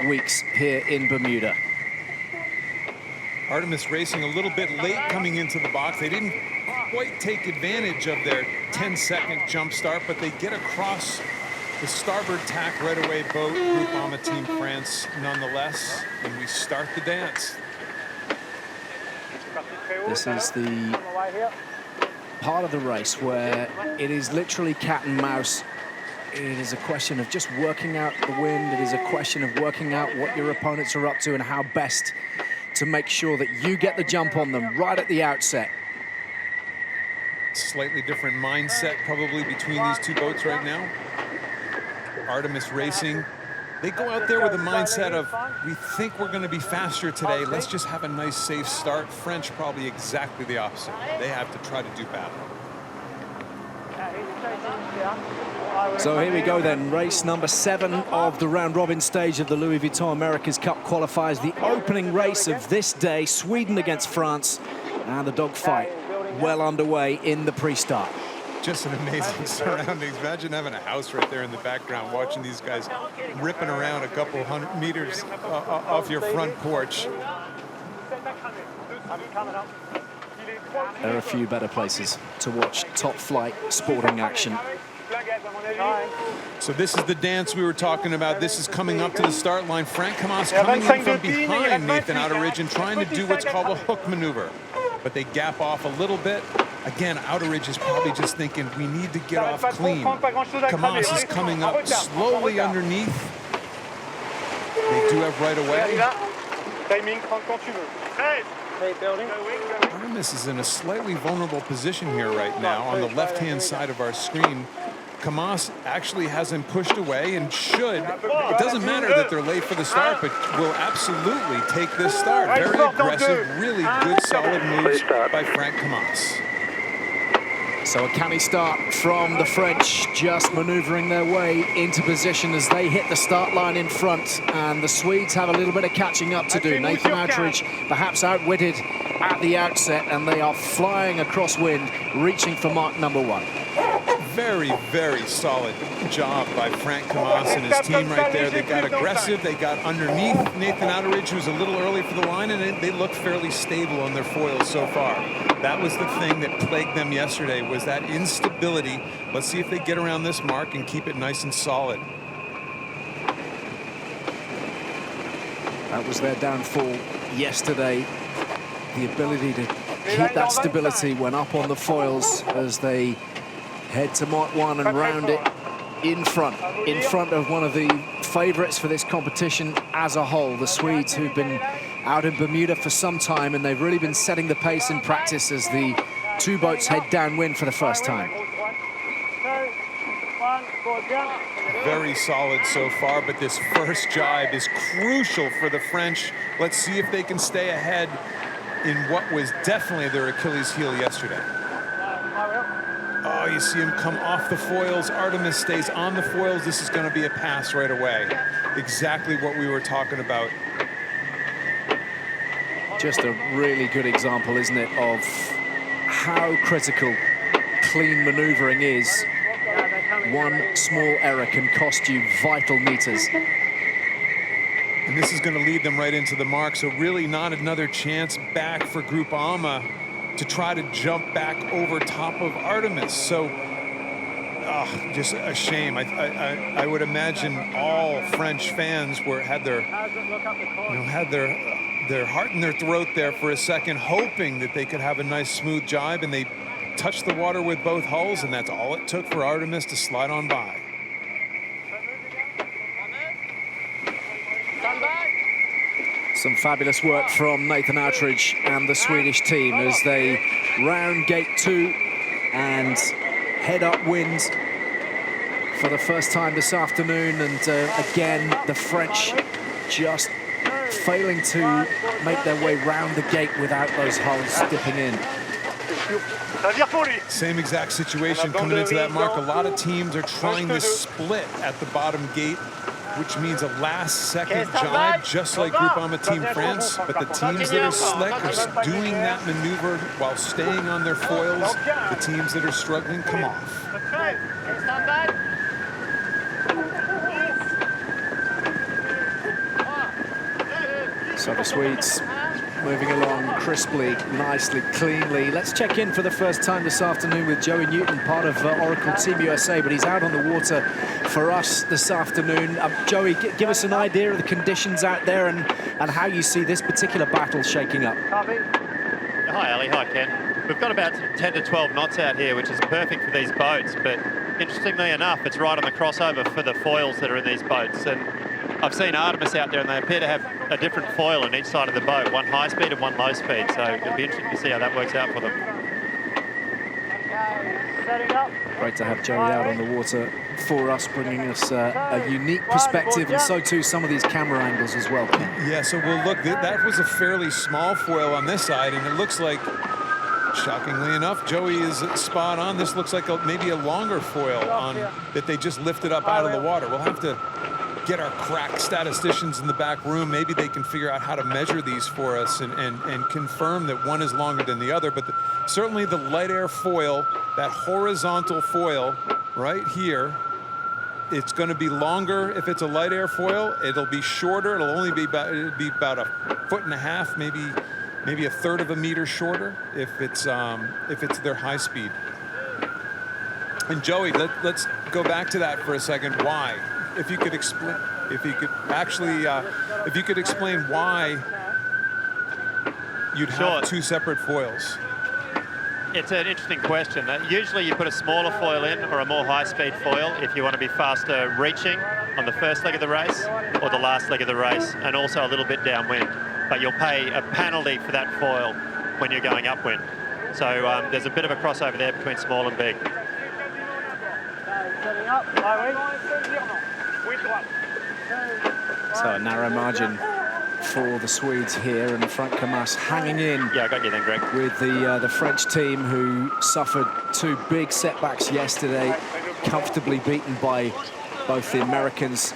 weeks here in Bermuda. Artemis racing a little bit late coming into the box. They didn't quite take advantage of their 10-second jump start, but they get across the starboard tack right away boat, Groupama Team France nonetheless, and we start the dance. This is the part of the race where it is literally cat and mouse. It is a question of just working out the wind. It is a question of working out what your opponents are up to and how best to make sure that you get the jump on them right at the outset. Slightly different mindset probably between these two boats right now. Artemis Racing, they go out there with a mindset of, we think we're going to be faster today, let's just have a nice safe start. French probably exactly the opposite. They have to try to do battle. So here we go then, race number 7 of the round-robin stage of the Louis Vuitton America's Cup qualifiers. The opening race of this day, Sweden against France, and the dogfight well underway in the pre-start. Just an amazing surroundings. Imagine having a house right there in the background, watching these guys ripping around a couple hundred meters off your front porch. There are a few better places to watch top-flight sporting action. So this is the dance we were talking about. This is coming up to the start line. Frank Camas coming in from behind Nathan Outeridge and trying to do what's called a hook maneuver. But they gap off a little bit. Again, Outeridge is probably just thinking, we need to get off clean. Camas is coming up slowly underneath. They do have right away. Artemis is in a slightly vulnerable position here right now on the left-hand side of our screen. Camas actually has him pushed away and should. It doesn't matter that they're late for the start, but will absolutely take this start. Very aggressive, really good, solid moves by Frank Camas. So a canny start from the French, just maneuvering their way into position as they hit the start line in front, and the Swedes have a little bit of catching up to do. Nathan Outeridge perhaps outwitted at the outset, and they are flying across wind, reaching for mark number 1. Very, very solid job by Frank Camas and his team right there. They got aggressive, they got underneath Nathan Outeridge, who's a little early for the line, and they look fairly stable on their foils so far. That was the thing that plagued them yesterday, was that instability. Let's see if they get around this mark and keep it nice and solid. That was their downfall yesterday, the ability to keep that stability when up on the foils as they head to mark 1 and round it in front of one of the favorites for this competition as a whole, the Swedes, who've been out in Bermuda for some time, and they've really been setting the pace in practice as the two boats head downwind for the first time. Very solid so far, but this first jibe is crucial for the French. Let's see if they can stay ahead in what was definitely their Achilles heel yesterday. Oh, you see him come off the foils. Artemis stays on the foils. This is going to be a pass right away. Exactly what we were talking about. Just a really good example, isn't it, of how critical clean maneuvering is. One small error can cost you vital meters. And this is going to lead them right into the mark, so really not another chance back for Groupama to try to jump back over top of Artemis. So, just a shame. I would imagine all French fans had their heart in their throat there for a second, hoping that they could have a nice smooth jibe, and they touched the water with both hulls, and that's all it took for Artemis to slide on by. Some fabulous work from Nathan Outeridge and the Swedish team as they round gate 2 and head upwind for the first time this afternoon. And again, the French just failing to make their way round the gate without those hulls dipping in. Same exact situation coming into that mark. A lot of teams are trying to split at the bottom gate, which means a last-second jibe, just like Groupama Team France. But the teams that are slick are doing that maneuver while staying on their foils. The teams that are struggling come off. So the Swedes moving along crisply, nicely, cleanly. Let's check in for the first time this afternoon with Joey Newton, part of Oracle Team USA, but he's out on the water for us this afternoon. Joey, give us an idea of the conditions out there and how you see this particular battle shaking up. Hi, Ali. Hi, Ken. We've got about 10 to 12 knots out here, which is perfect for these boats, but interestingly enough, it's right on the crossover for the foils that are in these boats. And I've seen Artemis out there, and they appear to have a different foil on each side of the boat, one high speed and one low speed. So it'll be interesting to see how that works out for them. Great to have Joey out on the water for us, bringing us a unique perspective, and so too some of these camera angles as well. Yeah, so we'll look, that was a fairly small foil on this side, and it looks like, shockingly enough, Joey is spot on. This looks like maybe a longer foil on that they just lifted up out of the water. We'll have to get our crack statisticians in the back room. Maybe they can figure out how to measure these for us and confirm that one is longer than the other. But certainly the light air foil, that horizontal foil right here, it's going to be longer if it's a light air foil. It'll be shorter. It'll only be about, a foot and a half, maybe a third of a meter shorter if it's their high speed. And Joey, let's go back to that for a second. Why? If you could explain, if you could explain why you'd have two separate foils. It's an interesting question. Usually you put a smaller foil in or a more high-speed foil if you want to be faster reaching on the first leg of the race or the last leg of the race, and also a little bit downwind. But you'll pay a penalty for that foil when you're going upwind. So there's a bit of a crossover there between small and big. So a narrow margin for the Swedes here, and Frank Camas hanging in. Yeah, I got you then, Greg. With the French team, who suffered two big setbacks yesterday, comfortably beaten by both the Americans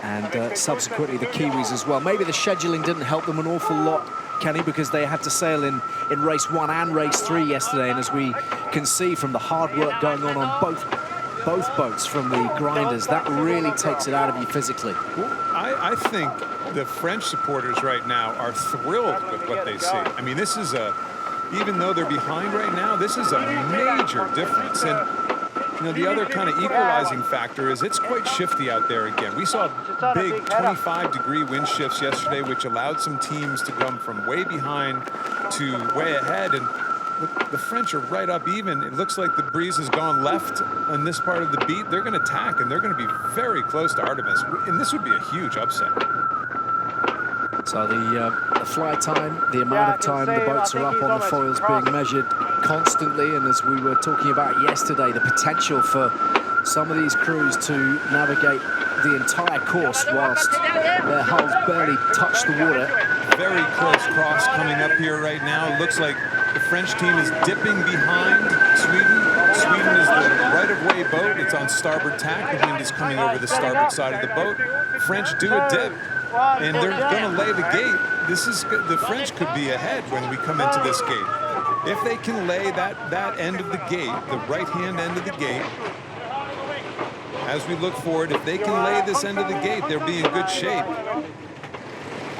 and subsequently the Kiwis as well. Maybe the scheduling didn't help them an awful lot, Kenny, because they had to sail in race 1 and race 3 yesterday, and as we can see from the hard work going on both boats from the grinders, that really takes it out of you physically. Well, I think the French supporters right now are thrilled with what they see. I mean, this is even though they're behind right now, this is a major difference. And you know, the other kind of equalizing factor is it's quite shifty out there again. We saw big 25-degree wind shifts yesterday, which allowed some teams to come from way behind to way ahead. And the French are right up even. It looks like the breeze has gone left on this part of the beat. They're going to tack, and they're going to be very close to Artemis. And this would be a huge upset. So the fly time, the amount of time the boats are up on the foils being measured constantly, and as we were talking about yesterday, the potential for some of these crews to navigate the entire course whilst their hulls barely touch the water. Very close cross coming up here right now. It looks like the French team is dipping behind Sweden. Sweden is the right-of-way boat. It's on starboard tack. The wind is coming over the starboard side of the boat. French do a dip, and they're going to lay the gate. The French could be ahead when we come into this gate. If they can lay that end of the gate, the right-hand end of the gate, as we look forward, if they can lay this end of the gate, they'll be in good shape.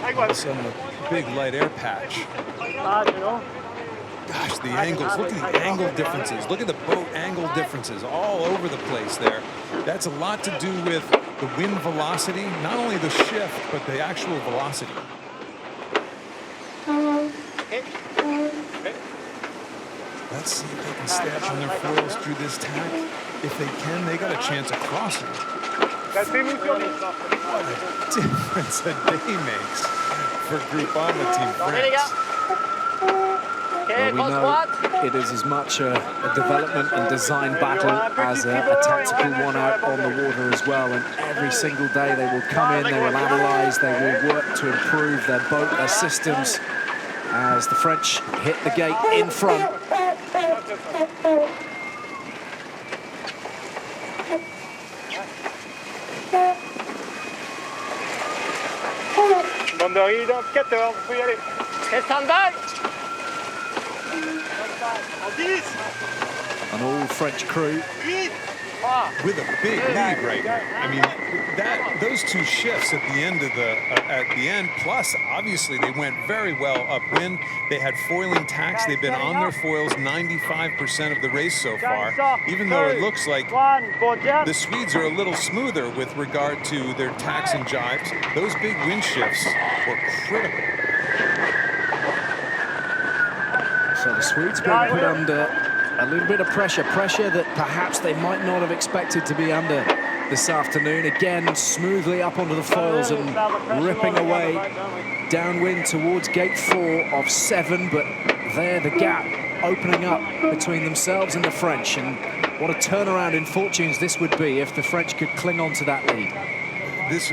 All of a sudden, a big light air patch. Gosh, the angles, look at the angle differences. Look at the boat angle differences all over the place there. That's a lot to do with the wind velocity, not only the shift, but the actual velocity. Let's see if they can stay up on their foils through this tack. If they can, they got a chance of crossing. What a difference a day makes for Groupama Team France. Well, we know it is as much a development and design battle as a tactical one out on the water as well. And every single day they will come in, they will analyse, they will work to improve their boat, their systems, as the French hit the gate in front. Banderie identificateur, vous pouvez y aller. Et stand-by. An all-French crew with a big lead right now. I mean, those two shifts at the end plus obviously they went very well upwind. They had foiling tacks. They've been on their foils 95% of the race so far, even though it looks like the Swedes are a little smoother with regard to their tacks and jibes. Those big wind shifts were critical. So the Swedes being put under a little bit of pressure that perhaps they might not have expected to be under this afternoon. Again, smoothly up onto the foils and ripping away downwind towards gate 4 of 7, but there the gap opening up between themselves and the French, and what a turnaround in fortunes this would be if the French could cling on to that lead. This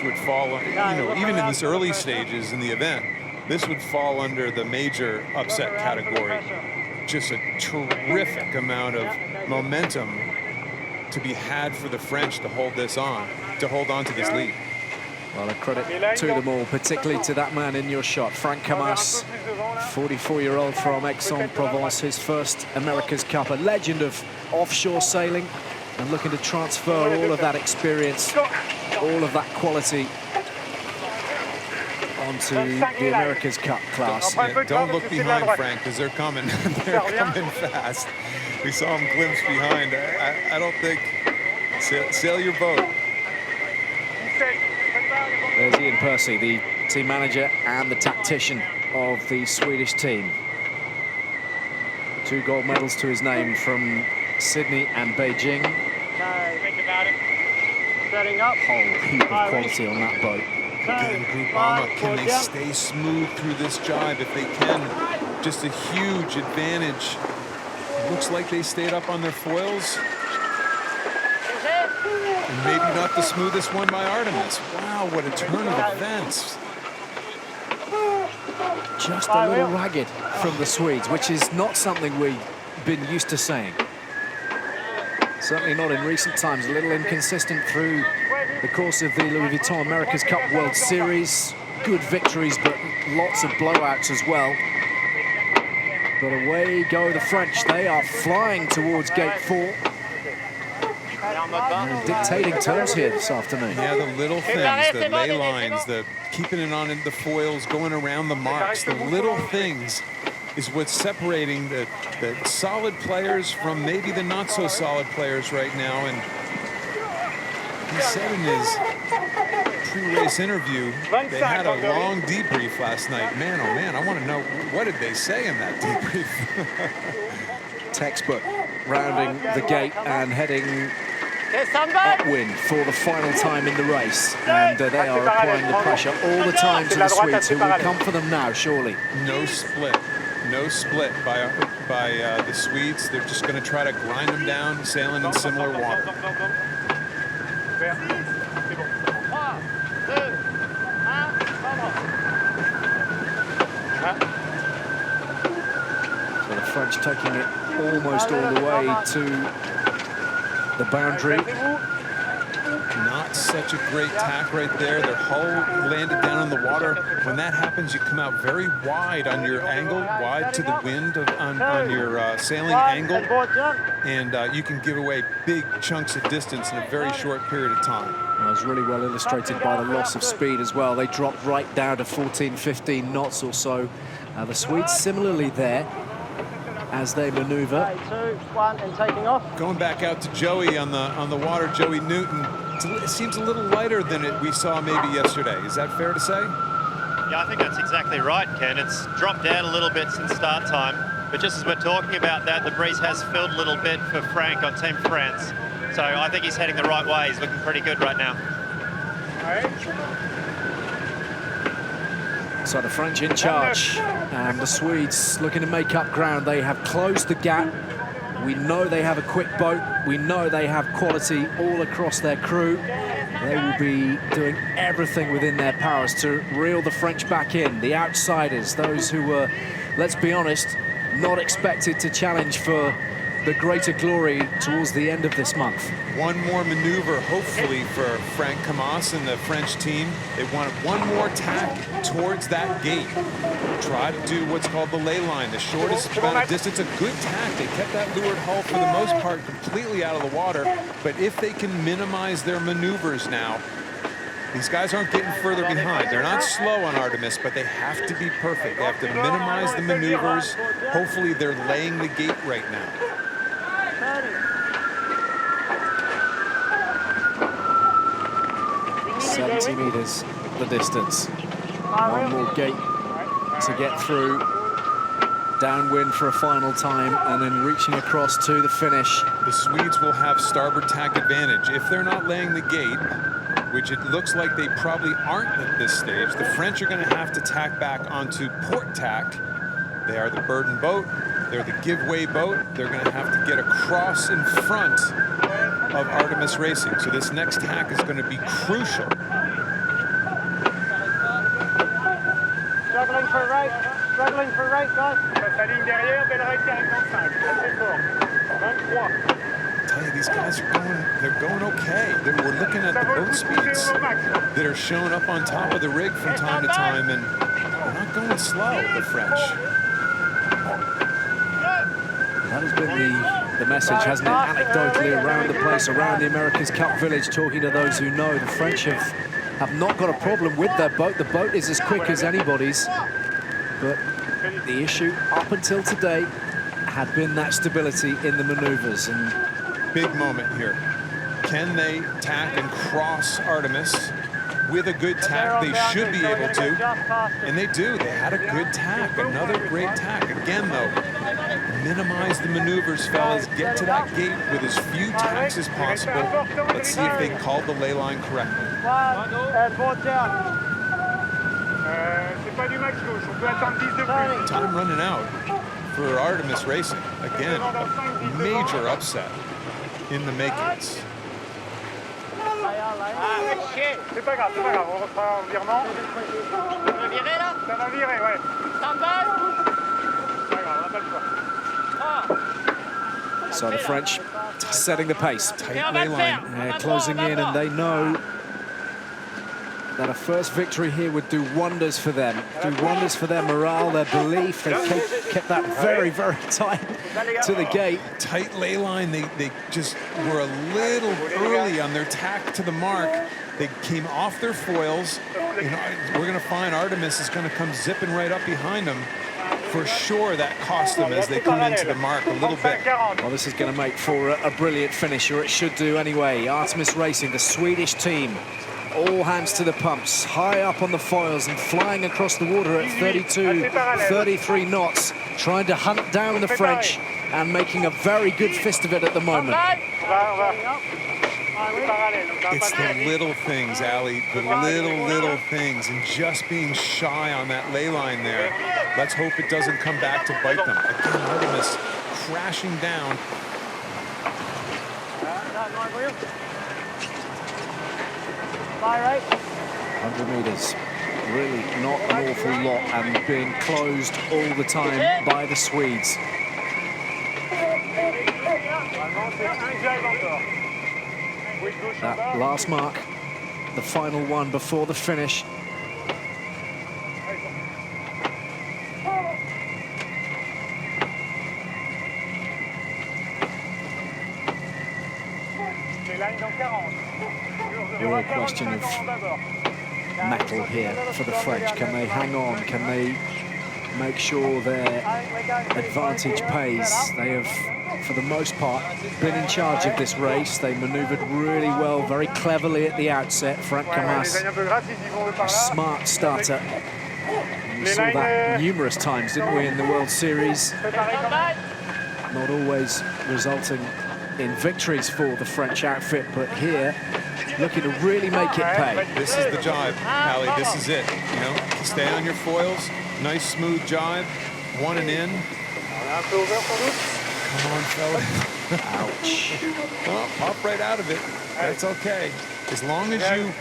would fall, you know, even in this early stages in the event, this would fall under the major upset category. Just a terrific amount of momentum to be had for the French to hold on to this lead. Well, a credit to them all, particularly to that man in your shot, Franck Camas, 44-year-old from Aix-en-Provence, his first America's Cup, a legend of offshore sailing, and looking to transfer all of that experience, all of that quality onto the America's Cup class. Yeah, don't look behind, Frank, because they're coming. They're coming fast. We saw him glimpse behind. I don't think... Sail your boat. There's Ian Percy, the team manager and the tactician of the Swedish team. 2 gold medals to his name from Sydney and Beijing. Think about it. Setting up. Whole heap of quality on that boat. Again, Groupama, can they stay smooth through this jibe? If they can, just a huge advantage. Looks like they stayed up on their foils. And maybe not the smoothest one by Artemis. Wow, what a turn of events. Just a little ragged from the Swedes, which is not something we've been used to saying. Certainly not in recent times. A little inconsistent through the course of the Louis Vuitton America's Cup World Series. Good victories, but lots of blowouts as well. But away go the French. They are flying towards gate 4. And dictating terms here this afternoon. Yeah, the little things, the ley lines, the keeping it on the foils, going around the marks, the little things is what's separating the solid players from maybe the not so solid players right now. And he said in his pre-race interview they had a long debrief last night. Man, oh man, I want to know, what did they say in that debrief? Textbook, rounding the gate and heading upwind for the final time in the race, and they are applying the pressure all the time to the Swedes, who will come for them now, surely. No split by the Swedes. They're just going to try to grind them down, sailing in similar water. So the French taking it almost all the way to the boundary. Not such a great tack right there. Their hull landed down on the water. When that happens, you come out very wide on your angle, wide to the wind on your sailing angle, and you can give away big chunks of distance in a very short period of time. That was really well illustrated by the loss of speed as well. They dropped right down to 14, 15 knots or so. The Swedes similarly there as they maneuver. 2, 1, and taking off. Going back out to Joey on the water, Joey Newton. It seems a little lighter than we saw maybe yesterday. Is that fair to say? Yeah, I think that's exactly right, Ken. It's dropped down a little bit since start time, but just as we're talking about that, the breeze has filled a little bit for Frank on Team France. So I think he's heading the right way. He's looking pretty good right now. So the French in charge, and the Swedes looking to make up ground. They have closed the gap. We know they have a quick boat. We know they have quality all across their crew. They will be doing everything within their powers to reel the French back in. The outsiders, those who were, let's be honest, not expected to challenge for the greater glory towards the end of this month. One more maneuver, hopefully, for Frank Camas and the French team. They wanted one more tack towards that gate. Try to do what's called the ley line, the shortest amount of distance. A good tack. They kept that leeward hull, for the most part, completely out of the water. But if they can minimize their maneuvers now, these guys aren't getting further behind. They're not slow on Artemis, but they have to be perfect. They have to minimize the maneuvers. Hopefully, they're laying the gate right now. 70 meters the distance. One more gate to get through. Downwind for a final time, and then reaching across to the finish. The Swedes will have starboard tack advantage. If they're not laying the gate, which it looks like they probably aren't at this stage, the French are going to have to tack back onto port tack. They are the burden boat. They're the giveaway boat. They're going to have to get across in front of Artemis Racing. So this next tack is going to be crucial. Struggling for right. Struggling for right, guys. I tell you, these guys are they're going okay. We're looking at the boat speeds that are showing up on top of the rig from time to time, and they're not going slow, the French. That has been the message, hasn't it? Anecdotally around the place, around the America's Cup Village, talking to those who know. The French have not got a problem with their boat. The boat is as quick as anybody's. But the issue up until today had been that stability in the maneuvers. And big moment here. Can they tack and cross Artemis? With a good tack, they should be able to. And they do. They had a good tack. Another great tack. Again, though, minimize the maneuvers, fellas. Get to that gate with as few tacks as possible. Let's see if they called the ley line correctly. Time running out for Artemis Racing. Again, a major upset in the makings. C'est pas grave, on refera un virement. Ça va virer là? Ça va virer, ouais. Ça passe? C'est pas grave, on n'a pas le choix. so the French setting the pace. Tight ley line. They're closing in, and they know that a first victory here would do wonders for them. Do wonders for their morale, their belief. They kept that very, very tight to the gate. Tight ley line. They just were a little early on their tack to the mark. They came off their foils. You know, we're going to find Artemis is going to come zipping right up behind them. For sure, that cost them as they come into the mark a little bit. Well, this is going to make for a brilliant finish, or it should do anyway. Artemis Racing, the Swedish team, all hands to the pumps, high up on the foils and flying across the water at 32, 33 knots, trying to hunt down the French and making a very good fist of it at the moment. It's the little things, Ali, the little things, and just being shy on that ley line there. Let's hope it doesn't come back to bite them. Again, Artemis crashing down. Right. 100 meters, really not an awful lot, and being closed all the time by the Swedes. That last mark, the final one before the finish. Real question of mettle here for the French. Can they hang on? Can they make sure their advantage pays? They have, for the most part, been in charge of this race. They manoeuvred really well, very cleverly at the outset. Frank Camas, a smart starter. We saw that numerous times, didn't we, in the World Series? Not always resulting in victories for the French outfit, but here, looking to really make it pay. This is the jibe, Ali. This is it. You know, stay on your foils. Nice, smooth jibe. One and in. Come on, fella. Ouch. Well, pop right out of it. That's okay. As long as you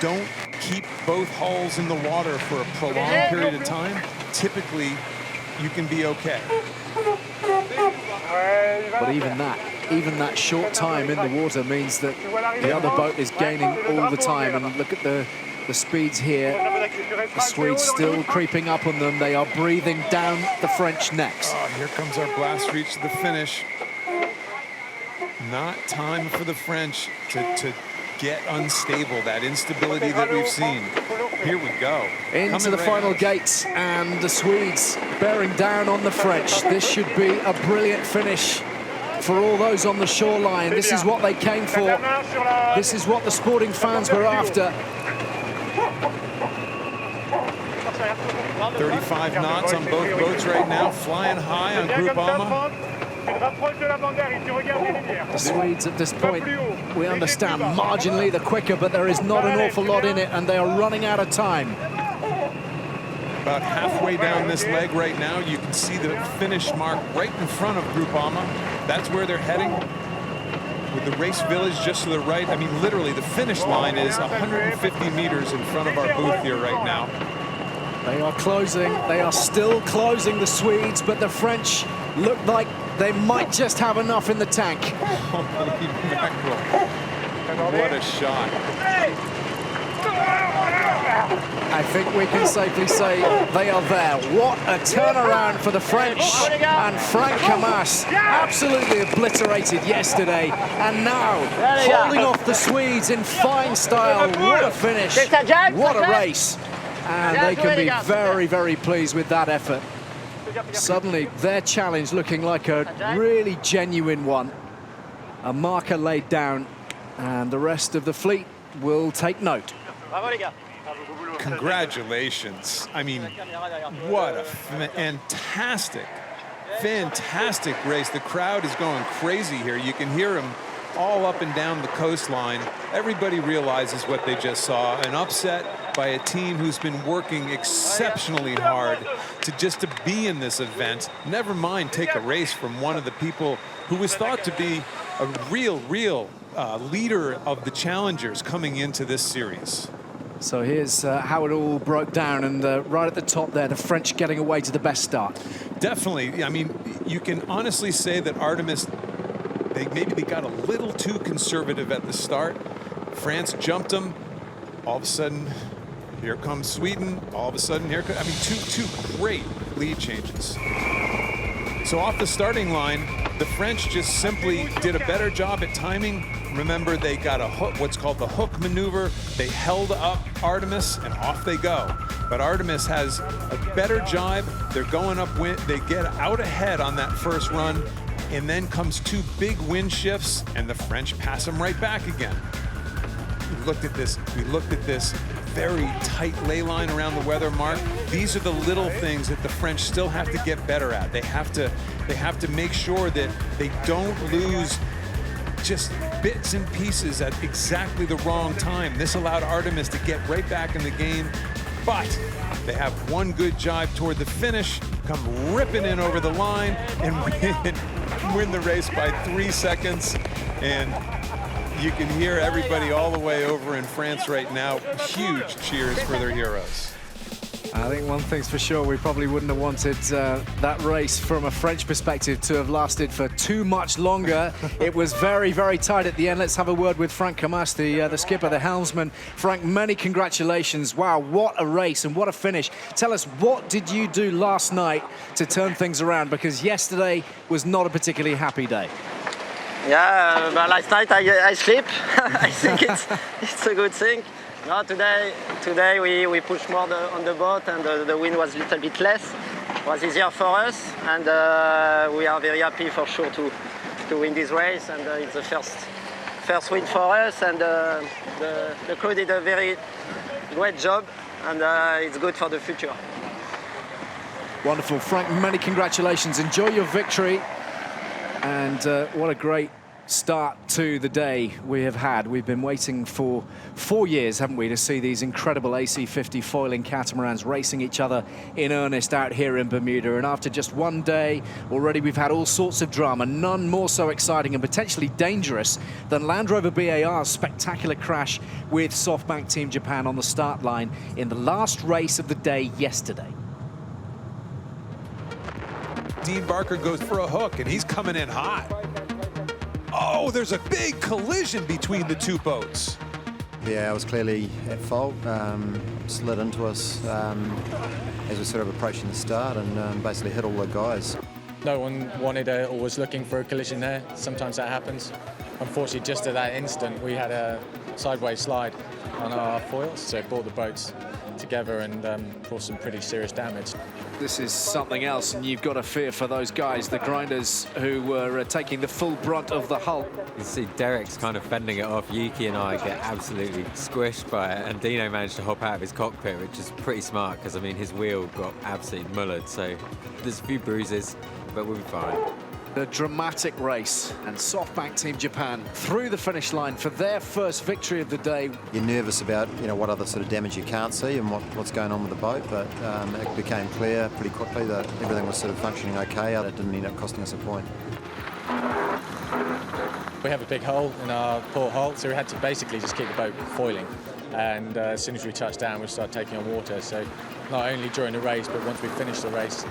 don't keep both hulls in the water for a prolonged period of time, typically you can be okay. But even that short time in the water means that the other boat is gaining all the time. And look at the speeds here. The Swedes still creeping up on them. They are breathing down the French necks. Oh, here comes our blast reach to the finish. Not time for the French to get unstable, that instability that we've seen. Here we go. Into the final gates, and the Swedes bearing down on the French. This should be a brilliant finish for all those on the shoreline. This is what they came for. This is what the sporting fans were after. 35 knots on both boats right now, flying high on Groupama. The Swedes at this point, we understand, marginally the quicker, but there is not an awful lot in it, and they are running out of time. About halfway down this leg right now, you can see the finish mark right in front of Groupama. That's where they're heading, with the race village just to the right. I mean, literally, the finish line is 150 meters in front of our booth here right now. They are closing. They are still closing, the Swedes, but the French look like they might just have enough in the tank. Holy mackerel. What a shot. I think we can safely say they are there. What a turnaround for the French. And Frank Camas absolutely obliterated yesterday. And now holding off the Swedes in fine style. What a finish. What a race. And they can be very, very pleased with that effort. Suddenly, their challenge looking like a really genuine one. A marker laid down, and the rest of the fleet will take note. Congratulations. I mean, what a fantastic, fantastic race. The crowd is going crazy here. You can hear them all up and down the coastline. Everybody realizes what they just saw, an upset by a team who's been working exceptionally hard to be in this event. Never mind take a race from one of the people who was thought to be a real leader of the challengers coming into this series. So here's how it all broke down, and right at the top there, the French getting away to the best start. Definitely. I mean, you can honestly say that Artemis, maybe they got a little too conservative at the start. France jumped them. All of a sudden, here comes Sweden. All of a sudden, here comes, I mean, two great lead changes. So off the starting line, the French just simply did a better job at timing. Remember, they got a hook, what's called the hook maneuver. They held up Artemis, and off they go. But Artemis has a better jibe. They're going upwind. They get out ahead on that first run, and then comes two big wind shifts, and the French pass them right back again. We looked at this very tight ley line around the weather mark. These are the little things that the French still have to get better at. They have to make sure that they don't lose just bits and pieces at exactly the wrong time. This allowed Artemis to get right back in the game, but they have one good jibe toward the finish, come ripping in over the line, and win the race by 3 seconds. And you can hear everybody all the way over in France right now. Huge cheers for their heroes. I think one thing's for sure, we probably wouldn't have wanted that race from a French perspective to have lasted for too much longer. It was very, very tight at the end. Let's have a word with Frank Camas, the skipper, the helmsman. Frank, many congratulations. Wow, what a race and what a finish. Tell us, what did you do last night to turn things around? Because yesterday was not a particularly happy day. Yeah, but last night I sleep. I think it's a good thing. No, today we pushed more on the boat, and the wind was a little bit less. It was easier for us, and we are very happy for sure to win this race. And it's the first win for us, and the crew did a very great job, and it's good for the future. Wonderful, Frank. Many congratulations. Enjoy your victory. And what a great start to the day we have had. We've been waiting for 4 years, haven't we, to see these incredible AC50 foiling catamarans racing each other in earnest out here in Bermuda. And after just one day, already we've had all sorts of drama, none more so exciting and potentially dangerous than Land Rover BAR's spectacular crash with SoftBank Team Japan on the start line in the last race of the day yesterday. Dean Barker goes for a hook, and he's coming in hot. Oh, there's a big collision between the two boats. Yeah, I was clearly at fault, slid into us as we sort of approaching the start, and basically hit all the guys. No one wanted or was looking for a collision there. Sometimes that happens. Unfortunately, just at that instant, we had a sideways slide on our foils, so it brought the boats together and caused some pretty serious damage. This is something else, and you've got to fear for those guys, the grinders who were taking the full brunt of the hull. You see Derek's kind of fending it off. Yuki and I get absolutely squished by it, and Dino managed to hop out of his cockpit, which is pretty smart because, I mean, his wheel got absolutely mullered, so there's a few bruises, but we'll be fine. The dramatic race, and SoftBank Team Japan through the finish line for their first victory of the day. You're nervous about, you know, what other sort of damage you can't see and what's going on with the boat, but it became clear pretty quickly that everything was sort of functioning okay. It didn't end up costing us a point. We have a big hole in our port hull, so we had to basically just keep the boat foiling. And as soon as we touched down, we started taking on water. So not only during the race, but once we finished the race,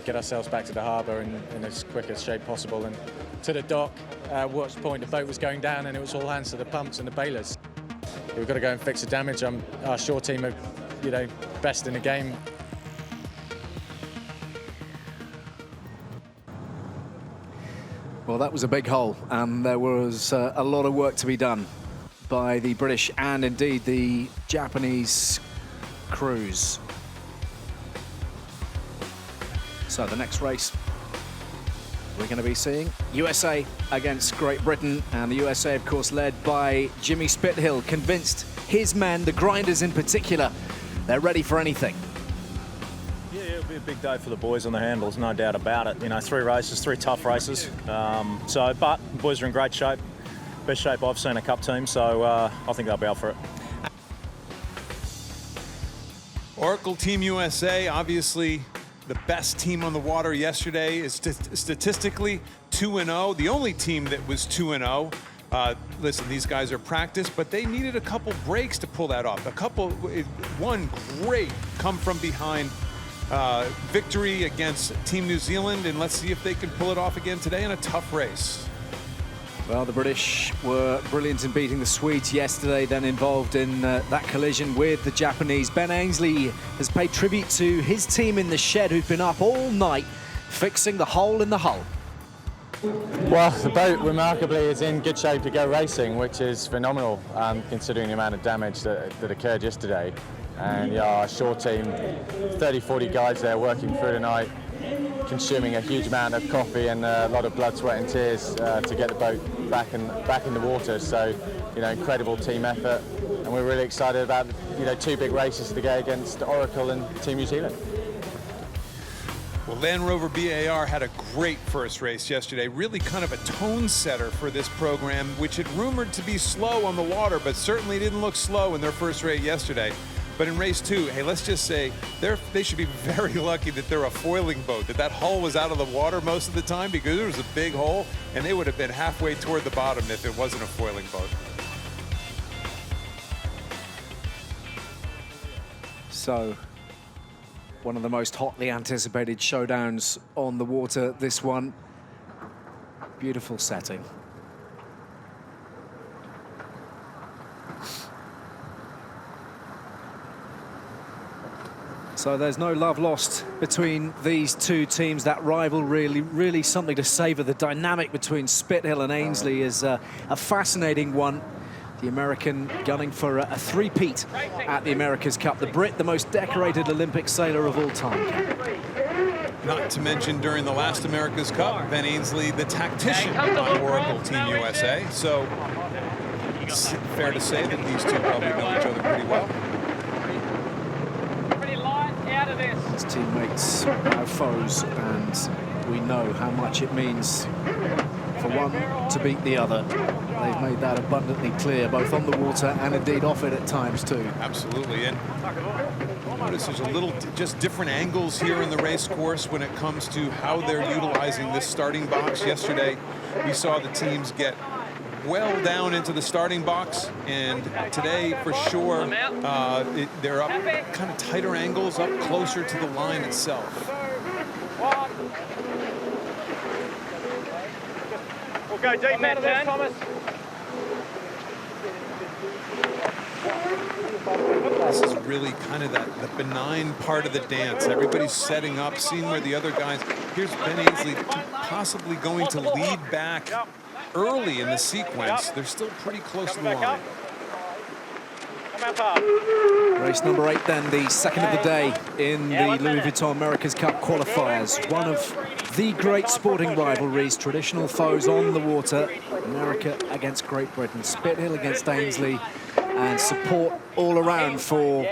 get ourselves back to the harbour in as quick a shape possible. And to the dock, watch point, the boat was going down, and it was all hands to the pumps and the bailers. We've got to go and fix the damage. Our shore team are, you know, best in the game. Well, that was a big hole, and there was a lot of work to be done by the British and indeed the Japanese crews. So the next race we're going to be seeing USA against Great Britain, and the USA, of course, led by Jimmy Spithill, convinced his men, the grinders in particular, they're ready for anything. Yeah, it'll be a big day for the boys on the handles, no doubt about it. You know, 3 races, 3 tough races. But the boys are in great shape, best shape I've seen a cup team, so I think they'll be out for it. Oracle Team USA, obviously the best team on the water yesterday, is statistically 2-0. The only team that was 2-0. Listen, these guys are practiced, but they needed a couple breaks to pull that off. One great come from behind victory against Team New Zealand, and let's see if they can pull it off again today in a tough race. Well, the British were brilliant in beating the Swedes yesterday, then involved in that collision with the Japanese. Ben Ainsley has paid tribute to his team in the shed, who've been up all night fixing the hole in the hull. Well, the boat remarkably is in good shape to go racing, which is phenomenal considering the amount of damage that occurred yesterday. And yeah, our shore team, 30-40 guys there working through the night, consuming a huge amount of coffee and a lot of blood, sweat and tears to get the boat back in the water. So, you know, incredible team effort, and we're really excited about, you know, 2 big races to go against Oracle and Team New Zealand. Well, Land Rover BAR had a great first race yesterday, really kind of a tone setter for this program, which had rumored to be slow on the water, but certainly didn't look slow in their first race yesterday. But in race 2, hey, let's just say they should be very lucky that they're a foiling boat, that hull was out of the water most of the time, because there was a big hole, and they would have been halfway toward the bottom if it wasn't a foiling boat. So, one of the most hotly anticipated showdowns on the water, this one. Beautiful setting. So there's no love lost between these two teams. That rivalry really something to savour. The dynamic between Spithill and Ainsley is a fascinating one. The American gunning for a three-peat at the America's Cup. The Brit, the most decorated Olympic sailor of all time. Not to mention, during the last America's Cup, Ben Ainsley, the tactician on Oracle Team USA. So it's fair to say that these two probably know each other pretty well. His teammates are foes, and we know how much it means for one to beat the other. They've made that abundantly clear, both on the water and indeed off it at times too. Absolutely, and notice there's a little just different angles here in the race course when it comes to how they're utilizing this starting box. Yesterday, we saw the teams get well down into the starting box, and today for sure they're up kind of tighter angles, up closer to the line itself. go deep, man, Thomas. This is really kind of the benign part of the dance. Everybody's setting up, seeing where the other guys. Here's Ben Ainsley possibly going to lead back early in the sequence. They're still pretty close to the line. Race number 8 then, the second of the day in the Louis Vuitton America's Cup qualifiers. One of the great sporting rivalries, traditional foes on the water. America against Great Britain, Spithill against Ainsley, and support all around for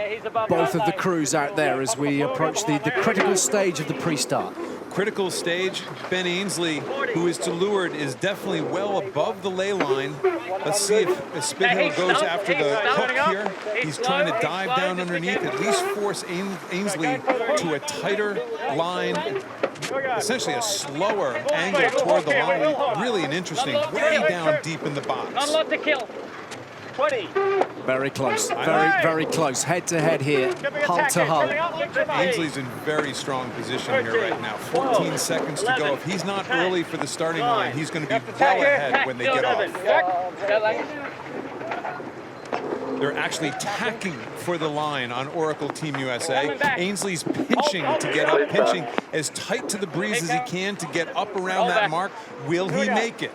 both of the crews out there as we approach the critical stage of the pre-start. Critical stage. Ben Ainsley, who is to leeward, is definitely well above the lay line. Let's see if Spithill goes after the hook here. He's trying to dive down underneath, at least force Ainsley to a tighter line, essentially a slower angle toward the line. Really an interesting, way down deep in the box. Not a lot to kill. 20. Very close, very close. Head to head here, hull to hull. Ainsley's in very strong position here right now. 14 seconds to go. If he's not early for the starting line, he's going to be well ahead when they get off. They're actually tacking for the line on Oracle Team USA. Ainsley's pinching to get up, pinching as tight to the breeze as he can to get up around that mark. Will he make it?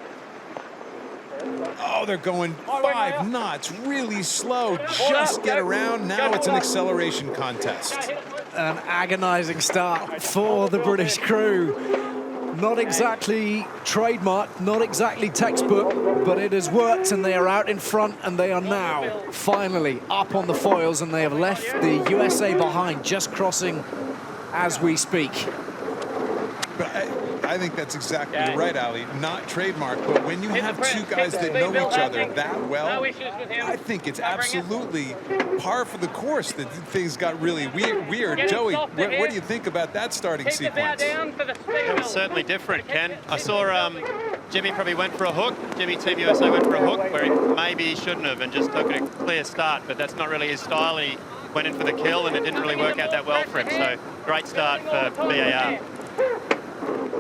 Oh, they're going 5 knots, really slow. Just get around. Now it's an acceleration contest. An agonizing start for the British crew. Not exactly trademark, not exactly textbook, but it has worked, and they are out in front, and they are now finally up on the foils, and they have left the USA behind, just crossing as we speak. But I think that's exactly right, Ali. Not trademark, but when you have two guys that know each other that well, I think it's absolutely par for the course that things got really weird. Joey, what do you think about that starting sequence? It was certainly different, Ken. I saw Jimmy probably went for a hook. Jimmy Team USA went for a hook where he maybe shouldn't have and just took a clear start, but that's not really his style. He went in for the kill and it didn't really work out that well for him. So great start for BAR.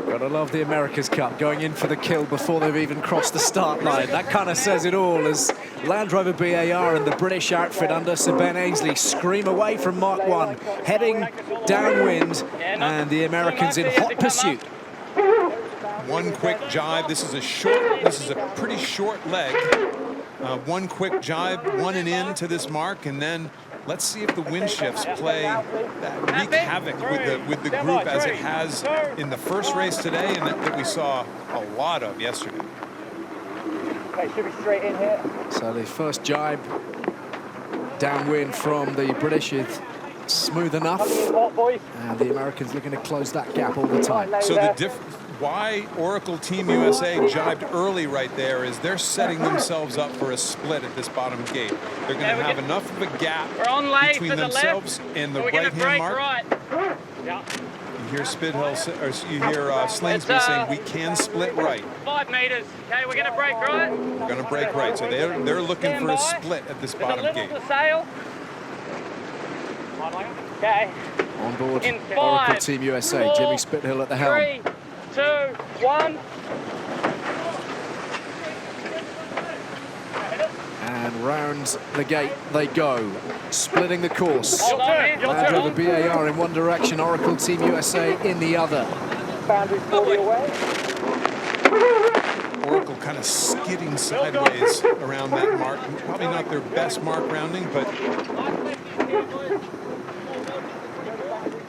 Gotta love the America's Cup, going in for the kill before they've even crossed the start line. That kind of says it all as Land Rover BAR and the British outfit under Sir Ben Ainsley scream away from Mark 1, heading downwind, and the Americans in hot pursuit. One quick jibe. This is a pretty short leg. One quick jibe, one and in to this mark, and then let's see if the wind shifts wreak havoc with the group as it has in the first race today and that we saw a lot of yesterday. Okay, should be straight in here. So the first jibe downwind from the British is smooth enough, and the Americans looking to close that gap all the time. So the difference, why Oracle Team USA jibed early right there is they're setting themselves up for a split at this bottom gate. They're going to have enough of a gap between themselves and the right-hand mark. Yeah. You hear Spithill, or you hear Slingsby saying we can split right. 5 meters. Okay, we're going to break right. We're going to break right. So they're looking for a split at this bottom gate. Okay. On board, In 5, Oracle Team USA, 4, Jimmy Spithill at the helm. 3, 2, 1. And round the gate they go, splitting the course. Hold on, man. Land Rover BAR in one direction, Oracle Team USA in the other. Boundary 40 away. Oracle kind of skidding sideways around that mark. Probably not their best mark rounding, but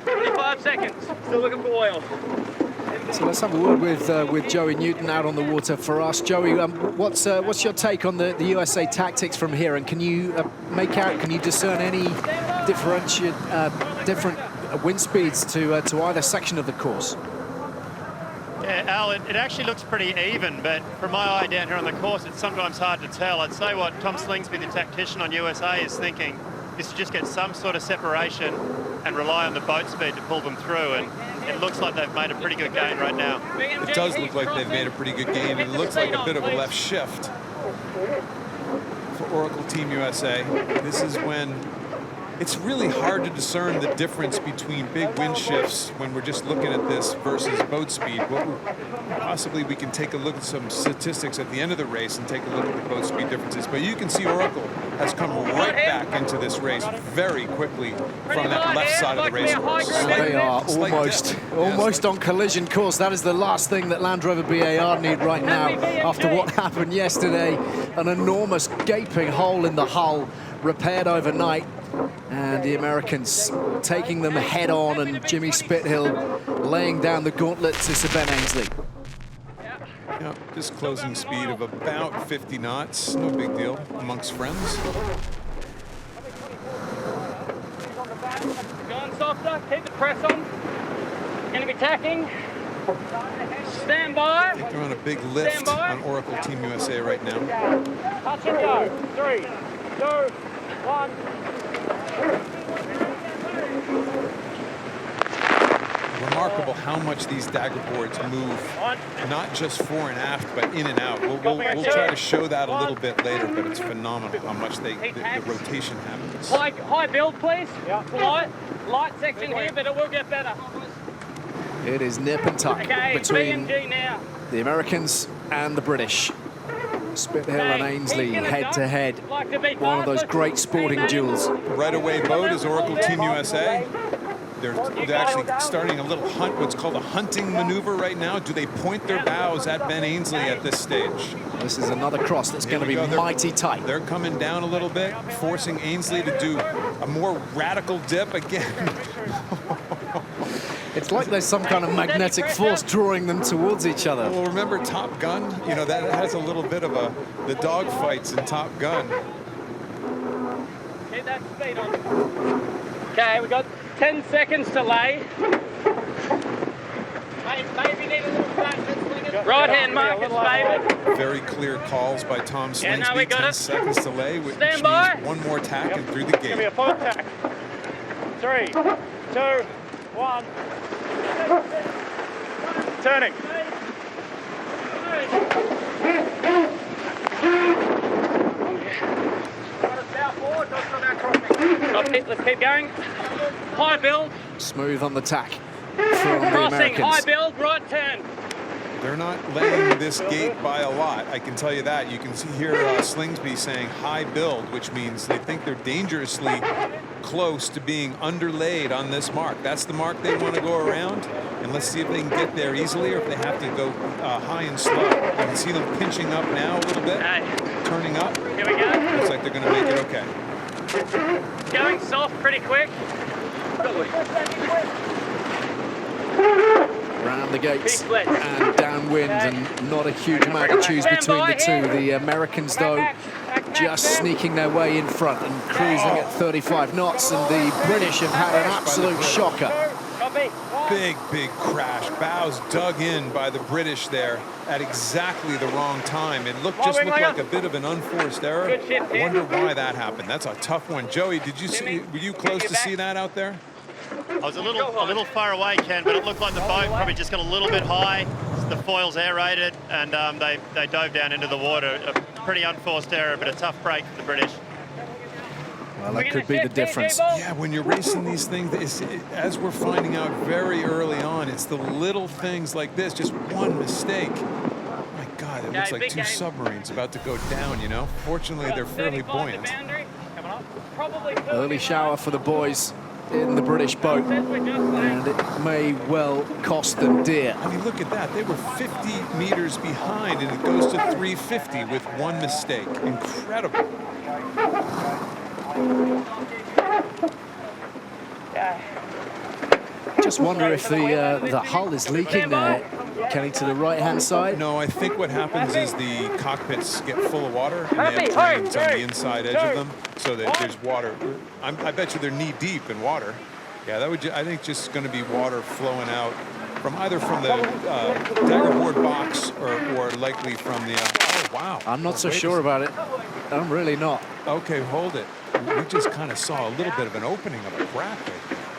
25 seconds. Still looking for oil. So let's have a word with Joey Newton out on the water for us. Joey, what's your take on the USA tactics from here? And can you can you discern any different wind speeds to either section of the course? Yeah, Al, it actually looks pretty even, but from my eye down here on the course, it's sometimes hard to tell. I'd say what Tom Slingsby, the tactician on USA, is thinking is to just get some sort of separation and rely on the boat speed to pull them through. And it looks like they've made a pretty good gain right now. It does look like they've made a pretty good gain. It looks like a bit of a left shift for Oracle Team USA. This is when It's really hard to discern the difference between big wind shifts when we're just looking at this versus boat speed. Possibly we can take a look at some statistics at the end of the race and take a look at the boat speed differences. But you can see Oracle has come right back into this race very quickly from that left side of the race. They are almost on collision course. That is the last thing that Land Rover BAR need right now after what happened yesterday. An enormous gaping hole in the hull repaired overnight. And the Americans taking them head on, and Jimmy Spithill laying down the gauntlet to Sir Ben Ainsley. Yeah, just closing speed of about 50 knots. No big deal amongst friends. Going softer, keep the press on. Going to be tacking. Stand by. I think they're on a big lift on Oracle Team USA right now. Touch and go. 3, 2, 1. Remarkable how much these dagger boards move, not just fore and aft, but in and out. We'll try to show that a little bit later, but it's phenomenal how much the rotation happens. High build, please. Light section here, but it will get better. It is nip and tuck between the Americans and the British. Spithill and Ainsley head to head. One of those great sporting duels. Right away boat is Oracle Team USA. They're actually starting a little hunt, what's called a hunting maneuver right now. Do they point their bows at Ben Ainsley at this stage? This is another cross that's going to be mighty tight. They're coming down a little bit, forcing Ainsley to do a more radical dip again. It's like there's some kind of magnetic force drawing them towards each other. Well, remember Top Gun? You know, that has a little bit of the dog fights in Top Gun. Keep that speed on. Okay, we got 10 seconds to lay. Maybe need a little practice. Right hand mark is favoured. Very clear calls by Tom Slingsby. Now we got 10 seconds to lay, which means one more tack and through the gate. It's going to be a full tack. 3, 2, 1. Turning. Let's keep going. High build. Smooth on the tack from the Crossing, Americans. high build, right turn. They're not laying this gate by a lot, I can tell you that. You can see here Slingsby saying high build, which means they think they're dangerously close to being underlaid on this mark. That's the mark they want to go around, and let's see if they can get there easily or if they have to go high and slow. You can see them pinching up now a little bit, turning up. Here we go. Looks like they're going to make it okay. Going soft pretty quick. Around the gates and downwind, and not a huge amount to choose between the two. The Americans, though, just sneaking their way in front and cruising at 35 knots, and the British have had an absolute shocker. Big crash. Bows dug in by the British there at exactly the wrong time. It just looked like a bit of an unforced error. I wonder why that happened. That's a tough one. Joey, did you see? Were you close to see that out there? I was a little far away, Ken, but it looked like the boat probably just got a little bit high. The foil's aerated, and they dove down into the water. A pretty unforced error, but a tough break for the British. Well, that could be the difference. Yeah, when you're racing these things, as we're finding out very early on, it's the little things like this, just one mistake. Oh my God, it looks like two submarines about to go down, you know? Fortunately, they're fairly buoyant. Early shower for the boys in the British boat, and it may well cost them dear. I mean, look at that. They were 50 meters behind, and it goes to 350 with one mistake. Incredible. Just wonder if the hull is leaking there, Kenny, to the right-hand side. No, I think what happens is the cockpits get full of water, and they have drains on the inside edge of them, so that there's water. I bet you they're knee-deep in water. Yeah, that would. I think just going to be water flowing out from either from the daggerboard box or likely from the. Oh wow! I'm not so sure about it. I'm really not. Okay, hold it. We just kind of saw a little bit of an opening of a crack.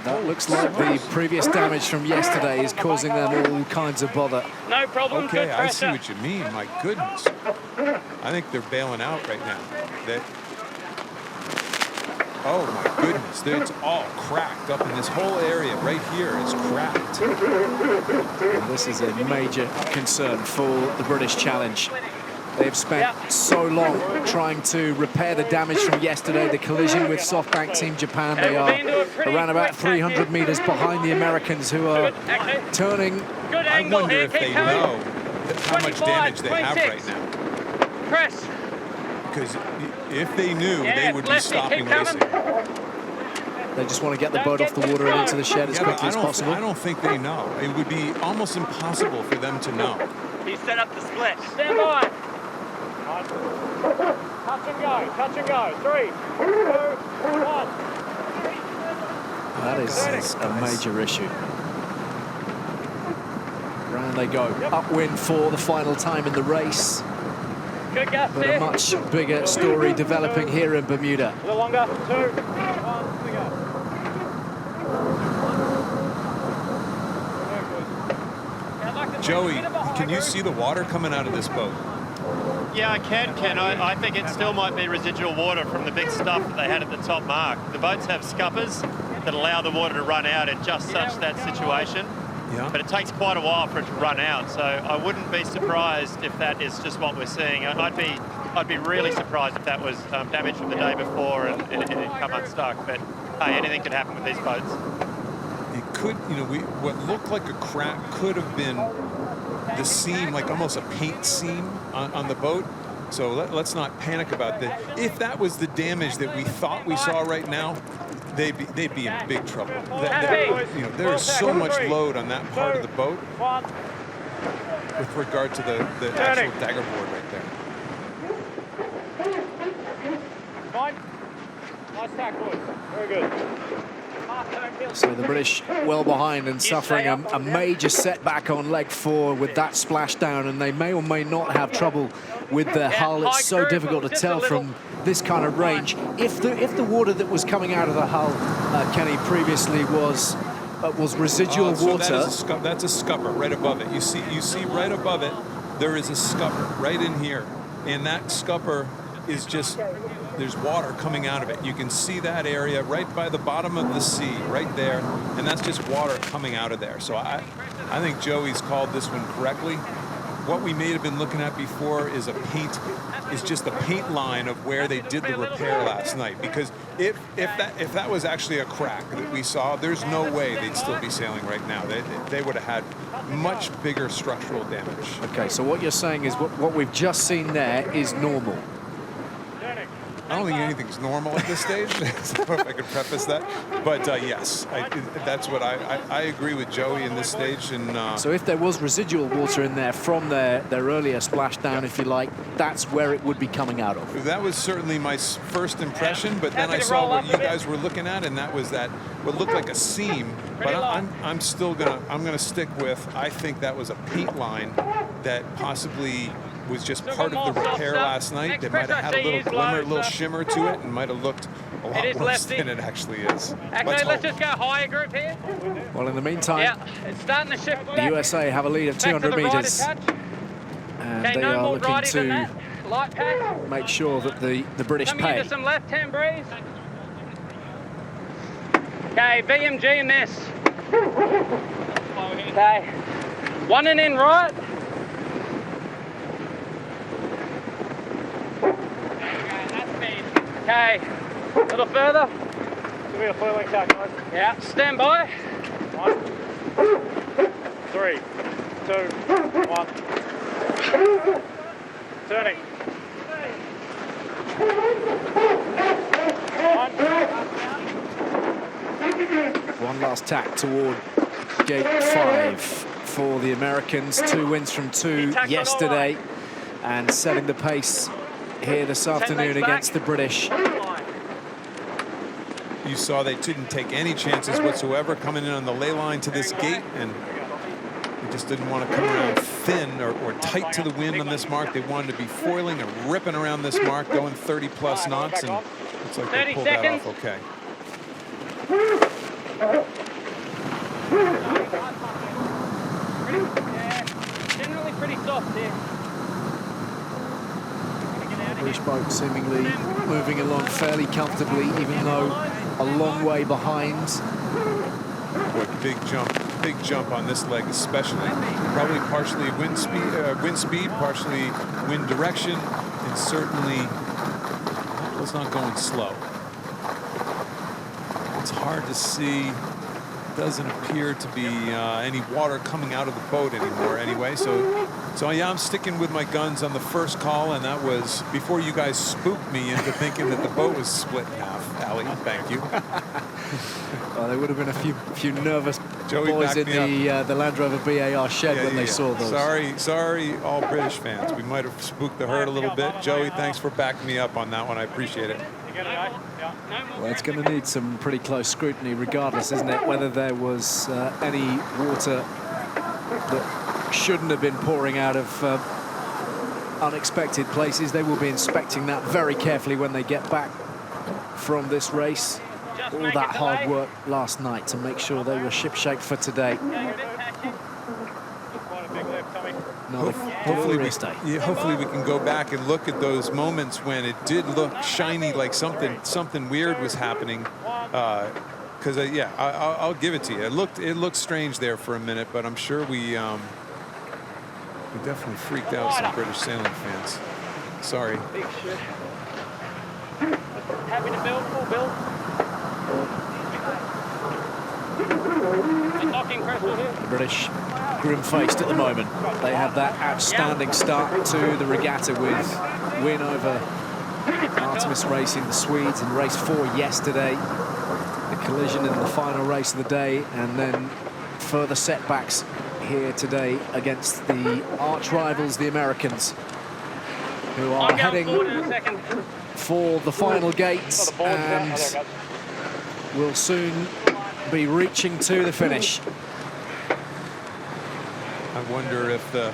That looks like the previous damage from yesterday is causing them all kinds of bother. No problem. Okay, I see what you mean. My goodness. I think they're bailing out right now. Oh my goodness, it's all cracked up in this whole area right here is cracked. And this is a major concern for the British Challenge. They've spent so long trying to repair the damage from yesterday, the collision with SoftBank Team Japan. They are around about 300 meters behind the Americans, who are turning. I wonder if they know how much damage they have right now. Press. Because if they knew, they would be stopping racing. They just want to get the boat off the water and into the shed as quickly as possible. I don't think they know. It would be almost impossible for them to know. He set up the split. Stand by. Touch and go. Touch and go. 3, 2, 1. That is a major issue. Round they go. Upwind for the final time in the race. Good gas But a much bigger story developing here in Bermuda. A little longer. 2, 1, we go. Joey, can you see the water coming out of this boat? Yeah, I can, Ken. I think it still might be residual water from the big stuff that they had at the top mark. The boats have scuppers that allow the water to run out in just such that situation. Yeah. But it takes quite a while for it to run out, so I wouldn't be surprised if that is just what we're seeing. I'd be really surprised if that was damage from the day before and it come unstuck. But hey, anything could happen with these boats. It could, you know, what looked like a crack could have been the seam, like almost a paint seam on the boat. So let's not panic about that. If that was the damage that we thought we saw right now, they'd be in big trouble. You know, there is so much load on that part of the boat with regard to the actual dagger board right there. Fine. Nice tack, boys. Very good. So the British well behind and suffering a major setback on leg 4 with that splashdown, and they may or may not have trouble with their hull. It's so difficult to tell from this kind of range. If the water that was coming out of the hull, Kenny, previously was residual water. That's a scupper right above it. You see right above it, there is a scupper right in here, and that scupper is just, there's water coming out of it. You can see that area right by the bottom of the sea, right there, and that's just water coming out of there. So I think Joey's called this one correctly. What we may have been looking at before is just the paint line of where they did the repair last night. Because if that was actually a crack that we saw, there's no way they'd still be sailing right now. They would have had much bigger structural damage. Okay, so what you're saying is what we've just seen there is normal. I don't think anything's normal at this stage, so if I could preface that. But yes, that's what I agree with Joey in this stage. And so if there was residual water in there from their earlier splashdown, if you like, that's where it would be coming out of. That was certainly my first impression, but then I saw what you guys were looking at, and that was that what looked like a seam. But I'm still gonna stick with, I think that was a paint line that possibly was just part of the repair last night. They might have had a little glimmer, a little shimmer to it, and might have looked a lot worse than it actually is. Let's just go higher group here. Well, in the meantime, it's starting to shift the USA have a lead of 200 meters, and they are looking to make sure that the British pay. Some left-hand breeze. Okay, VMG in this. Okay, one and in right. Okay, a little further. Give me a foiling tack, guys. Yeah, stand by. 1, 3, 2, 1. Turning. 1 last tack toward gate 5 for the Americans. 2 wins from 2 yesterday, and setting the pace here this afternoon against the British. You saw they didn't take any chances whatsoever coming in on the ley line to this gate, and they just didn't want to come around thin or tight to the wind on this mark. They wanted to be foiling and ripping around this mark, going 30+ knots, and looks like they pulled that off okay. Generally pretty soft here. British boat boat seemingly moving along fairly comfortably, even though a long way behind. Boy, big jump on this leg especially. Probably partially wind speed, partially wind direction, and certainly that was not going slow. It's hard to see. Doesn't appear to be any water coming out of the boat anymore anyway, so yeah, I'm sticking with my guns on the first call, and that was before you guys spooked me into thinking that the boat was split in half. Ali, thank you. Well, there would have been a few nervous Joey boys in the Land Rover BAR shed when they saw those. Sorry, all British fans. We might have spooked the herd a little bit. Joey, thanks for backing me up on that one. I appreciate it. Well, it's going to need some pretty close scrutiny regardless, isn't it? Whether there was any water that shouldn't have been pouring out of unexpected places. They will be inspecting that very carefully when they get back from this race. All that hard work last night to make sure they were shipshape for today. Hopefully we can go back and look at those moments when it did look shiny, like something weird was happening. Because yeah, I'll give it to you. It looked strange there for a minute, but I'm sure we definitely freaked out some British sailing fans. Sorry. Big shit. Happy to build, full build. British grim-faced at the moment. They had that outstanding start to the regatta with win over Artemis Racing, the Swedes, in race 4 yesterday. The collision in the final race of the day, and then further setbacks here today against the arch rivals, the Americans, who are heading for the final gates and will soon be reaching to the finish. I wonder if the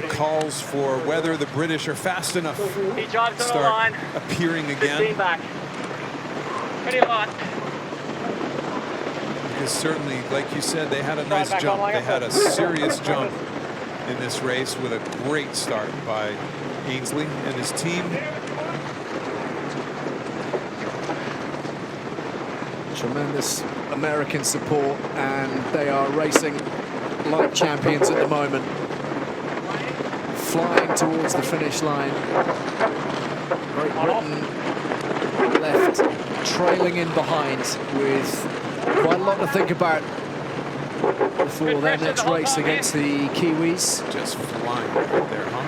calls for whether the British are fast enough start appearing again. Pretty light. Because certainly, like you said, they had a nice jump. They had a serious jump in this race with a great start by Ainsley and his team. Tremendous American support, and they are racing like champions at the moment, flying towards the finish line. Great Britain left trailing in behind with quite a lot to think about before their next race against the Kiwis. Just flying right there, huh?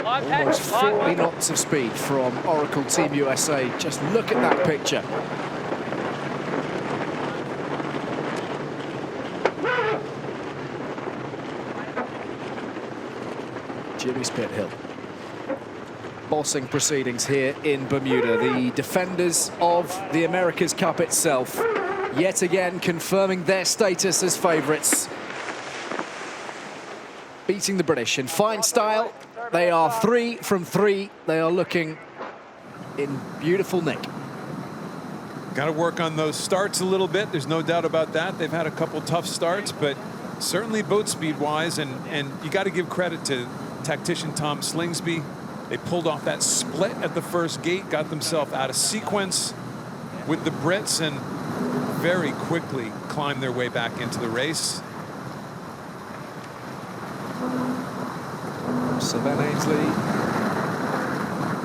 Almost 40 knots of speed from Oracle Team USA. Just look at that picture. Jimmy Spithill. Bossing proceedings here in Bermuda. The defenders of the America's Cup itself, yet again confirming their status as favourites. Beating the British in fine style. They are 3 from 3. They are looking in beautiful nick. Got to work on those starts a little bit. There's no doubt about that. They've had a couple tough starts, but certainly boat speed-wise, and you got to give credit to tactician Tom Slingsby. They pulled off that split at the first gate, got themselves out of sequence with the Brits, and very quickly climbed their way back into the race. So Ben Ainsley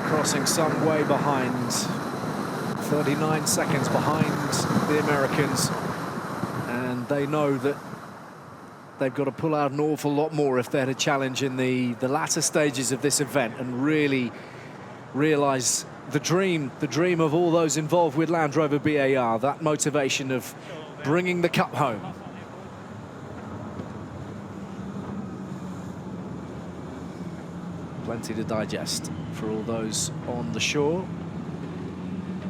crossing some way behind, 39 seconds behind the Americans, and they know that they've got to pull out an awful lot more if they're to challenge in the latter stages of this event and really realise the dream of all those involved with Land Rover BAR, that motivation of bringing the cup home. Plenty to digest for all those on the shore.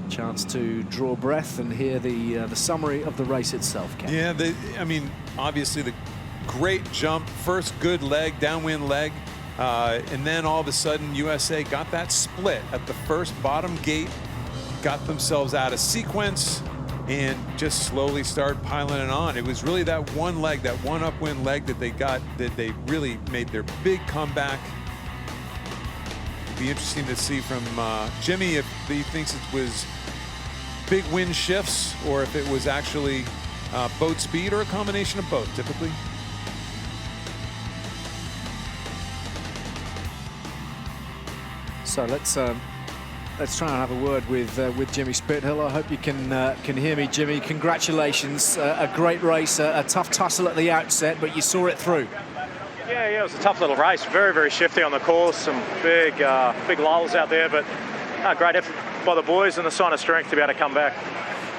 Chance to draw breath and hear the summary of the race itself, Ken. Yeah, I mean, obviously the great jump, first good leg, downwind leg, and then all of a sudden USA got that split at the first bottom gate, got themselves out of sequence, and just slowly started piling it on. It was really that one leg, that one upwind leg that they got, that they really made their big comeback. Be interesting to see from Jimmy if he thinks it was big wind shifts or if it was actually boat speed or a combination of both, typically. So let's try and have a word with Jimmy Spithill. I hope you can hear me, Jimmy. Congratulations, a great race, a tough tussle at the outset, but you saw it through. Yeah, it was a tough little race. Very, very shifty on the course. Some big lulls out there, but great effort by the boys and the sign of strength to be able to come back.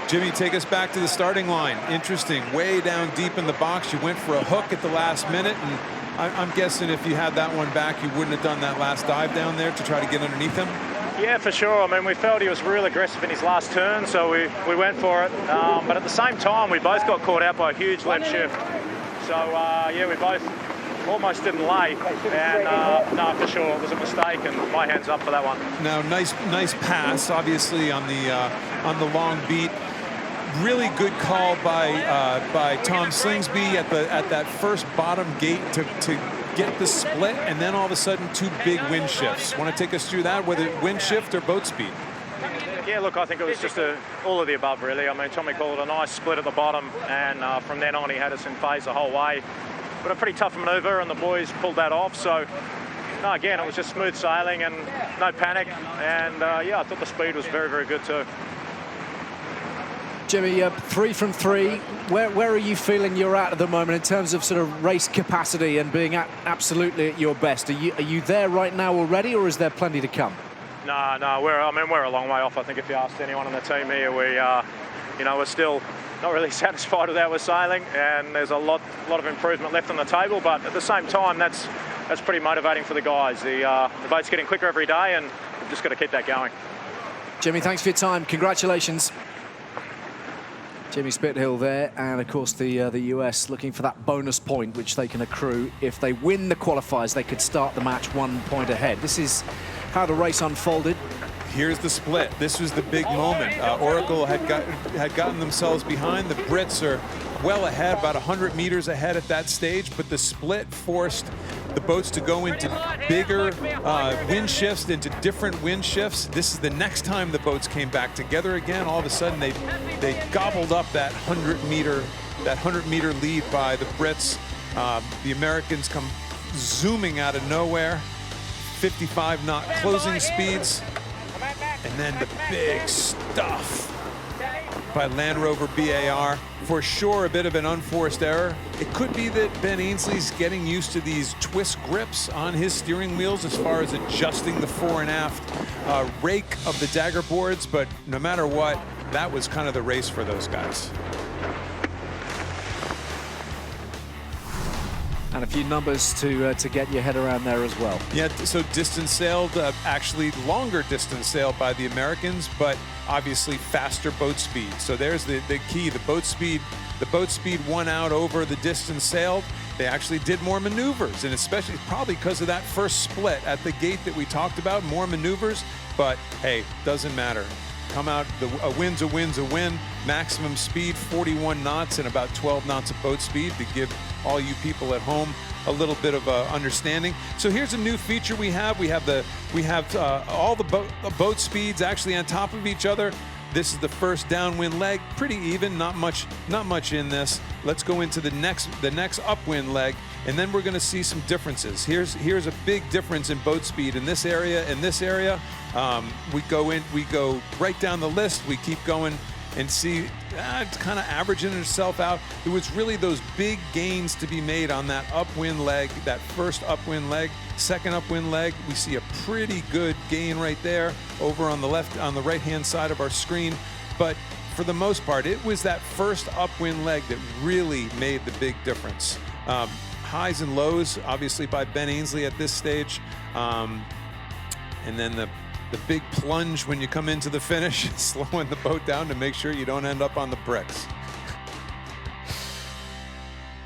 Jimmy, take us back to the starting line. Interesting, way down deep in the box. You went for a hook at the last minute, and I'm guessing if you had that one back, you wouldn't have done that last dive down there to try to get underneath him? Yeah, for sure. I mean, we felt he was real aggressive in his last turn, so we went for it. But at the same time, we both got caught out by a huge left shift. So, yeah, we both almost didn't lay. And, no, for sure, it was a mistake, and my hand's up for that one. Now, nice pass, obviously, on the long beat. Really good call by Tom Slingsby at that first bottom gate to get the split, and then all of a sudden 2 big wind shifts. Want to take us through that, whether wind shift or boat speed? Yeah, look, I think it was just all of the above, really. I mean, Tommy called it a nice split at the bottom, and from then on he had us in phase the whole way. But a pretty tough manoeuvre, and the boys pulled that off. So, no, again, it was just smooth sailing and no panic. And, yeah, I thought the speed was very, very good too. Jimmy, 3 from 3. Where are you feeling you're at the moment in terms of sort of race capacity and being absolutely at your best? Are you there right now already, or is there plenty to come? No, we're a long way off. I think if you asked anyone on the team here, we're still not really satisfied with how we're sailing, and there's a lot of improvement left on the table. But at the same time, that's pretty motivating for the guys. The boat's getting quicker every day, and we've just got to keep that going. Jimmy, thanks for your time. Congratulations. Jimmy Spithill there, and of course the US looking for that bonus point which they can accrue. If they win the qualifiers, they could start the match 1 point ahead. This is how the race unfolded. Here's the split. This was the big moment. Oracle had gotten themselves behind. The Brits are well ahead, about 100 meters ahead at that stage, but the split forced the boats to go into bigger wind shifts, into different wind shifts. This is the next time the boats came back together again. All of a sudden, they gobbled up that 100-meter lead by the Brits. The Americans come zooming out of nowhere, 55-knot closing speeds, and then the big stuff by Land Rover BAR. For sure, a bit of an unforced error. It could be that Ben Ainsley's getting used to these twist grips on his steering wheels as far as adjusting the fore and aft rake of the dagger boards, but no matter what, that was kind of the race for those guys. And a few numbers to get your head around there as well. Yeah, so distance sailed, actually longer distance sailed by the Americans, but obviously faster boat speed. So there's the key. The boat speed won out over the distance sailed. They actually did more maneuvers, and especially probably because of that first split at the gate that we talked about, more maneuvers, but hey, doesn't matter. Come out, a win's a win. Maximum speed, 41 knots and about 12 knots of boat speed to give all you people at home a little bit of understanding. So here's a new feature we have. We have all the boat speeds actually on top of each other. This is the first downwind leg, pretty even, not much in this. Let's go into the next upwind leg, and then we're going to see some differences. Here's a big difference in boat speed in this area. We go right down the list. We keep going and see it's kind of averaging itself out. There was really those big gains to be made on that upwind leg, that first upwind leg. Second upwind leg, we see a pretty good gain right there over on the right-hand side of our screen. But for the most part, it was that first upwind leg that really made the big difference. Highs and lows, obviously, by Ben Ainsley at this stage. And then the big plunge when you come into the finish, slowing the boat down to make sure you don't end up on the bricks.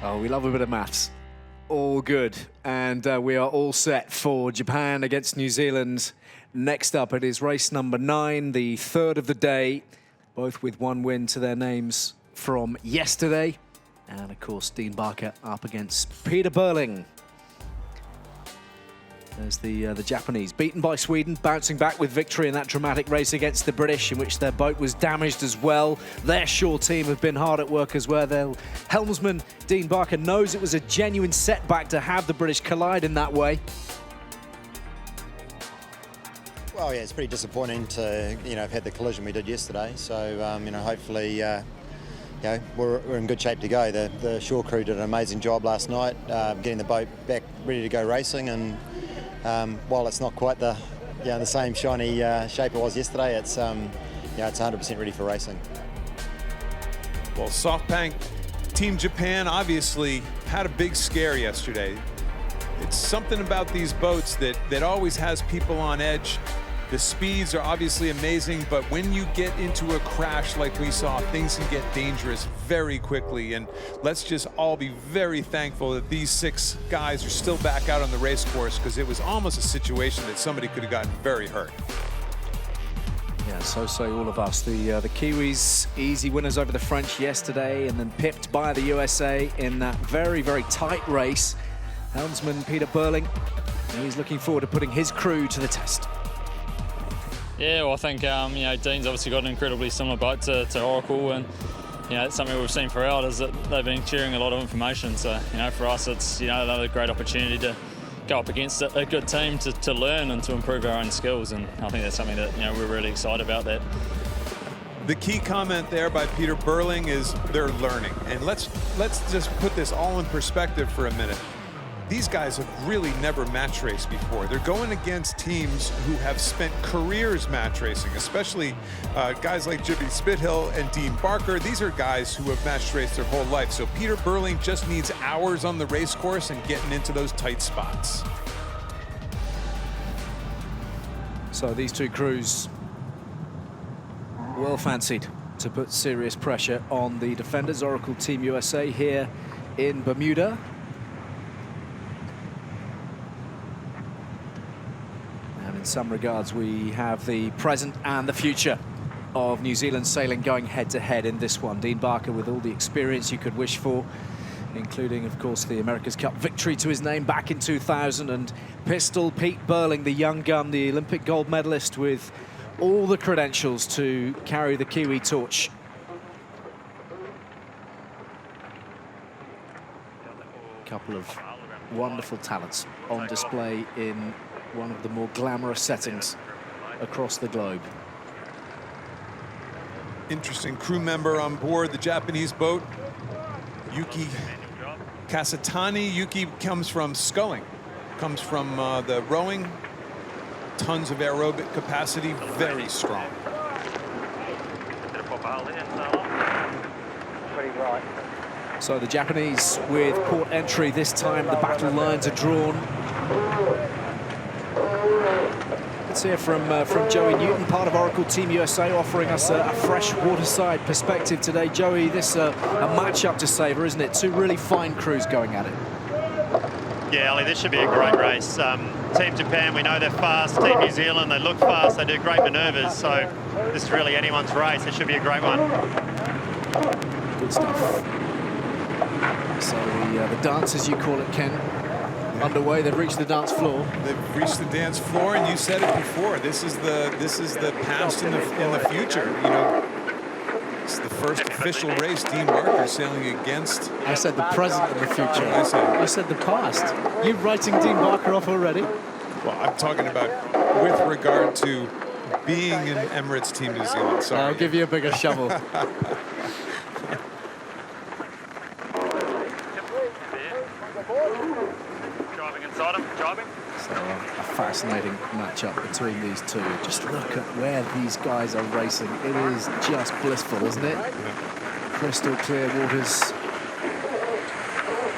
Oh, we love a bit of maths. All good. And we are all set for Japan against New Zealand. Next up, it is race number 9, the third of the day, both with 1 win to their names from yesterday. And of course, Dean Barker up against Peter Burling. There's the Japanese, beaten by Sweden, bouncing back with victory in that dramatic race against the British, in which their boat was damaged as well. Their shore team have been hard at work as well. Their helmsman, Dean Barker, knows it was a genuine setback to have the British collide in that way. Well, yeah, it's pretty disappointing to, have had the collision we did yesterday. So, hopefully, we're in good shape to go. The shore crew did an amazing job last night, getting the boat back ready to go racing. And while it's not quite the same shiny shape it was yesterday, it's 100% ready for racing. Well, SoftBank Team Japan obviously had a big scare yesterday. It's something about these boats that always has people on edge. The speeds are obviously amazing, but when you get into a crash like we saw, things can get dangerous very quickly. And let's just all be very thankful that these 6 guys are still back out on the race course, because it was almost a situation that somebody could have gotten very hurt. Yeah, so say all of us. The Kiwis, easy winners over the French yesterday, and then pipped by the USA in that very, very tight race. Helmsman Peter Burling, he's looking forward to putting his crew to the test. Yeah, well, I think Dean's obviously got an incredibly similar boat to Oracle, and it's something we've seen throughout is that they've been sharing a lot of information. So for us, it's another great opportunity to go up against a good team to learn and to improve our own skills, and I think that's something that we're really excited about. That the key comment there by Peter Burling is they're learning, and let's just put this all in perspective for a minute. These guys have really never match raced before. They're going against teams who have spent careers match racing, especially guys like Jimmy Spithill and Dean Barker. These are guys who have match raced their whole life. So Peter Burling just needs hours on the race course and getting into those tight spots. So these two crews well fancied to put serious pressure on the defenders. Oracle Team USA here in Bermuda. In some regards, we have the present and the future of New Zealand sailing going head-to-head in this one. Dean Barker with all the experience you could wish for, including, of course, the America's Cup victory to his name back in 2000, and Pistol Pete Burling, the young gun, the Olympic gold medalist, with all the credentials to carry the Kiwi torch. A couple of wonderful talents on display in one of the more glamorous settings across the globe. Interesting crew member on board the Japanese boat, Yuki Kasatani. Yuki comes from sculling, comes from the rowing, tons of aerobic capacity, very strong. So the Japanese with port entry this time. The battle lines are drawn. Let's hear from Joey Newton, part of Oracle Team USA, offering us a fresh waterside perspective today. Joey, this a match-up to savour, isn't it? Two really fine crews going at it. Yeah, Ali, this should be a great race. Team Japan, we know they're fast. Team New Zealand, they look fast, they do great manoeuvres. So this is really anyone's race. It should be a great one. Good stuff. So the dance, as you call it, Ken, underway. They've reached the dance floor. They've reached the dance floor, and you said it before. This is the past and the future. It's the first official race Dean Barker sailing against. I said the present and the future. You said the past. You writing Dean Barker off already? Well, I'm talking about with regard to being in Emirates Team New Zealand. Sorry. I'll give you a bigger shovel. So a fascinating matchup between these two. Just look at where these guys are racing. It is just blissful, isn't it? Crystal clear waters.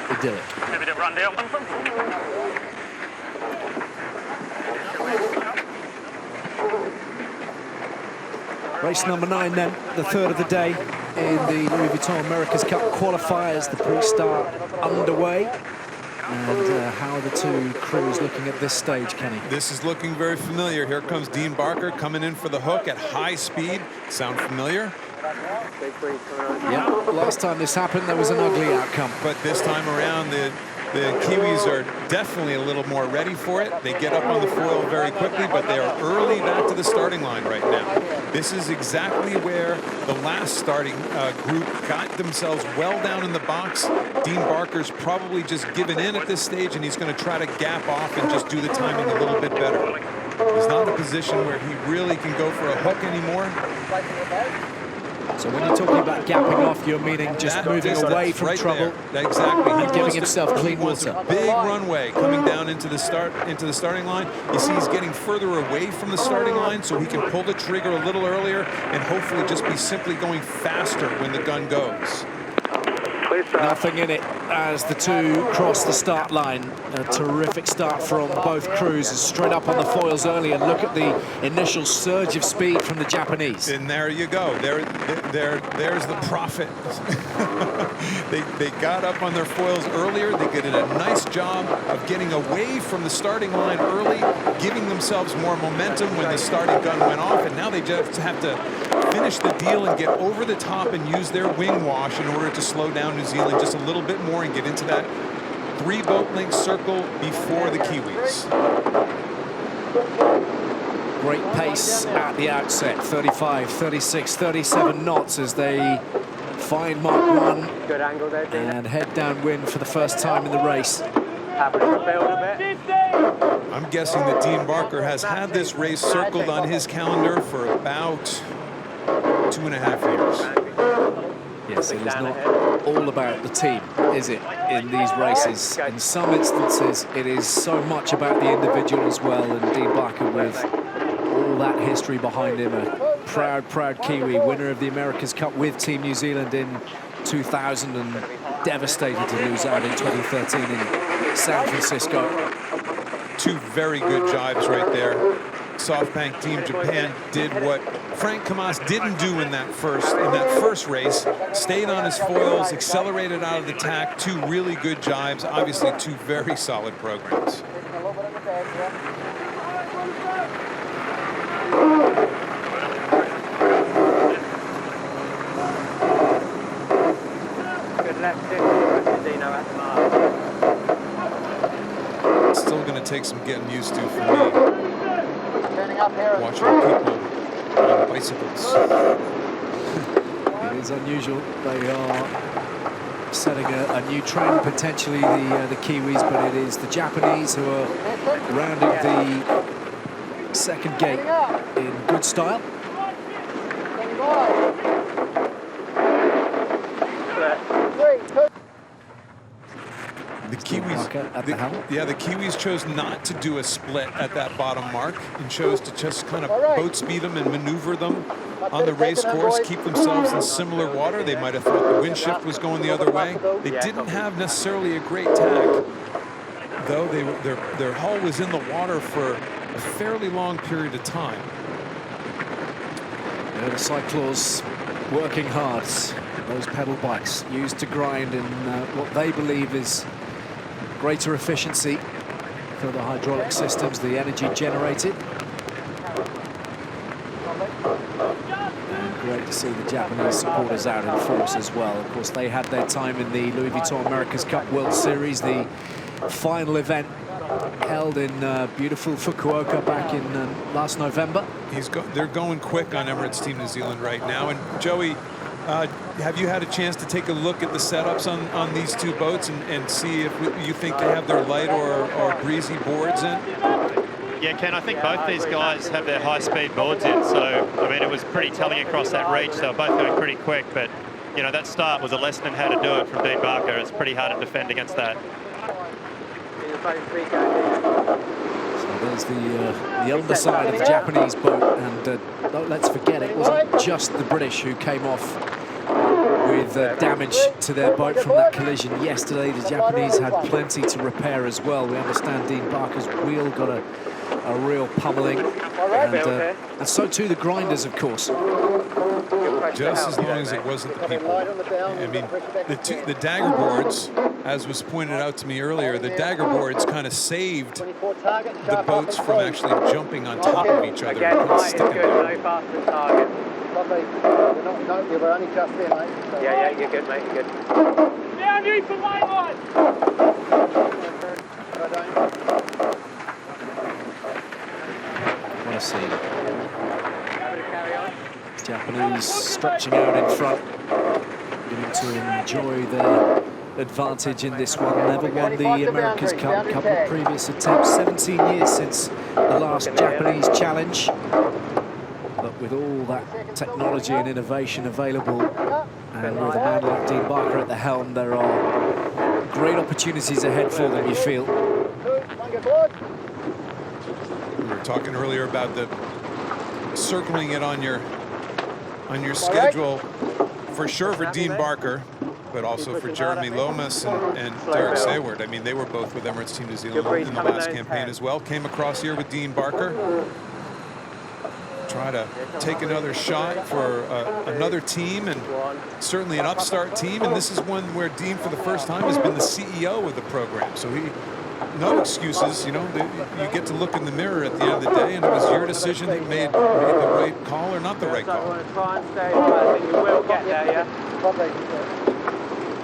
Idyllic. Race number 9 then, the third of the day in the Louis Vuitton America's Cup qualifiers. The pre-start underway. And how are the two crews looking at this stage, Kenny? This is looking very familiar. Here comes Dean Barker coming in for the hook at high speed. Sound familiar? Yeah, last time this happened, there was an ugly outcome. But this time around, The Kiwis are definitely a little more ready for it. They get up on the foil very quickly, but they are early back to the starting line right now. This is exactly where the last starting group got themselves well down in the box. Dean Barker's probably just given in at this stage, and he's going to try to gap off and just do the timing a little bit better. He's not in a position where he really can go for a hook anymore. So when you're talking about gapping off, you're meaning just moving away from trouble. Exactly. And giving himself clean water. A big runway coming down into the starting line. You see he's getting further away from the starting line so he can pull the trigger a little earlier and hopefully just be simply going faster when the gun goes. Nothing in it as the two cross the start line. A terrific start from both crews, straight up on the foils early, and look at the initial surge of speed from the Japanese. And there you go. There's the profit. They got up on their foils earlier. They did a nice job of getting away from the starting line early, giving themselves more momentum when the starting gun went off, and now they just have to finish the deal and get over the top and use their wing wash in order to slow down New Zealand just a little bit more and get into that 3-boat length circle before the Kiwis. Great pace at the outset, 35, 36, 37 knots as they find Mark 1 and head downwind for the first time in the race. I'm guessing that Dean Barker has had this race circled on his calendar for about 2.5 years. Yes, it is not all about the team, is it, in these races? In some instances, it is so much about the individual as well, and Dean Barker, with all that history behind him, a proud, proud Kiwi, winner of the America's Cup with Team New Zealand in 2000 and devastated to lose out in 2013 in San Francisco. Two very good jibes right there. SoftBank Team Japan did what Frank Kamas didn't do in that first race. Stayed on his foils, accelerated out of the tack. Two really good jibes. Obviously, two very solid programs. Good left, Dino at the mark. Still going to take some getting used to for me. Watching people on bicycles. It is unusual. They are setting a new trend, potentially, the Kiwis, but it is the Japanese who are rounding the second gate in good style. The Kiwis, the Kiwis chose not to do a split at that bottom mark and chose to just kind of boat speed them and maneuver them on the race course, keep themselves in similar water. They might have thought the wind shift was going the other way. They didn't have necessarily a great tack, though. Their hull was in the water for a fairly long period of time. Yeah, the Cyclaws working hard. Those pedal bikes used to grind in what they believe is greater efficiency for the hydraulic systems, the energy generated. And great to see the Japanese supporters out in force as well. Of course, they had their time in the Louis Vuitton America's Cup World Series, the final event held in beautiful Fukuoka back in last November. They're going quick on Emirates Team New Zealand right now. And Joey, have you had a chance to take a look at the setups on these two boats and see if you think they have their light or breezy boards in? Yeah, Ken, I think both these guys have their high-speed boards in, so, I mean, it was pretty telling across that reach. They were both going pretty quick, but, you know, that start was a lesson in how to do it from Dean Barker. It's pretty hard to defend against that. So there's the underside of the Japanese boat, and don't let's forget, it wasn't just the British who came off with damage to their boat from that collision yesterday. The Japanese had plenty to repair as well. We understand Dean Barker's wheel got a real pummeling, and so too the grinders, of course. Just as long as it wasn't the people. I mean, the dagger boards, as was pointed out to me earlier, the dagger boards kind of saved the boats from actually jumping on top of each other and sticking there. You were only just there, mate. Yeah, you're good, mate, you're good. Down you for line one! What a scene. Japanese stretching out in front, beginning to enjoy their advantage in this one. Never won the America's Cup, a couple of previous attempts, 17 years since the last Japanese challenge. But with all that technology and innovation available, and with a man like Dean Barker at the helm, there are great opportunities ahead for them, you feel. We were talking earlier about the circling it on your schedule, for sure for Dean Barker, but also for Jeremy Lomas and Derek Sayward. I mean, they were both with Emirates Team New Zealand in the last campaign as well. Came across here with Dean Barker. Try to take another shot for another team, and certainly an upstart team. And this is one where Dean, for the first time, has been the CEO of the program. So no excuses, you know. You get to look in the mirror at the end of the day, and it was your decision that made the right call or not the right call. Try and stay high. I think you will get there, yeah? Probably.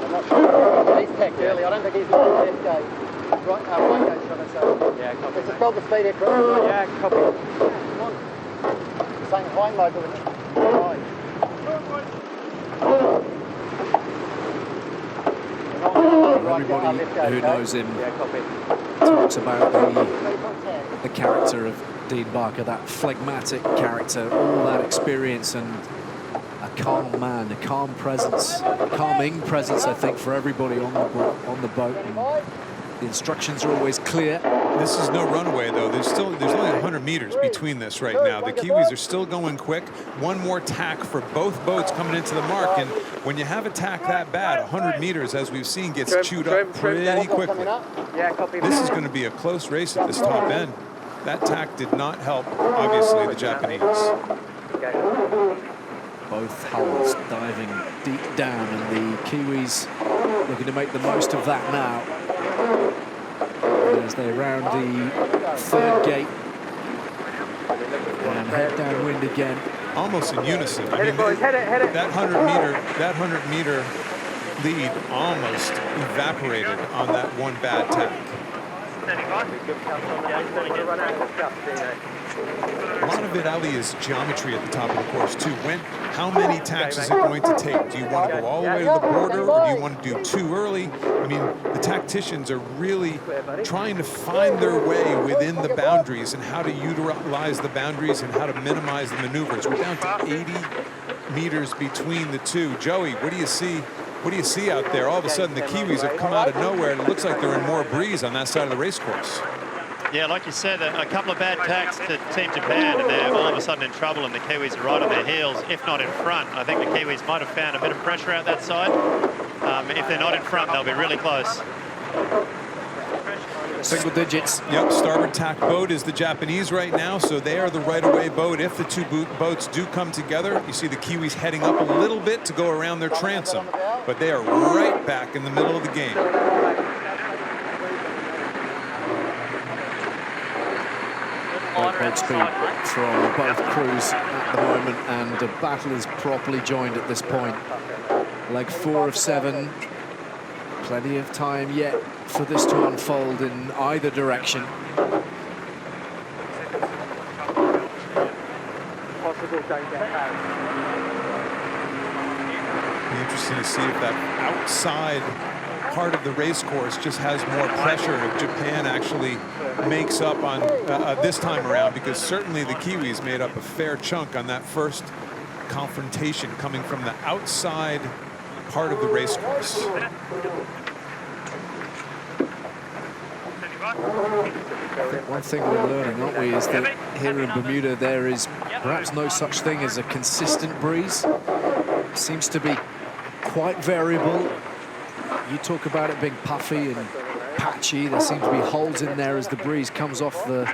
I'm not sure. He's teched early. I don't think he's left this gate. Right, right gate, should I say. Yeah, copy. It's a double speed here, bro. Yeah, copy. Come on. Saying high mode, isn't it? High. Everybody who knows him talks about the character of Dean Barker, that phlegmatic character, all that experience, and a calm man, a calm presence, calming presence, I think, for everybody on the boat. And the instructions are always clear. This is no runaway, though. There's only 100 meters between this right now. The Kiwis are still going quick. One more tack for both boats coming into the mark, and when you have a tack that bad, 100 meters, as we've seen, gets chewed up pretty quickly. This is going to be a close race at this top end. That tack did not help, obviously, the Japanese. Both hulls diving deep down, and the Kiwis looking to make the most of that now as they round the third gate and head downwind again. Almost in unison. I mean, that 100 meter lead almost evaporated on that one bad tack. A lot of it, Ali, is geometry at the top of the course too. How many tacks is it going to take? Do you want to go all the way to the border, or do you want to do too early? I mean, the tacticians are really trying to find their way within the boundaries and how to utilize the boundaries and how to minimize the maneuvers. We're down to 80 meters between the two. Joey, what do you see? What do you see out there? All of a sudden, the Kiwis have come out of nowhere, and it looks like they're in more breeze on that side of the race course. Yeah, like you said, a couple of bad tacks to Team Japan, and they're all of a sudden in trouble, and the Kiwis are right on their heels, if not in front. I think the Kiwis might have found a bit of pressure out that side. If they're not in front, they'll be really close. Single digits. Yep, starboard tack boat is the Japanese right now, so they are the right-of-way boat. If the two boats do come together, you see the Kiwis heading up a little bit to go around their transom, but they are right back in the middle of the game. Great boat speed from both crews at the moment, and the battle is properly joined at this point. Leg 4 of 7. Plenty of time yet for this to unfold in either direction. Be interesting to see if that outside part of the race course just has more pressure if Japan actually makes up on this time around, because certainly the Kiwis made up a fair chunk on that first confrontation coming from the outside part of the race course. One thing we're learning, aren't we, is that here in Bermuda there is perhaps no such thing as a consistent breeze. It seems to be quite variable. You talk about it being puffy and patchy. There seem to be holes in there as the breeze comes off the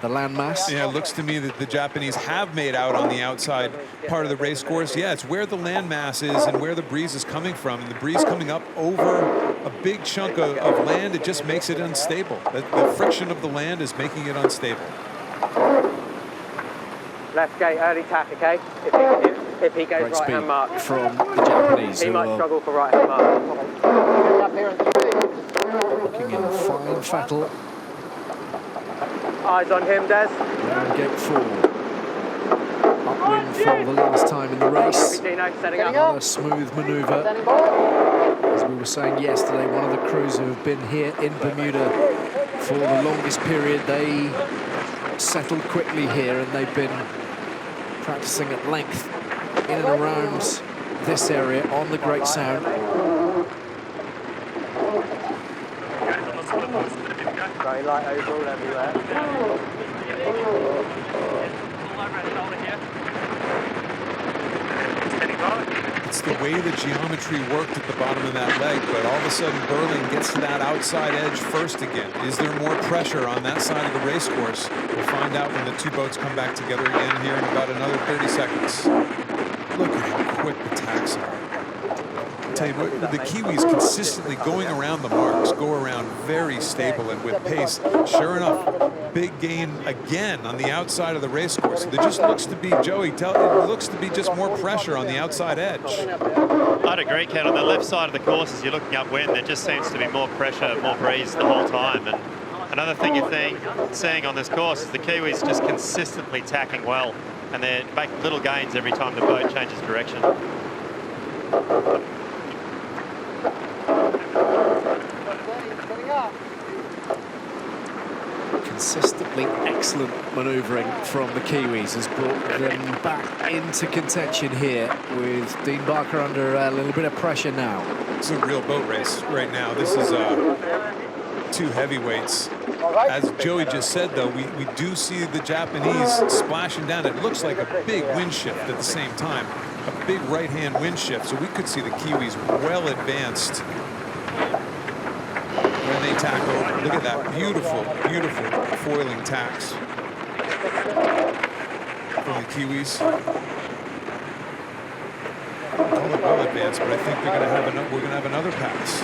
landmass. Yeah, it looks to me that the Japanese have made out on the outside part of the race course. Yeah, it's where the landmass is and where the breeze is coming from. And the breeze coming up over a big chunk of land, it just makes it unstable. The friction of the land is making it unstable. Left gate, early tack, okay? If he goes right-hand mark. From the Japanese. He might struggle for right-hand mark. looking in fine fettle. Eyes on him, Des. Round gate 4. Upwind for the last time in the race. Another smooth manoeuvre. As we were saying yesterday, one of the crews who have been here in Bermuda for the longest period, they settled quickly here, and they've been practicing at length in and around this area on the Great Sound. Very light overall everywhere. It's the way the geometry worked at the bottom of that leg, but all of a sudden Burling gets to that outside edge first again. Is there more pressure on that side of the race course? We'll find out when the two boats come back together again here in about another 30 seconds. Look at how quick the tacks are. I'll tell you what, the Kiwis consistently going around the marks, go around very stable and with pace. Sure enough, big gain again on the outside of the race course. There just looks to be, Joey, it looks to be just more pressure on the outside edge. I'd agree, Ken. On the left side of the course, as you're looking upwind, there just seems to be more pressure, more breeze the whole time. And another thing you're seeing on this course is the Kiwis just consistently tacking well, and they're making little gains every time the boat changes direction. Consistently excellent manoeuvring from the Kiwis has brought them back into contention here, with Dean Barker under a little bit of pressure now. It's a real boat race right now. This is two heavyweights. As Joey just said, though, we do see the Japanese splashing down. It looks like a big wind shift at the same time, a big right-hand wind shift. So we could see the Kiwis well advanced when they tack over. Look at that beautiful, beautiful foiling tacks from the Kiwis. Well advanced, but I think we're gonna have another pass.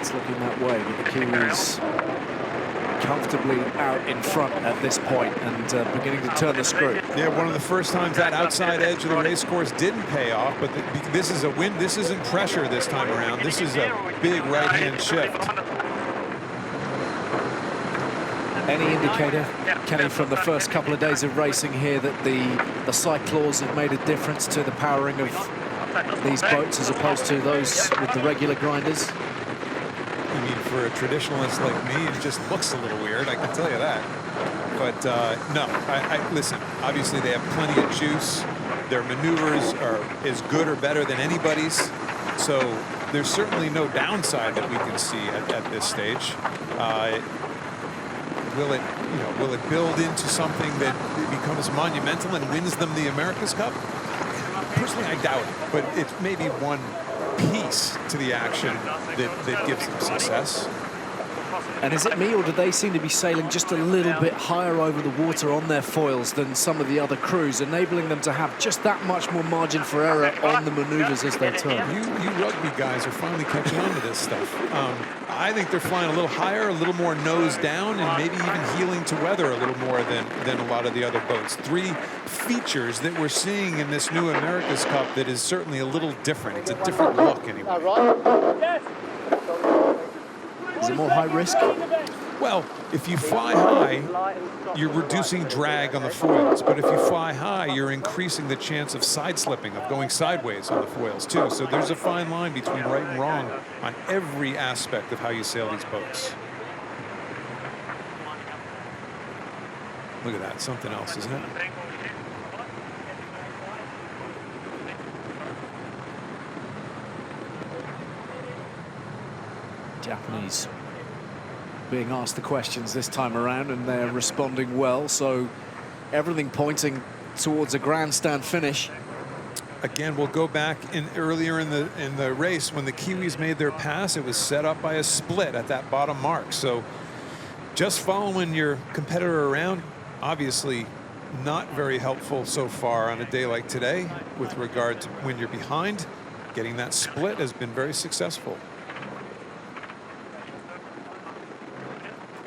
It's looking that way, with the Kiwis comfortably out in front at this point and beginning to turn the screw. Yeah, one of the first times that outside edge of the race course didn't pay off, but this is a win. This isn't pressure this time around. This is a big right-hand shift. Any indicator, Kenny, from the first couple of days of racing here that the cyclaws have made a difference to the powering of these boats as opposed to those with the regular grinders? I mean, for a traditionalist like me, it just looks a little weird, I can tell you that. But no, listen, obviously they have plenty of juice. Their maneuvers are as good or better than anybody's. So there's certainly no downside that we can see at this stage. Will it build into something that becomes monumental and wins them the America's Cup? Personally, I doubt it, but it's maybe one piece to the action that gives them success. And is it me, or do they seem to be sailing just a little bit higher over the water on their foils than some of the other crews, enabling them to have just that much more margin for error on the maneuvers as they turn? You rugby guys are finally catching on to this stuff. I think they're flying a little higher, a little more nose down, and maybe even heeling to weather a little more than a lot of the other boats. Three features that we're seeing in this new America's Cup that is certainly a little different. It's a different look anyway. Is it more high risk? Well, if you fly high, you're reducing drag on the foils. But if you fly high, you're increasing the chance of side slipping, of going sideways on the foils too. So there's a fine line between right and wrong on every aspect of how you sail these boats. Look at that, something else, isn't it? Japanese being asked the questions this time around, and they're responding well, so everything pointing towards a grandstand finish. Again, we'll go back earlier in the race when the Kiwis made their pass. It was set up by a split at that bottom mark. So just following your competitor around, obviously not very helpful so far on a day like today with regard to when you're behind. Getting that split has been very successful.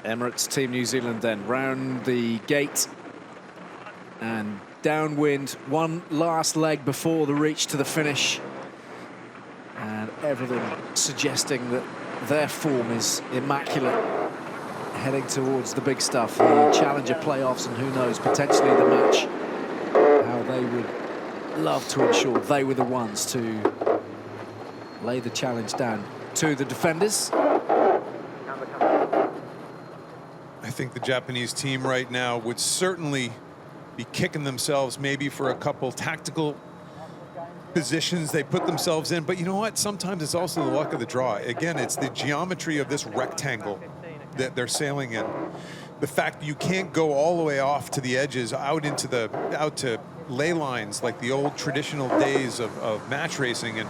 Emirates Team New Zealand then round the gate and downwind, one last leg before the reach to the finish. And everything suggesting that their form is immaculate, heading towards the big stuff, the Challenger playoffs, and who knows, potentially the match. How they would love to ensure they were the ones to lay the challenge down to the defenders. I think the Japanese team right now would certainly be kicking themselves maybe for a couple tactical positions they put themselves in, but you know what? Sometimes it's also the luck of the draw. Again, it's the geometry of this rectangle that they're sailing in. The fact that you can't go all the way off to the edges, out to ley lines like the old traditional days of match racing, and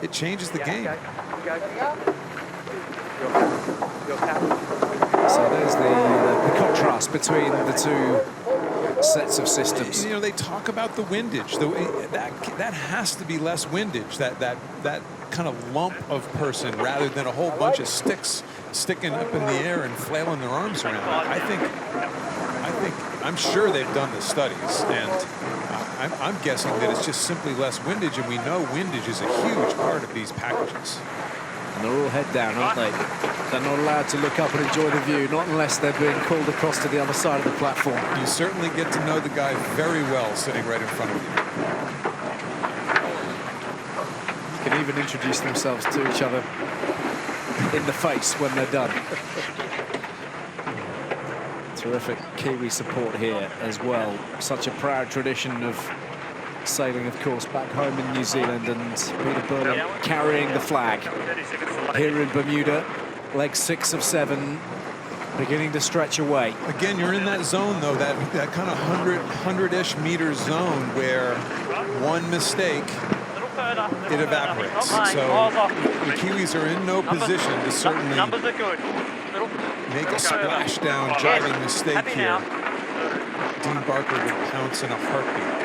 it changes the game. So there's the contrast between the two sets of systems. You know, they talk about the windage. That has to be less windage. That kind of lump of person, rather than a whole bunch of sticks sticking up in the air and flailing their arms around. I'm sure they've done the studies, and I'm guessing that it's just simply less windage, and we know windage is a huge part of these packages. And they're all head down, aren't they? They're not allowed to look up and enjoy the view, not unless they're being called across to the other side of the platform. You certainly get to know the guy very well sitting right in front of you. You can even introduce themselves to each other in the face when they're done. Terrific Kiwi support here as well. Such a proud tradition of sailing, of course, back home in New Zealand, and Peter Burling carrying the flag here in Bermuda. Leg 6 of 7, beginning to stretch away. Again, you're in that zone, though, that kind of 100-ish meter zone where one mistake, it evaporates. So the Kiwis are in no position to certainly make a splashdown driving mistake here. Dean Barker would pounce in a heartbeat.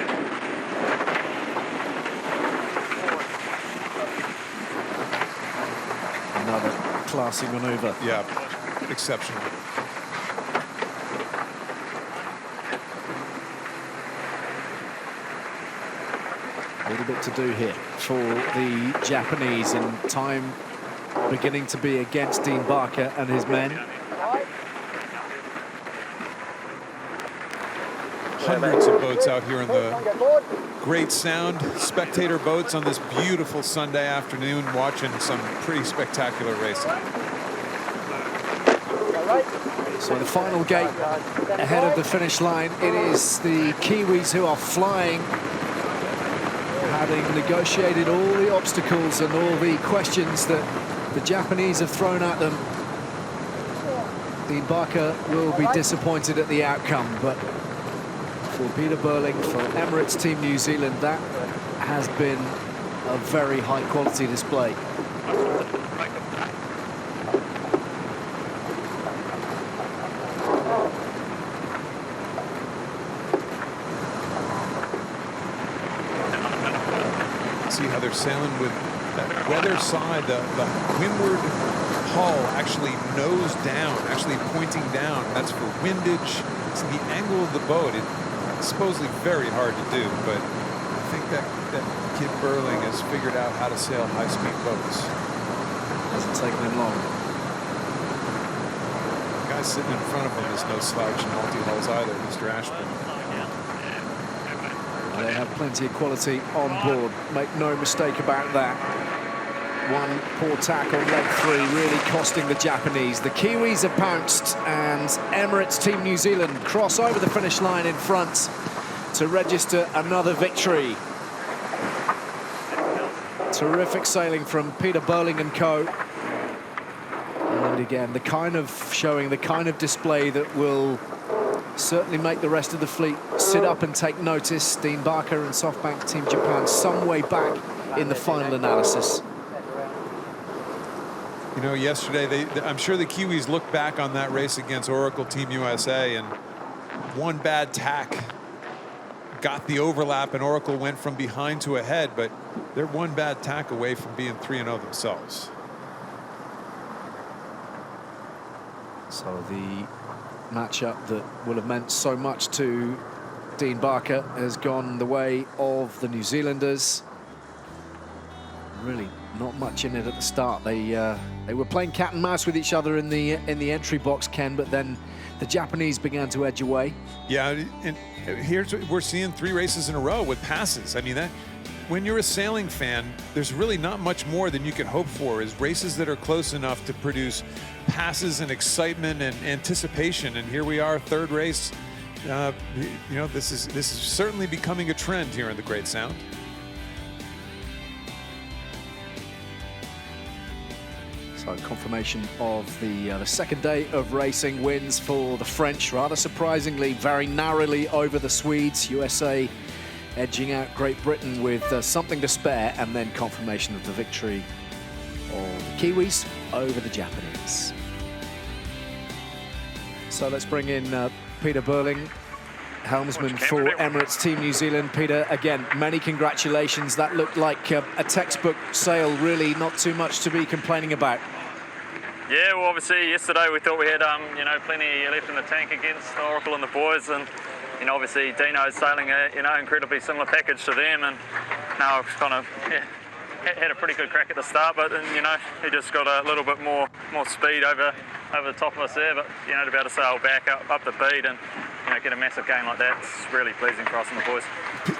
Another classy maneuver. Yeah, exceptional. A little bit to do here for the Japanese, and time beginning to be against Dean Barker and his men. Hundreds of boats out here in the great sound, spectator boats on this beautiful Sunday afternoon, watching some pretty spectacular racing. So the final gate ahead of the finish line, it is the Kiwis who are flying, having negotiated all the obstacles and all the questions that the Japanese have thrown at them. Dean Barker will be disappointed at the outcome, but for Peter Burling, for Emirates Team New Zealand, that has been a very high quality display. See how they're sailing with that weather side, the windward hull actually nose down, actually pointing down. That's for windage. It's the angle of the boat. It's supposedly very hard to do, but I think that kid Burling has figured out how to sail high-speed boats. Hasn't taken him long. The guy sitting in front of him is no slouch in multi-hulls either, Mr. Ashburn. They have plenty of quality on board, make no mistake about that. One poor tack on leg 3 really costing the Japanese. The Kiwis have pounced, and Emirates Team New Zealand cross over the finish line in front to register another victory. Terrific sailing from Peter Burling and co. And again, showing the kind of display that will certainly make the rest of the fleet sit up and take notice. Dean Barker and SoftBank Team Japan some way back in the final analysis. You know, yesterday, I'm sure the Kiwis looked back on that race against Oracle Team USA, and one bad tack got the overlap, and Oracle went from behind to ahead, but they're one bad tack away from being 3-0 themselves. So the matchup that would have meant so much to Dean Barker has gone the way of the New Zealanders. really not much in it at the start. They were playing cat and mouse with each other in the entry box, Ken, but then the Japanese began to edge away. Yeah, and here's what we're seeing: 3 races in a row with passes. I mean, that when you're a sailing fan, there's really not much more than you can hope for, is races that are close enough to produce passes and excitement and anticipation. And here we are, 3rd race. You know, this is certainly becoming a trend here in the Great Sound. So confirmation of the second day of racing, wins for the French, rather surprisingly, very narrowly over the Swedes. USA edging out Great Britain with something to spare, and then confirmation of the victory of the Kiwis over the Japanese. So let's bring in Peter Burling, helmsman for Emirates Team New Zealand. Peter, again, many congratulations. That looked like a textbook sail, really, not too much to be complaining about. Yeah, well, obviously yesterday we thought we had you know, plenty left in the tank against Oracle and the boys, and you know, obviously Dino's sailing a incredibly similar package to them, and now I've kind of had a pretty good crack at the start, but you know, he just got a little bit more speed over the top of us there, but you know, to be able to sail back up the beat and you know, get a massive gain like that, it's really pleasing for us and the boys.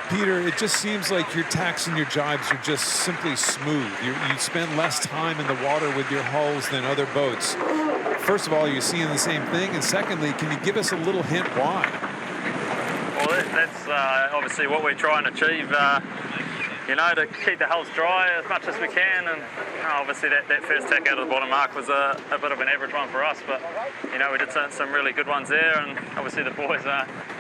Peter, it just seems like your tacks and your jibes are just simply smooth. You spend less time in the water with your hulls than other boats. First of all, you're seeing the same thing, and secondly, can you give us a little hint why? Well, that's obviously what we're trying to achieve, you know, to keep the hulls dry as much as we can, and obviously that first tack out of the bottom mark was a bit of an average one for us, but you know, we did some really good ones there, and obviously the boys,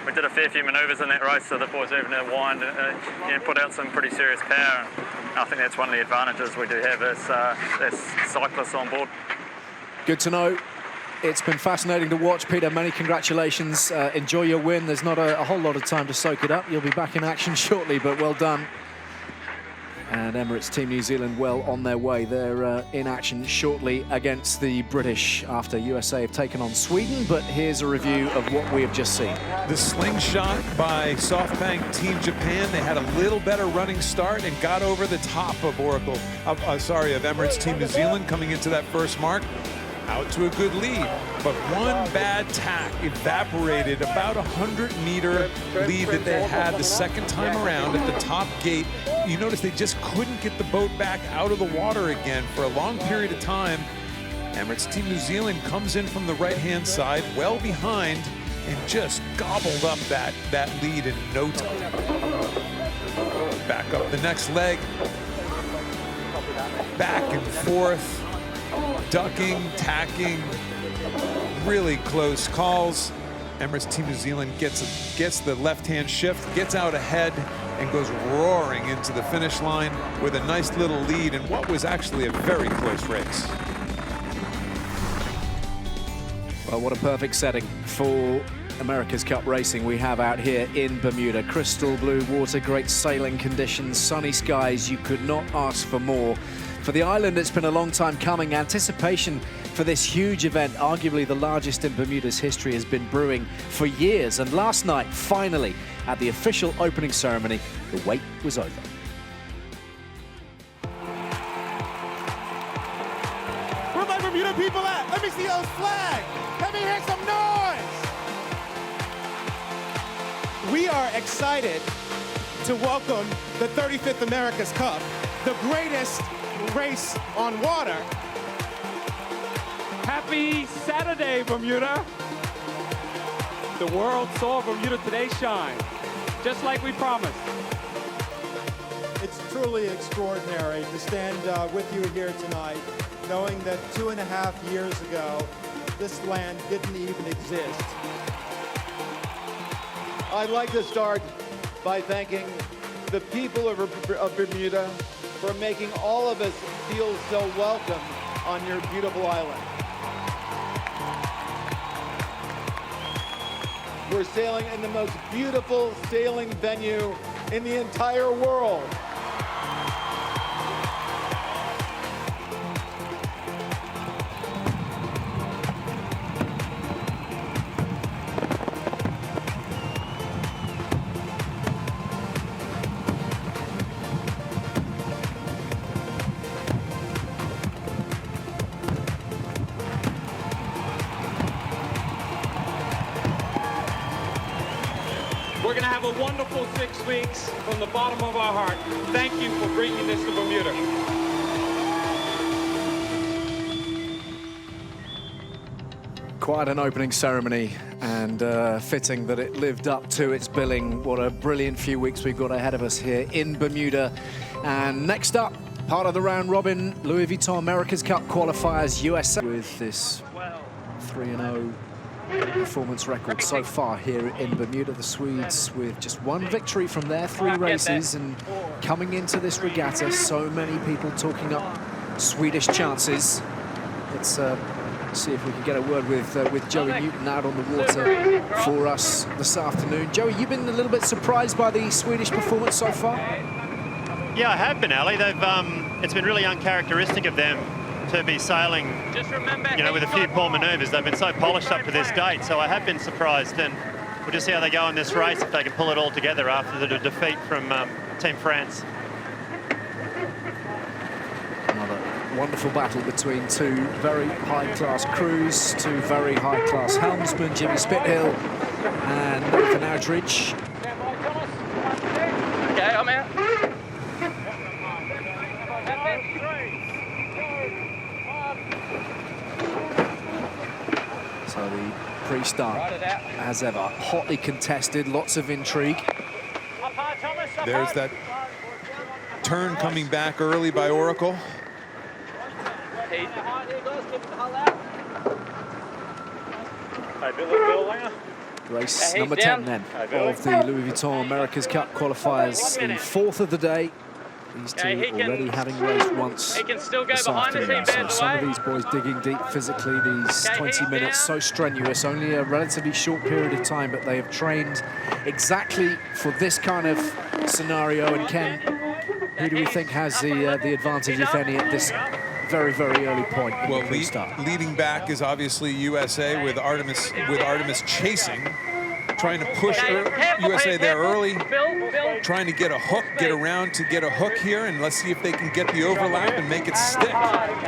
we did a fair few manoeuvres in that race, so the boys were able to wind and you know, put out some pretty serious power, and I think that's one of the advantages we do have as cyclists on board. Good to know. It's been fascinating to watch, Peter. Many congratulations. Enjoy your win. There's not a whole lot of time to soak it up. You'll be back in action shortly, but well done. And Emirates Team New Zealand well on their way. They're in action shortly against the British after USA have taken on Sweden. But here's a review of what we have just seen. The slingshot by SoftBank Team Japan. They had a little better running start and got over the top of of Emirates Team New Zealand coming into that first mark. Out to a good lead, but one bad tack evaporated about 100-meter lead that they had the second time around at the top gate. You notice they just couldn't get the boat back out of the water again for a long period of time. Emirates Team New Zealand comes in from the right-hand side, well behind, and just gobbled up that lead in no time. Back up the next leg, back and forth. Ducking, tacking, really close calls. Emirates Team New Zealand gets the left-hand shift, gets out ahead, and goes roaring into the finish line with a nice little lead in what was actually a very close race. Well, what a perfect setting for America's Cup racing we have out here in Bermuda. Crystal blue water, great sailing conditions, sunny skies. You could not ask for more. For the island, it's been a long time coming. Anticipation for this huge event, arguably the largest in Bermuda's history, has been brewing for years. And last night, finally, at the official opening ceremony, the wait was over. Where my Bermuda people at? Let me see those flags. Let me hear some noise. We are excited to welcome the 35th America's Cup, the greatest race on water. Happy Saturday, Bermuda. The world saw Bermuda today shine, just like we promised. It's truly extraordinary to stand with you here tonight, knowing that 2.5 years ago, this land didn't even exist. I'd like to start by thanking the people of Bermuda for making all of us feel so welcome on your beautiful island. We're sailing in the most beautiful sailing venue in the entire world. have a wonderful 6 weeks from the bottom of our heart. Thank you for bringing this to Bermuda. Quite an opening ceremony, and fitting that it lived up to its billing. What a brilliant few weeks we've got ahead of us here in Bermuda. And next up, part of the round robin, Louis Vuitton America's Cup qualifiers, USA. With this 3-0 performance record so far here in Bermuda. The Swedes with just one victory from their 3 races, and coming into this regatta, so many people talking up Swedish chances. Let's see if we can get a word with Joey Newton out on the water for us this afternoon. Joey, you've been a little bit surprised by the Swedish performance so far? Yeah, I have been, Ali. They've it's been really uncharacteristic of them to be sailing, you know, with a few poor manoeuvres. They've been so polished up to this date, so I have been surprised, and we'll just see how they go in this race, if they can pull it all together after the defeat from Team France. Another wonderful battle between 2 very high-class crews, 2 very high-class helmsmen, Jimmy Spithill and Nathan Outridge. Okay, I'm out. So the pre-start, as ever, hotly contested, lots of intrigue. There's that turn coming back early by Oracle. Race number 10 then of the Louis Vuitton America's Cup qualifiers, the 4th of the day. These 2 already having raced once this afternoon, so some of these boys digging deep physically. These 20 minutes so strenuous, only a relatively short period of time, but they have trained exactly for this kind of scenario. And Ken, who do we think has the advantage, if any, at this very, very early point in the pre-start? Leading back is obviously USA with Artemis chasing, trying to push USA there early, trying to get a hook, get around to get a hook here, and let's see if they can get the overlap and make it stick.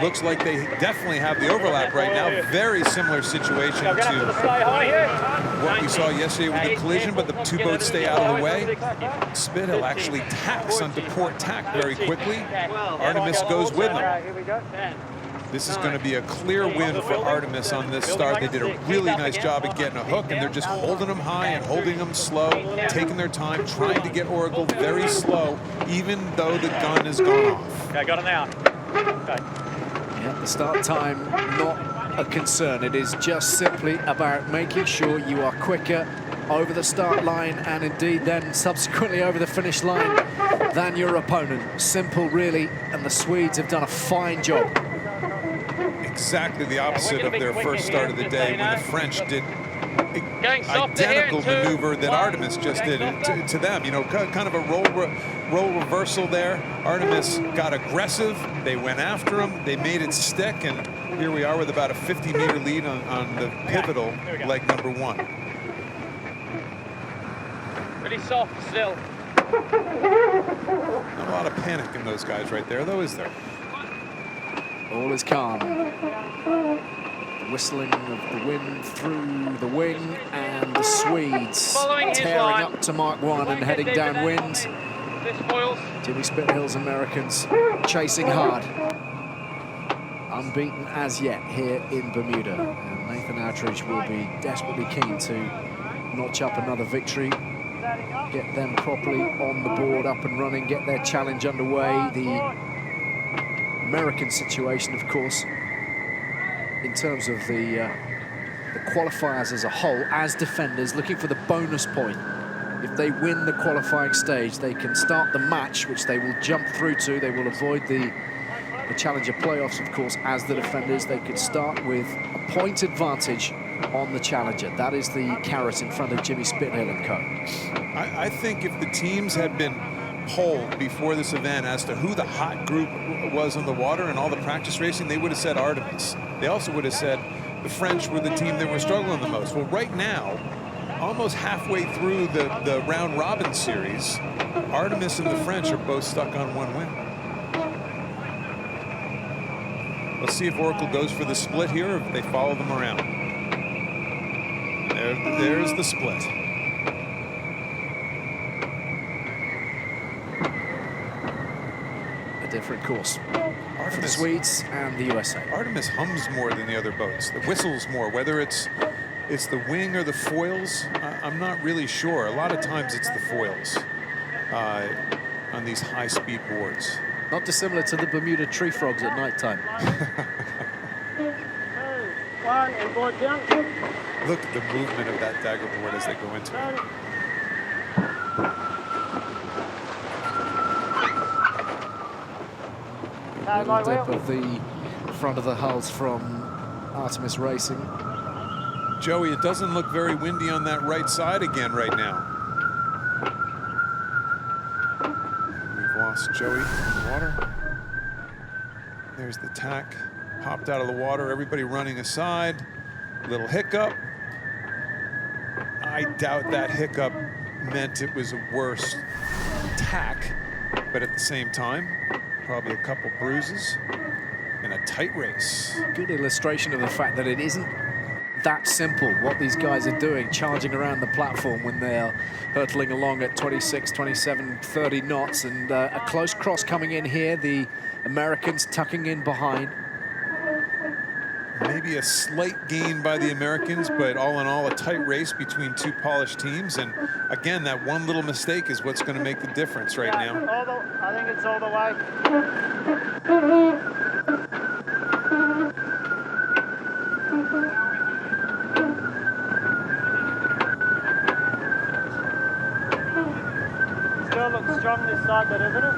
Looks like they definitely have the overlap right now. Very similar situation to what we saw yesterday with the collision, but the 2 boats stay out of the way. Spithill actually tacks onto port tack very quickly. Artemis goes with them. This is going to be a clear win for Artemis on this start. They did a really nice job at getting a hook, and they're just holding them high and holding them slow, taking their time, trying to get Oracle very slow, even though the gun has gone off. Okay, got it now. Okay. Yeah, the start time not a concern. It is just simply about making sure you are quicker over the start line, and indeed then subsequently over the finish line, than your opponent. Simple, really, and the Swedes have done a fine job. Exactly the opposite of their first start of the day, when the French did identical maneuver that Artemis just did to them. You know, kind of a role reversal there. Artemis got aggressive. They went after him. They made it stick, and here we are with about a 50-meter lead on the pivotal leg number 1. Pretty soft still. A lot of panic in those guys right there, though, is there? All is calm. The whistling of the wind through the wing, and the Swedes tearing up to Mark 1 and heading downwind. Jimmy Spithill's Americans chasing hard. Unbeaten as yet here in Bermuda. And Nathan Outridge will be desperately keen to notch up another victory, get them properly on the board, up and running, get their challenge underway. The American situation, of course, in terms of the qualifiers as a whole, as defenders, looking for the bonus point. If they win the qualifying stage, they can start the match, which they will jump through to. They will avoid the Challenger playoffs, of course, as the defenders. They could start with a point advantage on the Challenger. That is the carrot in front of Jimmy Spithill and co. I think if the teams had been polled before this event as to who the hot group was on the water and all the practice racing, they would have said Artemis. They also would have said the French were the team that were struggling the most. Well, right now, almost halfway through the round robin series, Artemis and the French are both stuck on 1 win. Let's see if Oracle goes for the split here, or if they follow them around. There's the split. different course for the Swedes and the USA. Artemis hums more than the other boats. The whistles more, whether it's the wing or the foils. I'm not really sure. A lot of times it's the foils on these high-speed boards. Not dissimilar to the Bermuda tree frogs at night time. Look at the movement of that dagger board as they go into it. A little dip of the front of the hulls from Artemis Racing. Joey, it doesn't look very windy on that right side again right now. We've lost Joey in the water. There's the tack, popped out of the water, everybody running aside. Little hiccup. I doubt that hiccup meant it was a worse tack, but at the same time, probably a couple bruises and a tight race. Good illustration of the fact that it isn't that simple what these guys are doing, charging around the platform when they are hurtling along at 26, 27, 30 knots, and a close cross coming in here. The Americans tucking in behind. Maybe a slight gain by the Americans, but all in all, a tight race between two polished teams. And again, that one little mistake is what's going to make the difference right now. I think it's all the way. Still looks strong this side, that isn't it?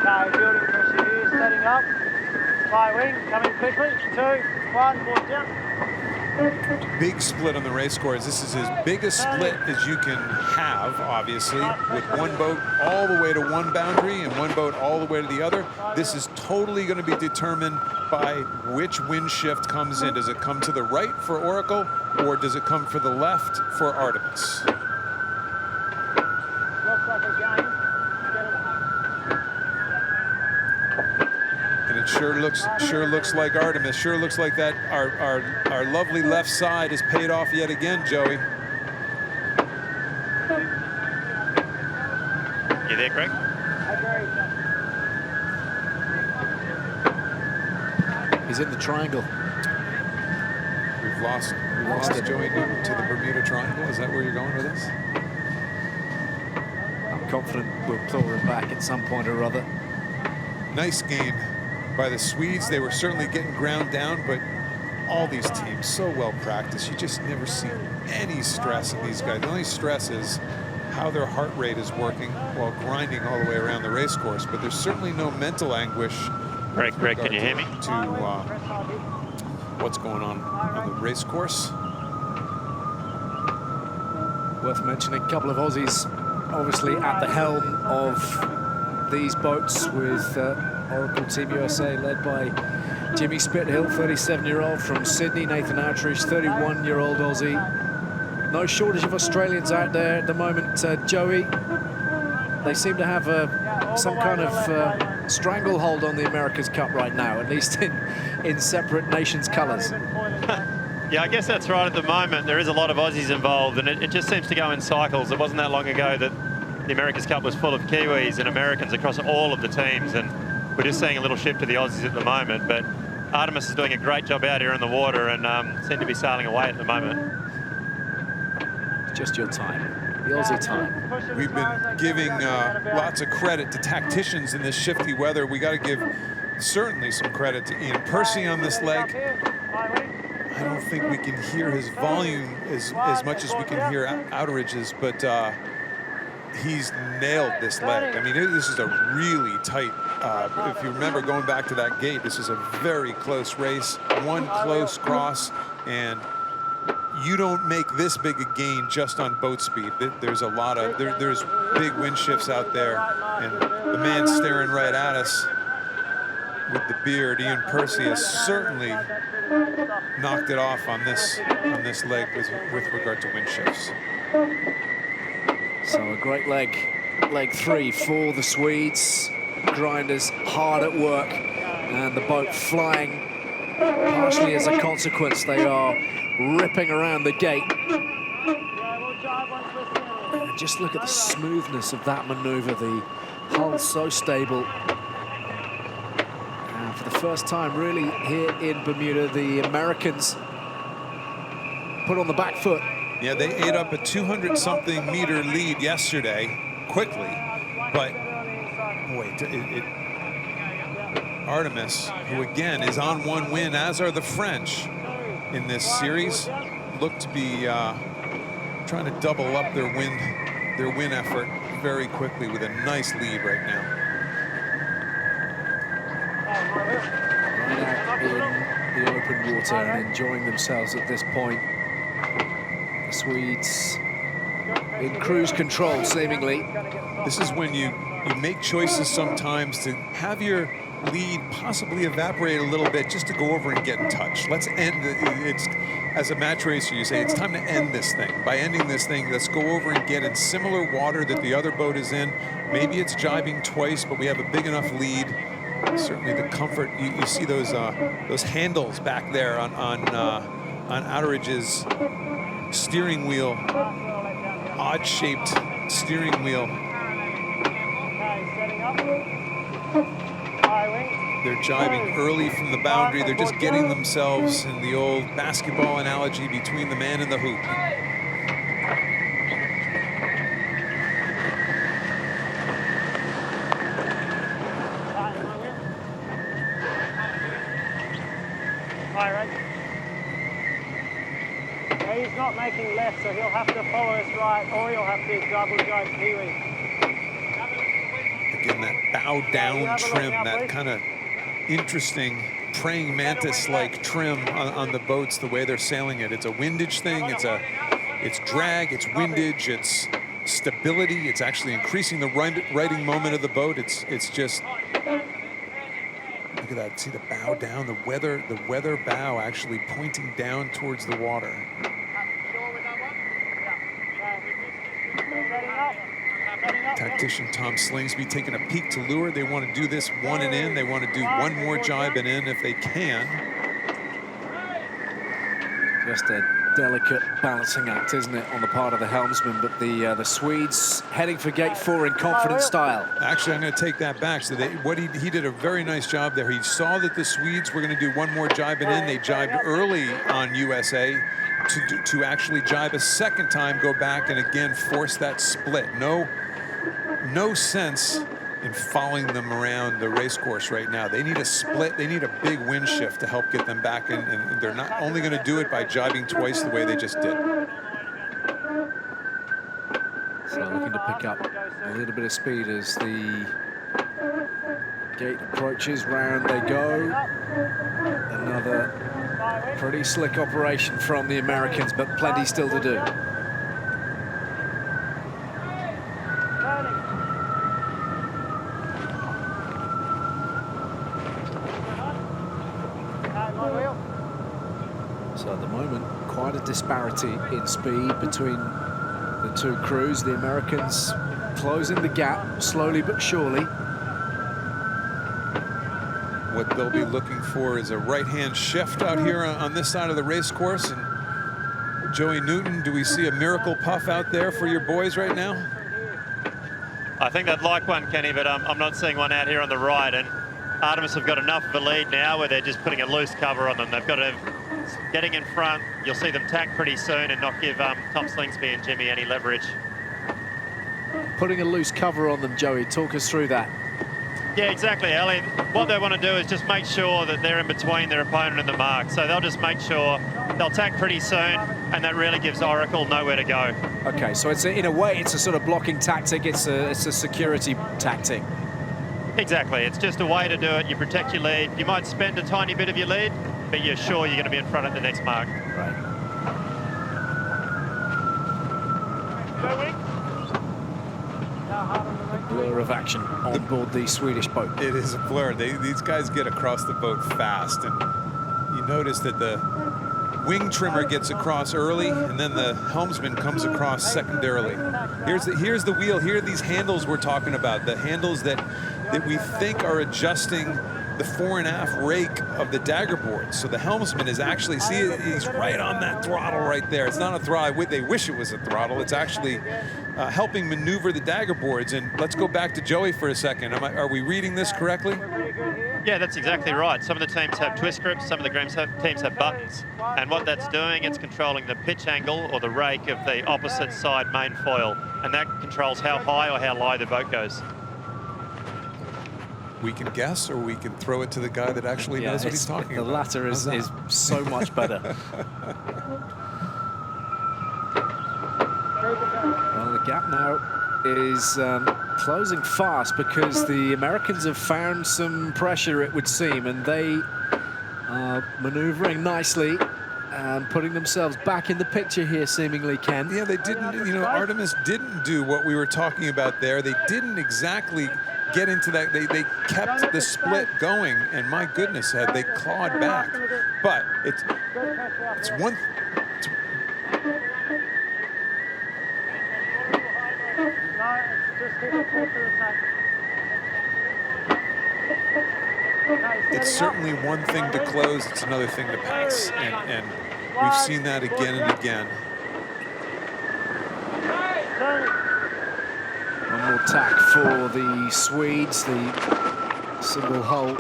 Okay, building pressure here, setting up. Fly wing, coming quickly. 2, 1, board down. Big split on the race course. This is as big a split as you can have, obviously, with one boat all the way to one boundary and one boat all the way to the other. This is totally going to be determined by which wind shift comes in. Does it come to the right for Oracle, or does it come for the left for Artemis? Looks like a game. And it sure looks like Artemis. Sure looks like that our lovely left side is paid off yet again, Joey. You there, Greg? He's in the triangle. We've lost Joey Newton to the Bermuda Triangle. Is that where you're going with this? I'm confident we'll claw him back at some point or other. Nice game by the Swedes. They were certainly getting ground down, but all these teams so well practiced. You just never see any stress in these guys. The only stress is how their heart rate is working while grinding all the way around the race course, but there's certainly no mental anguish. Greg, can you hear me? To what's going on the race course. Worth mentioning, a couple of Aussies obviously at the helm of these boats, with Oracle Team USA led by Jimmy Spithill, 37-year-old from Sydney, Nathan Outridge, 31-year-old Aussie. No shortage of Australians out there at the moment, Joey. They seem to have some kind of stranglehold on the America's Cup right now, at least in separate nations' colours. Yeah, I guess that's right at the moment. There is a lot of Aussies involved, and it just seems to go in cycles. It wasn't that long ago that the America's Cup was full of Kiwis and Americans across all of the teams, and we're just seeing a little shift to the Aussies at the moment. But Artemis is doing a great job out here in the water and seem to be sailing away at the moment. It's just your time, the Aussie time. We've been giving lots of credit to tacticians in this shifty weather. We got to give certainly some credit to Ian Percy on this leg. I don't think we can hear his volume as much as we can hear Outridge's, but he's nailed this leg. I mean, this is a really tight, if you remember going back to that gate, this is a very close race, one close cross, and you don't make this big a gain just on boat speed. There's a lot of, there's big wind shifts out there, and the man staring right at us with the beard, Ian Percy, has certainly knocked it off on this leg with regard to wind shifts. So a great leg 3 for the Swedes. Grinders hard at work, and the boat flying partially as a consequence. They are ripping around the gate. And just look at the smoothness of that maneuver. The hull's so stable. And for the first time really here in Bermuda, the Americans put on the back foot. Yeah, they ate up a 200-something meter lead yesterday quickly, but boy, Artemis, who again is on one win, as are the French in this series, look to be trying to double up their win effort very quickly with a nice lead right now. Right out in the open water and enjoying themselves at this point. The Swedes in cruise control, seemingly. This is when you make choices sometimes to have your lead possibly evaporate a little bit just to go over and get in touch. Let's end it's as a match racer, you say it's time to end this thing. By ending this thing, let's go over and get in similar water that the other boat is in. Maybe it's jibing twice, but we have a big enough lead. Certainly the comfort, you see those handles back there on Outeridge's steering wheel, odd-shaped steering wheel. They're jibing early from the boundary. They're just getting themselves, in the old basketball analogy, between the man and the hoop. He's not making left, so he'll have to follow us right, or he'll have to double jibe Kiwi. Again, that bow down trim, that kind of interesting praying mantis-like trim on the boats, the way they're sailing it. It's a windage thing, it's drag, it's windage, it's stability, it's actually increasing the righting moment of the boat. It's just, look at that, see the bow down, the weather bow actually pointing down towards the water. Tactician Tom Slingsby taking a peek to leeward. They want to do this one and in. They want to do one more jibe and in if they can. Just a delicate balancing act, isn't it, on the part of the helmsman? But the Swedes heading for gate 4 in confident style. Actually, I'm going to take that back. So he did a very nice job there. He saw that the Swedes were going to do one more jibe and in. They jibed early on USA to actually jibe a second time, go back and again force that split. No sense in following them around the race course right now. They need a split. They need a big wind shift to help get them back in, and they're not only going to do it by jibing twice the way they just did. So looking to pick up a little bit of speed as the gate approaches. Round they go. Another pretty slick operation from the Americans, but plenty still to do. So at the moment, quite a disparity in speed between the two crews. The Americans closing the gap slowly but surely. What they'll be looking for is a right-hand shift out here on this side of the race course. And Joey Newton, do we see a miracle puff out there for your boys right now? I think they'd like one, Kenny, but I'm not seeing one out here on the right. And Artemis have got enough of a lead now where they're just putting a loose cover on them. They've got to, getting in front, you'll see them tack pretty soon and not give Tom Slingsby and Jimmy any leverage. Putting a loose cover on them, Joey. Talk us through that. Yeah, exactly, Ali. What they want to do is just make sure that they're in between their opponent and the mark. So they'll just make sure they'll tack pretty soon, and that really gives Oracle nowhere to go. Okay, so in a way, it's a sort of blocking tactic. It's a security tactic. Exactly. It's just a way to do it. You protect your lead. You might spend a tiny bit of your lead, but you're sure you're going to be in front at the next mark. Right. Blur of action on board the Swedish boat. It is a blur. These guys get across the boat fast, and you notice that the wing trimmer gets across early, and then the helmsman comes across secondarily. Here's the wheel. Here are these handles we're talking about, the handles that we think are adjusting the fore and aft rake of the dagger boards. So the helmsman is actually, see, he's right on that throttle right there. It's not a throttle. They wish it was a throttle. It's actually helping maneuver the dagger boards. And let's go back to Joey for a second. Are we reading this correctly? Yeah, that's exactly right. Some of the teams have twist grips, some of the teams have buttons. And what that's doing, it's controlling the pitch angle or the rake of the opposite side main foil. And that controls how high or how low the boat goes. We can guess, or we can throw it to the guy that actually knows what he's talking about. The latter is so much better. Well, the gap now is closing fast because the Americans have found some pressure, it would seem, and they are maneuvering nicely and putting themselves back in the picture here, seemingly, Ken. Yeah, they didn't, you know, Artemis didn't do what we were talking about there. They didn't exactly get into that. They kept the split going, and my goodness, had they clawed back. But it's one. It's certainly one thing to close, it's another thing to pass, and we've seen that again and again. One more tack for the Swedes, the single hull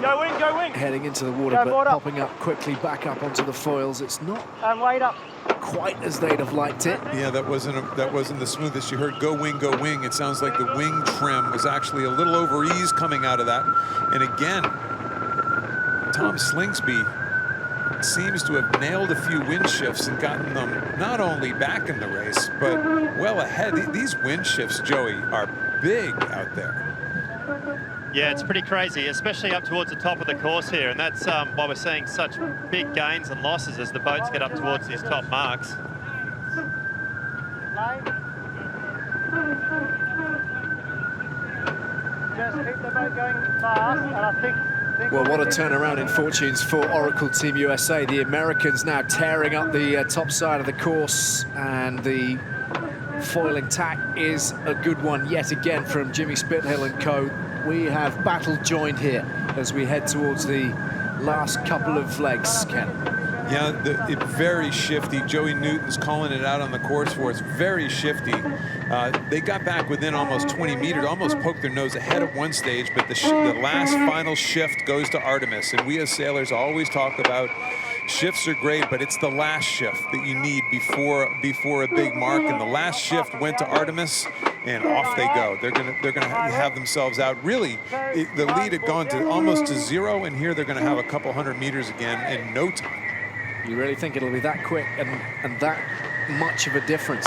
heading into the water, but popping up quickly back up onto the foils. It's not quite as they'd have liked it. Yeah, that wasn't the smoothest. You heard go wing, go wing. It sounds like the wing trim was actually a little over ease coming out of that. And again, Tom Slingsby seems to have nailed a few wind shifts and gotten them not only back in the race, but well ahead. These wind shifts, Joey, are big out there. Yeah, it's pretty crazy, especially up towards the top of the course here, and that's why we're seeing such big gains and losses as the boats get up towards these top marks. Just keep the boat going fast, and I think... Well, what a turnaround in fortunes for Oracle Team USA. The Americans now tearing up the top side of the course, and the foiling tack is a good one yet again from Jimmy Spithill and co. We have battle joined here as we head towards the last couple of legs, Ken. Yeah, it's very shifty. Joey Newton's calling it out on the course for us. Very shifty. They got back within almost 20 meters, almost poked their nose ahead at one stage, but the last final shift goes to Artemis. And we as sailors always talk about shifts are great, but it's the last shift that you need before a big mark. And the last shift went to Artemis, and off they go. They're gonna have themselves out. Really, the lead had gone to almost to zero, and here they're gonna have a couple hundred meters again in no time. You really think it'll be that quick and that much of a difference?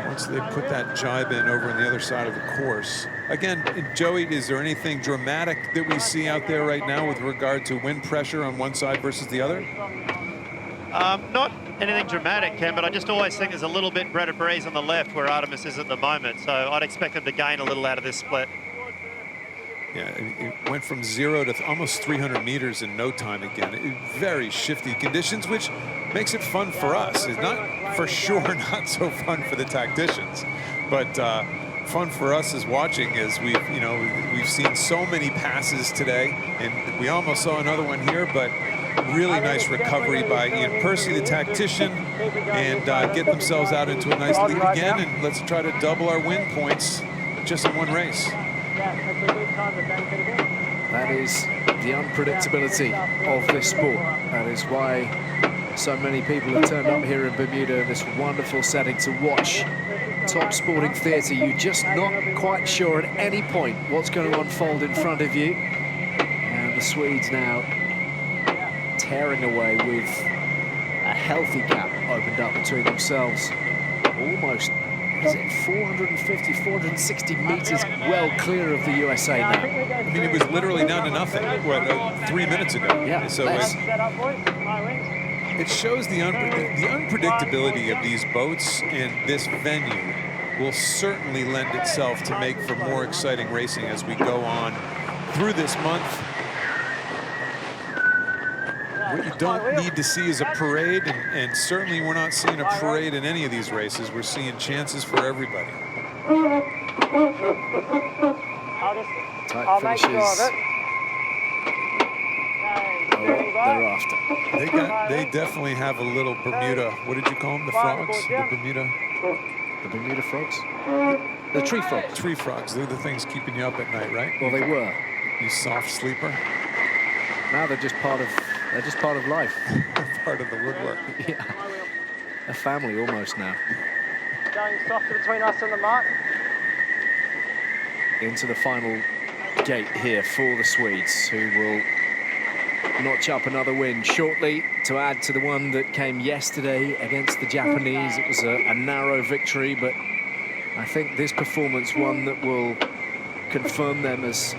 Once they put that jibe in over on the other side of the course. Again, Joey, is there anything dramatic that we see out there right now with regard to wind pressure on one side versus the other? Not anything dramatic, Ken, but I just always think there's a little bit better breeze on the left where Artemis is at the moment, so I'd expect them to gain a little out of this split. Yeah, it went from 0 to almost 300 meters in no time again. Very shifty conditions, which makes it fun for us. It's not, for sure, not so fun for the tacticians, but fun for us as watching as we've seen so many passes today, and we almost saw another one here, but really nice recovery by Ian Percy, the tactician, and get themselves out into a nice lead again, and let's try to double our win points just in one race. That is the unpredictability of this sport. That is why so many people have turned up here in Bermuda in this wonderful setting to watch top sporting theatre. You're just not quite sure at any point what's going to unfold in front of you. And the Swedes now tearing away with a healthy gap opened up between themselves. Almost, is it 450, 460 meters well clear of the USA now? I mean, it was literally down to nothing, 3 minutes ago. Yeah, so it shows the unpredictability of these boats, and this venue will certainly lend itself to make for more exciting racing as we go on through this month. What you don't need to see is a parade, and certainly we're not seeing a parade in any of these races. We're seeing chances for everybody. Tight finishes thereafter. They definitely have a little Bermuda. What did you call them? The frogs? The Bermuda frogs? The tree frogs. Tree frogs. They're the things keeping you up at night, right? Well, they were. You soft sleeper. Now they're just part of life. Part of the woodwork. Yeah. A family almost now. Going softer between us and the mark. Into the final gate here for the Swedes, who will notch up another win shortly to add to the one that came yesterday against the Japanese. It was a narrow victory, but I think this performance, one that will confirm them as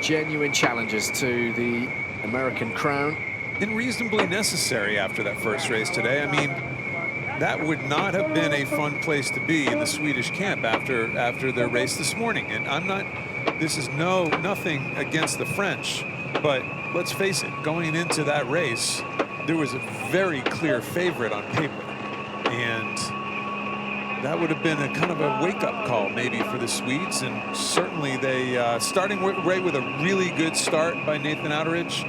genuine challengers to the American crown. And reasonably necessary after that first race today. I mean, that would not have been a fun place to be in the Swedish camp after their race this morning. And this is nothing against the French, but let's face it, going into that race, there was a very clear favorite on paper. And that would have been a kind of a wake-up call maybe for the Swedes. And certainly they, starting right with a really good start by Nathan Outteridge,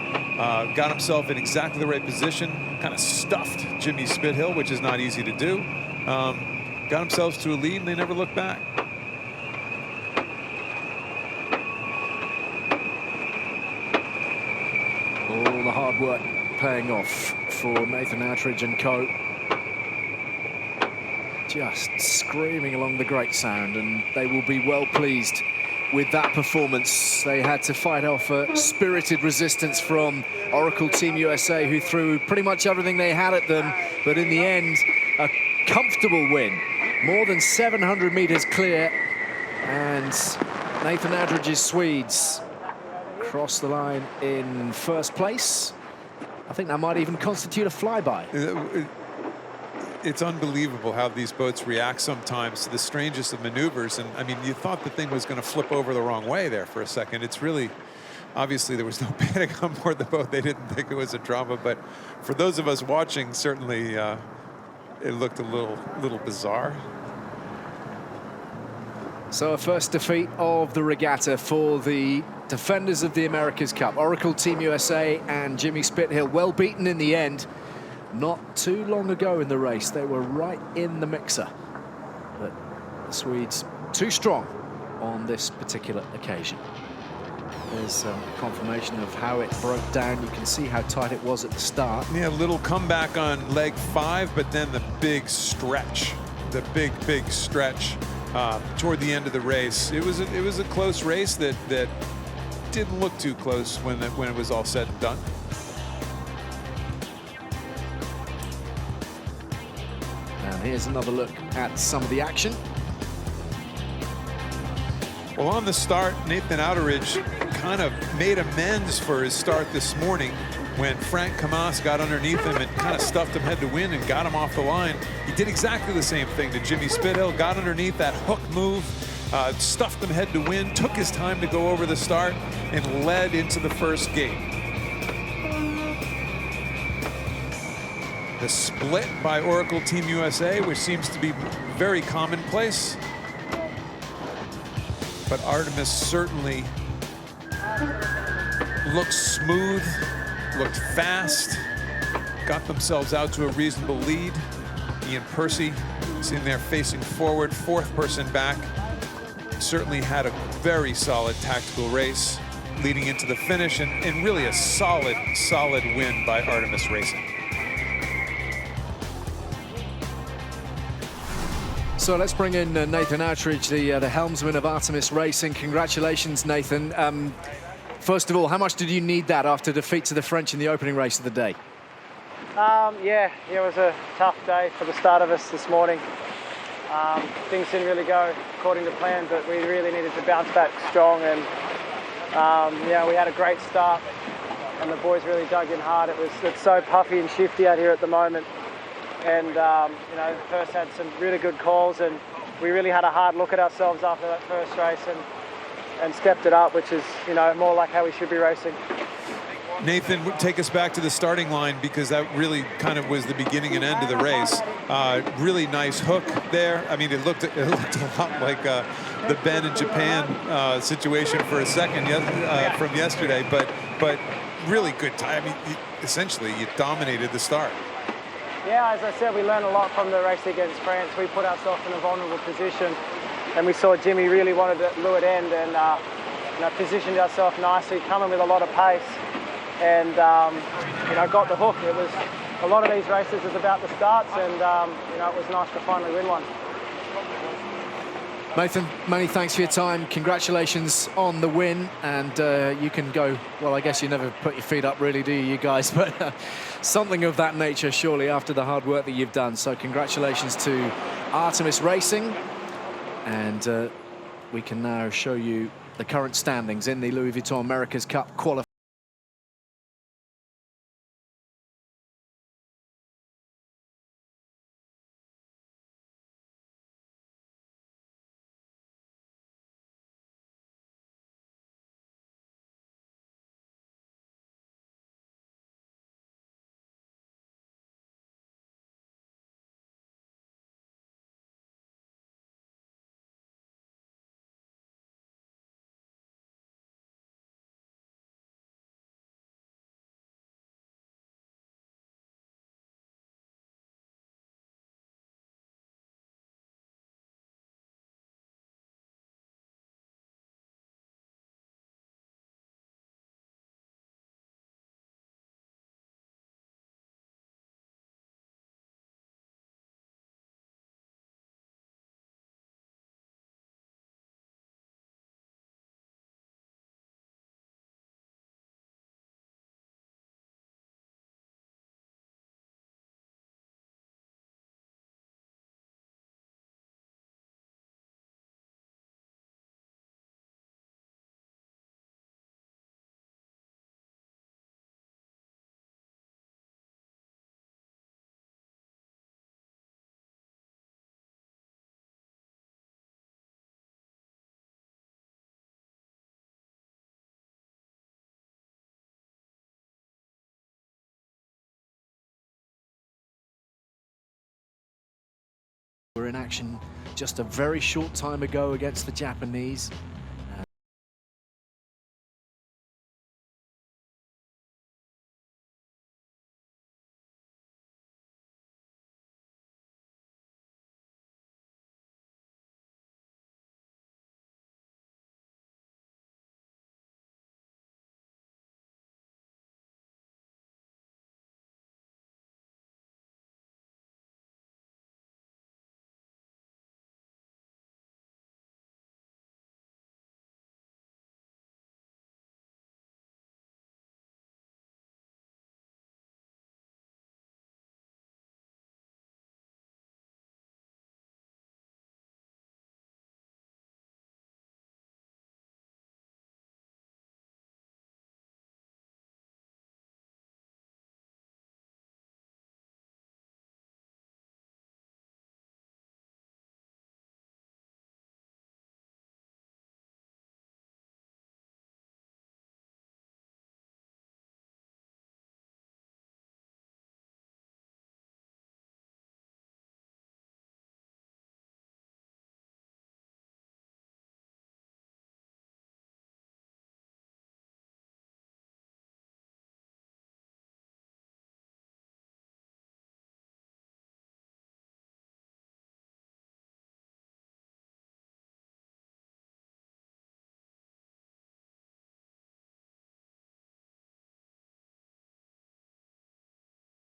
got himself in exactly the right position, kind of stuffed Jimmy Spithill, which is not easy to do. Got themselves to a lead, and they never looked back. All the hard work paying off for Nathan Outteridge and co. Just screaming along the Great Sound, and they will be well pleased with that performance. They had to fight off a spirited resistance from Oracle Team USA, who threw pretty much everything they had at them, but in the end, a comfortable win. More than 700 meters clear, and Nathan Outteridge's Swedes cross the line in first place. I think that might even constitute a flyby. It's unbelievable how these boats react sometimes to the strangest of maneuvers. And I mean, you thought the thing was going to flip over the wrong way there for a second. It's really, obviously there was no panic on board the boat. They didn't think it was a drama, but for those of us watching, certainly it looked a little bizarre. So a first defeat of the regatta for the defenders of the America's Cup. Oracle Team USA and Jimmy Spithill, well beaten in the end. Not too long ago in the race, they were right in the mixer. But the Swedes too strong on this particular occasion. There's confirmation of how it broke down. You can see how tight it was at the start. Yeah, a little comeback on leg 5, but then the big stretch, the big stretch toward the end of the race. It was a close race that didn't look too close when it was all said and done. And here's another look at some of the action. Well, on the start, Nathan Outteridge kind of made amends for his start this morning when Frank Camas got underneath him and kind of stuffed him head to wind and got him off the line. He did exactly the same thing to Jimmy Spithill, got underneath that hook move, stuffed him head to wind, took his time to go over the start, and led into the first gate. The split by Oracle Team USA, which seems to be very commonplace. But Artemis certainly looked smooth, looked fast, got themselves out to a reasonable lead. Ian Percy is in there facing forward, fourth person back. Certainly had a very solid tactical race leading into the finish, and really a solid win by Artemis Racing. So let's bring in Nathan Outteridge, the helmsman of Artemis Racing. Congratulations, Nathan. First of all, how much did you need that after defeat to the French in the opening race of the day? Yeah, it was a tough day for the start of us this morning. Things didn't really go according to plan, but we really needed to bounce back strong. And we had a great start, and the boys really dug in hard. It's so puffy and shifty out here at the moment. And first had some really good calls, and we really had a hard look at ourselves after that first race and stepped it up, which is more like how we should be racing. Nathan, take us back to the starting line, because that really kind of was the beginning and end of the race. Really nice hook there. I mean, it looked a lot like the Ben in Japan situation for a second from yesterday, but really good time. I mean, essentially, you dominated the start. Yeah, as I said, we learned a lot from the race against France. We put ourselves in a vulnerable position, and we saw Jimmy really wanted to lure it end, and positioned ourselves nicely, coming with a lot of pace, and got the hook. It was a lot of these races is about the starts, and it was nice to finally win one. Nathan, many thanks for your time. Congratulations on the win, and you can go, well, I guess you never put your feet up really, do you guys? But something of that nature, surely, after the hard work that you've done. So congratulations to Artemis Racing, and we can now show you the current standings in the Louis Vuitton America's Cup qualifier. We're in action just a very short time ago against the Japanese.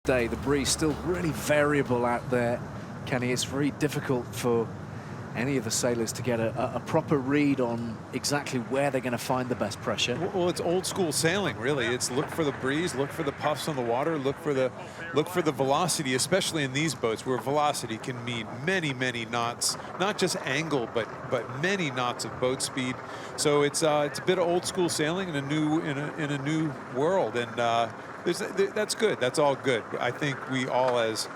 The breeze still really variable out there, Kenny. It's very difficult for any of the sailors to get a proper read on exactly where they're going to find the best pressure. Well, it's old school sailing, really. It's look for the breeze, look for the puffs on the water, look for the velocity, especially in these boats where velocity can mean many knots, not just angle, but many knots of boat speed. So it's a bit of old school sailing in a new world, and that's good. That's all good. I think we all, as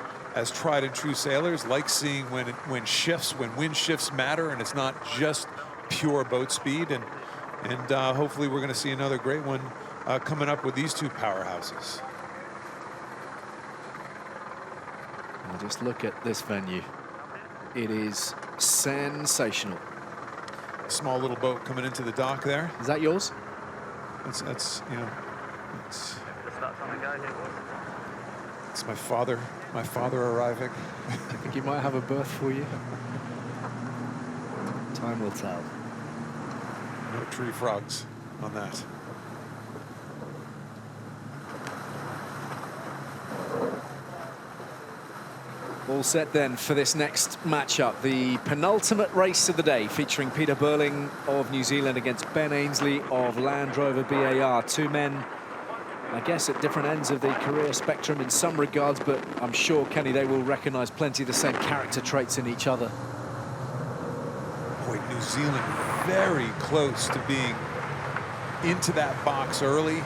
tried and true sailors, like seeing when wind shifts matter, and it's not just pure boat speed. And hopefully we're going to see another great one coming up with these two powerhouses. And just look at this venue. It is sensational. A small little boat coming into the dock there. Is that yours? That's It's my father arriving. I think he might have a berth for you. Time will tell. No tree frogs on that. All set then for this next matchup, the penultimate race of the day, featuring Peter Burling of New Zealand against Ben Ainsley of Land Rover BAR. Two men, I guess, at different ends of the career spectrum in some regards, but I'm sure, Kenny, they will recognise plenty of the same character traits in each other. Boy, New Zealand very close to being into that box early.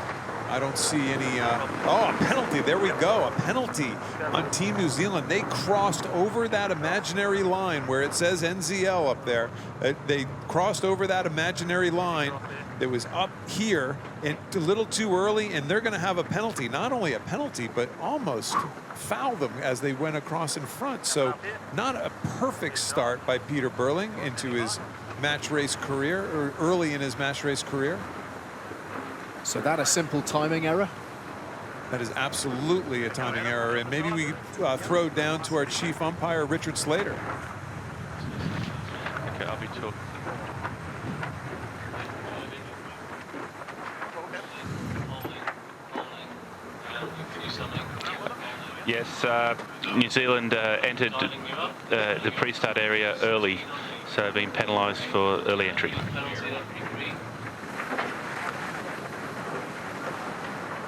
I don't see any, oh, a penalty, there we go, a penalty on Team New Zealand. They crossed over that imaginary line where it says NZL up there. They crossed over that imaginary line that was up here and a little too early, and they're gonna have a penalty. Not only a penalty, but almost foul them as they went across in front. So not a perfect start by Peter Burling into his match race career, or early in his match race career. So that a simple timing error? That is absolutely a timing error, and maybe we throw down to our chief umpire, Richard Slater. Okay, I'll be talking. Yes, New Zealand entered the pre-start area early, so been penalised for early entry.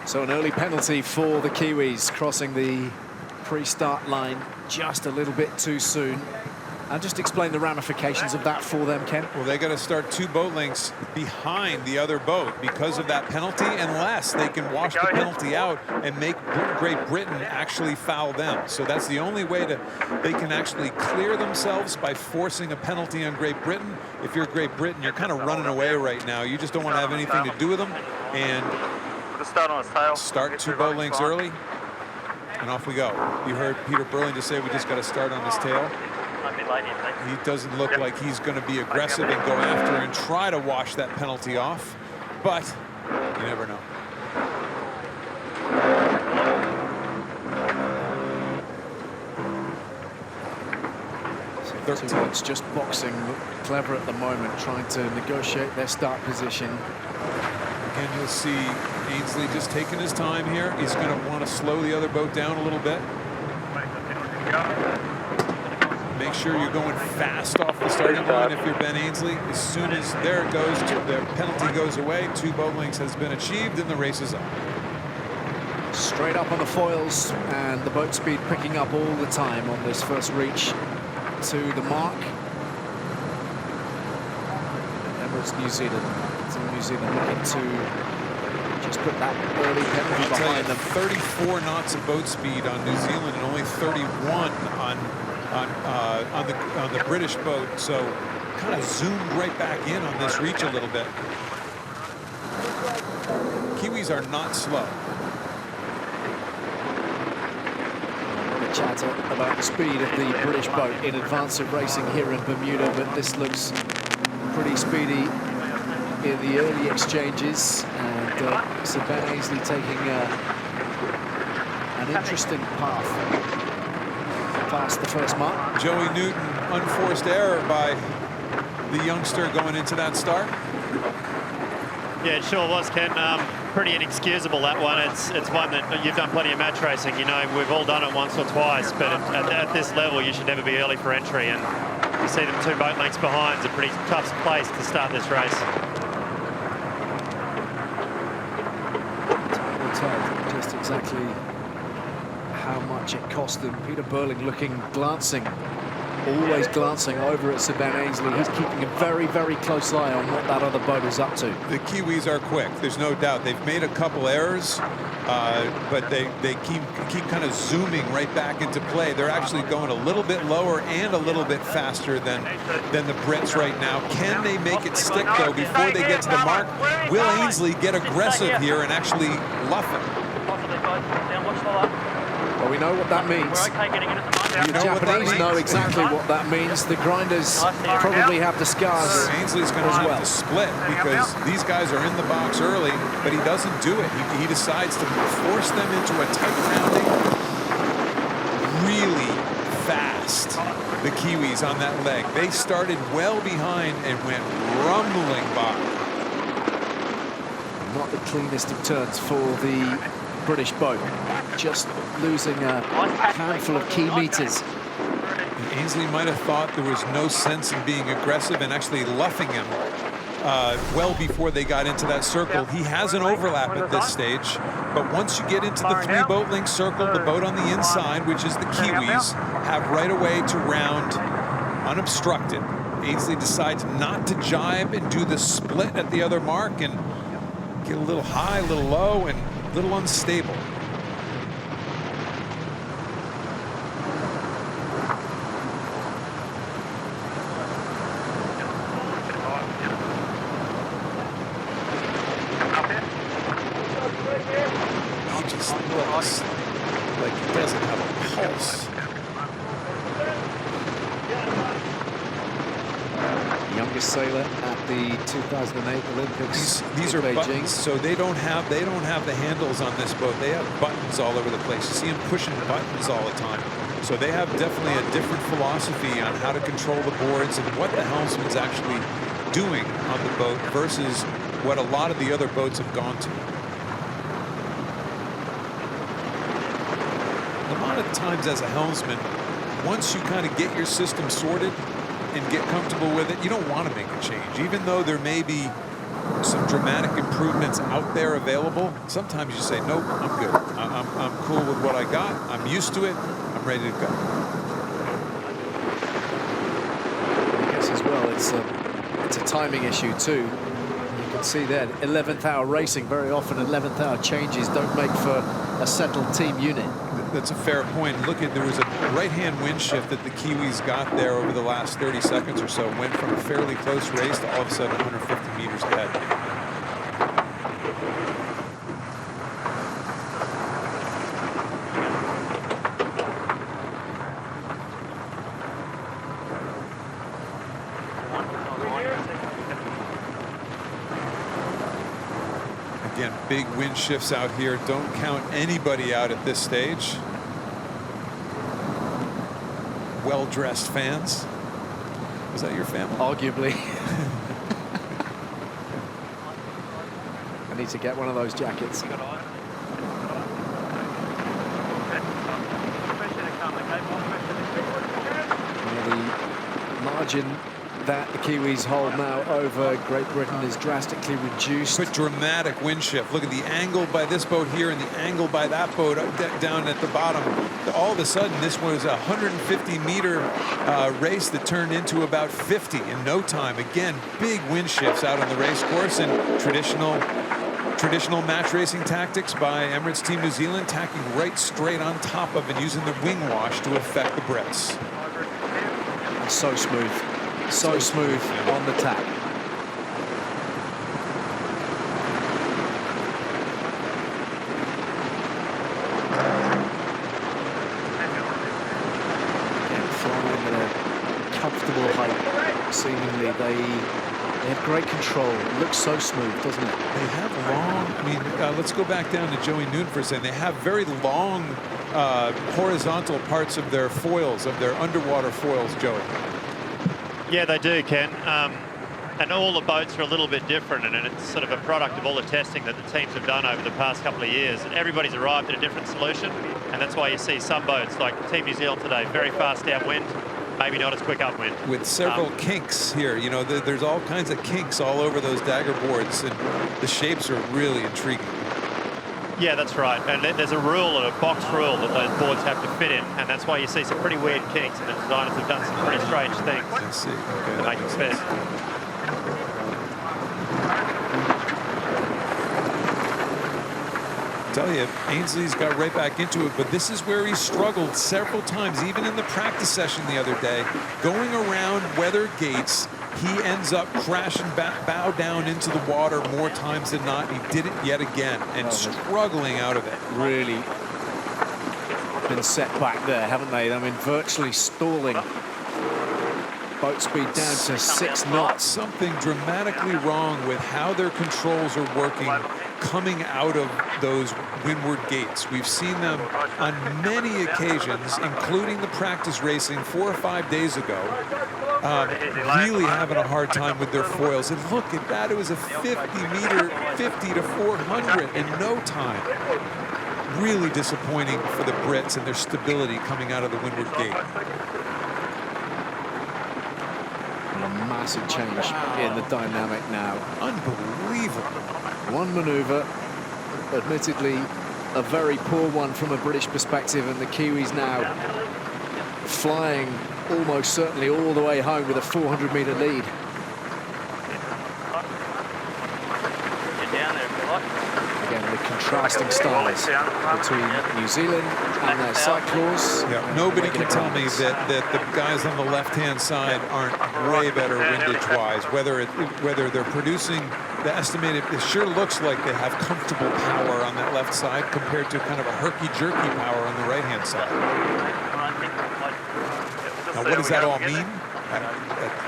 So an early penalty for the Kiwis, crossing the pre-start line just a little bit too soon. And just explain the ramifications of that for them, Ken. Well, they got to start 2 boat lengths behind the other boat because of that penalty, unless they can wash the penalty out and make Great Britain actually foul them. So that's the only way they can actually clear themselves, by forcing a penalty on Great Britain. If you're Great Britain, you're kind of running away right now. You just don't want to have anything to do with them. And start 2 boat lengths early, and off we go. You heard Peter Burling just say we just got to start on his tail. He doesn't look like he's going to be aggressive and go after and try to wash that penalty off, but you never know. So 13. It's just boxing, clever at the moment, trying to negotiate their start position. Again, you'll see Ainsley just taking his time here. He's going to want to slow the other boat down a little bit. Make sure you're going fast off the starting line if you're Ben Ainsley. As soon as there it goes, the penalty goes away. 2 boat lengths has been achieved, and the race is up. Straight up on the foils, and the boat speed picking up all the time on this first reach to the mark. Emirates New Zealand. So New Zealand looking to just put that early penalty behind them. 34 knots of boat speed on New Zealand, and only 31 on the British boat, so kind of zoomed right back in on this reach a little bit. Kiwis are not slow. Chatter about the speed of the British boat in advance of racing here in Bermuda, but this looks pretty speedy in the early exchanges, and Sir Ben Ainsley taking an interesting path past the first mark. Joey Newton, unforced error by the youngster going into that start. Yeah, it sure was, Ken. Pretty inexcusable, that one. It's one that you've done plenty of match racing. You know, we've all done it once or twice, but at this level, you should never be early for entry. And you see them 2 boat lengths behind. It's a pretty tough place to start this race. Time will tell just exactly how much it cost them. Peter Burling always glancing over at Sir Ben Ainsley. He's keeping a very, very close eye on what that other boat is up to. The Kiwis are quick, there's no doubt. They've made a couple errors, but they keep kind of zooming right back into play. They're actually going a little bit lower and a little bit faster than the Brits right now. Can they make it stick, though, before they get to the mark? Will Ainsley get aggressive here and actually luff it? Well, we know what that means. The Japanese know exactly what that means. The grinders probably have the scars Ainsley's going to as have well. to split because these guys are in the box early, but he doesn't do it. He decides to force them into a tight rounding. Really fast, the Kiwis on that leg. They started well behind and went rumbling by. Not the cleanest of turns for the British boat. Just losing a handful of key meters. And Ainsley might have thought there was no sense in being aggressive and actually luffing him well before they got into that circle. He has an overlap at this stage, but once you get into the 3-boat length circle, the boat on the inside, which is the Kiwis, have right away to round unobstructed. Ainsley decides not to jibe and do the split at the other mark and get a little high, a little low, and a little unstable. He just looks like he doesn't have a pulse. Youngest sailor at the 2008 Olympics. These are Beijing. buttons, so they don't have the handles on this boat. They have buttons all over the place. You see them pushing buttons all the time. So they have definitely a different philosophy on how to control the boards and what the helmsman's actually doing on the boat versus what a lot of the other boats have gone to. A lot of times as a helmsman, once you kind of get your system sorted and get comfortable with it, you don't want to make a change. Even though there may be some dramatic improvements out there available, sometimes you say, nope, I'm good. I'm cool with what I got. I'm used to it. I'm ready to go. I guess as well, it's a timing issue too. You can see that 11th hour racing, very often 11th hour changes don't make for a settled team unit. That's a fair point. Look at, there was a right-hand wind shift that the Kiwis got there over the last 30 seconds or so. Went from a fairly close race to all of a sudden 150 meters ahead. Again, big wind shifts out here. Don't count anybody out at this stage. Well-dressed fans. Was that your family? Arguably. I need to get one of those jackets. The margin that the Kiwis hold now over Great Britain is drastically reduced. But dramatic wind shift. Look at the angle by this boat here and the angle by that boat down at the bottom. All of a sudden, this was a 150-meter race that turned into about 50 in no time. Again, big wind shifts out on the race course, and traditional match racing tactics by Emirates Team New Zealand, tacking right straight on top of and using the wing wash to affect the breaths. And so smooth. So smooth on the tack. Again, flying at a comfortable height. Seemingly, they have great control. It looks so smooth, doesn't it? They have long, I mean, let's go back down to Joey Noon for a second. They have very long horizontal parts of their foils, of their underwater foils, Joey. Yeah, they do, Ken. And all the boats are a little bit different, and it's sort of a product of all the testing that the teams have done over the past couple of years. And everybody's arrived at a different solution, and that's why you see some boats, like Team New Zealand today, very fast downwind, maybe not as quick upwind. With several kinks here, you know, there's all kinds of kinks all over those dagger boards, and the shapes are really intriguing. Yeah, that's right. And there's a rule, a box rule, that those boards have to fit in, and that's why you see some pretty weird kinks, and the designers have done some pretty strange things to make it fit. Tell you, Ainsley's got right back into it, but this is where he struggled several times, even in the practice session the other day. Going around weather gates, he ends up crashing back, bow down into the water more times than not. He did it yet again, and struggling out of it. Really been set back there, haven't they? I mean, virtually stalling. Boat speed down to 6 knots. Something dramatically wrong with how their controls are working coming out of those windward gates. We've seen them on many occasions, including the practice racing 4 or 5 days ago, really having a hard time with their foils. And look at that, it was a 50-meter, 50 to 400 in no time. Really disappointing for the Brits and their stability coming out of the windward gate. And a massive change in the dynamic now. Unbelievable. One maneuver, admittedly a very poor one from a British perspective, and the Kiwis now flying almost certainly all the way home with a 400-meter lead. Again, the contrasting styles between New Zealand and their cyclors. Yeah, nobody can tell me that the guys on the left-hand side aren't way better windage-wise. Whether they're producing the estimated, it sure looks like they have comfortable power on that left side compared to kind of a herky-jerky power on the right-hand side. Now, what does that all mean?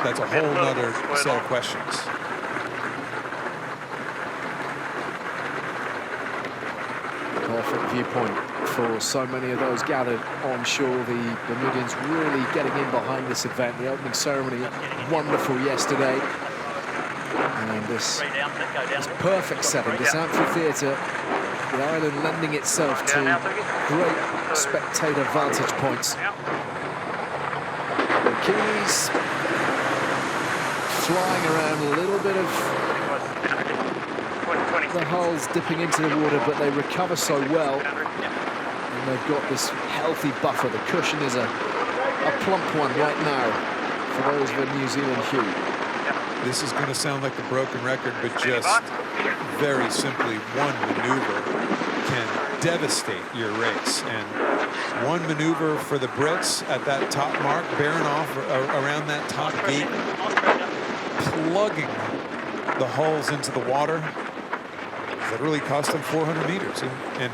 That's a whole other set of questions. Perfect viewpoint for so many of those gathered on shore. The Bermudians really getting in behind this event. The opening ceremony, wonderful yesterday. And this perfect setting, this amphitheatre, the island lending itself to great spectator vantage points. The Kiwis flying around, a little bit of the hulls dipping into the water, but they recover so well. And they've got this healthy buffer. The cushion is a plump one right now for those of a New Zealand hue. This is going to sound like a broken record, but just very simply, one maneuver can devastate your race. And one maneuver for the Brits at that top mark, bearing off around that top gate, plugging the hulls into the water, that really cost them 400 meters. And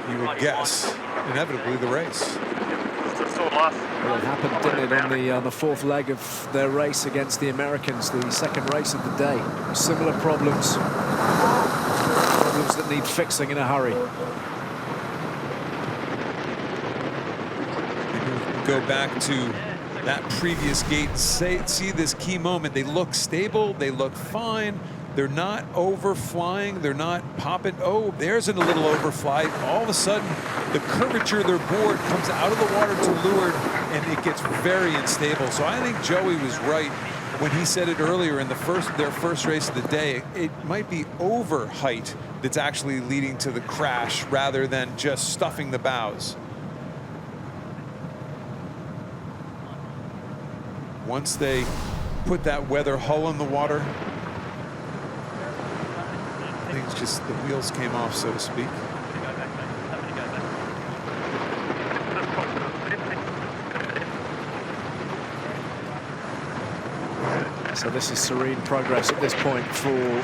you would guess, inevitably, the race. Well, it happened, didn't it, on the fourth leg of their race against the Americans, the second race of the day. Similar problems that need fixing in a hurry. Go back to that previous gate and see this key moment. They look stable, they look fine. They're not overflying, they're not popping. Oh, there's a little overfly. All of a sudden, the curvature of their board comes out of the water to leeward, and it gets very unstable. So I think Joey was right when he said it earlier in their first race of the day. It might be over height that's actually leading to the crash rather than just stuffing the bows. Once they put that weather hull in the water, I think it's just the wheels came off, so to speak. So this is serene progress at this point for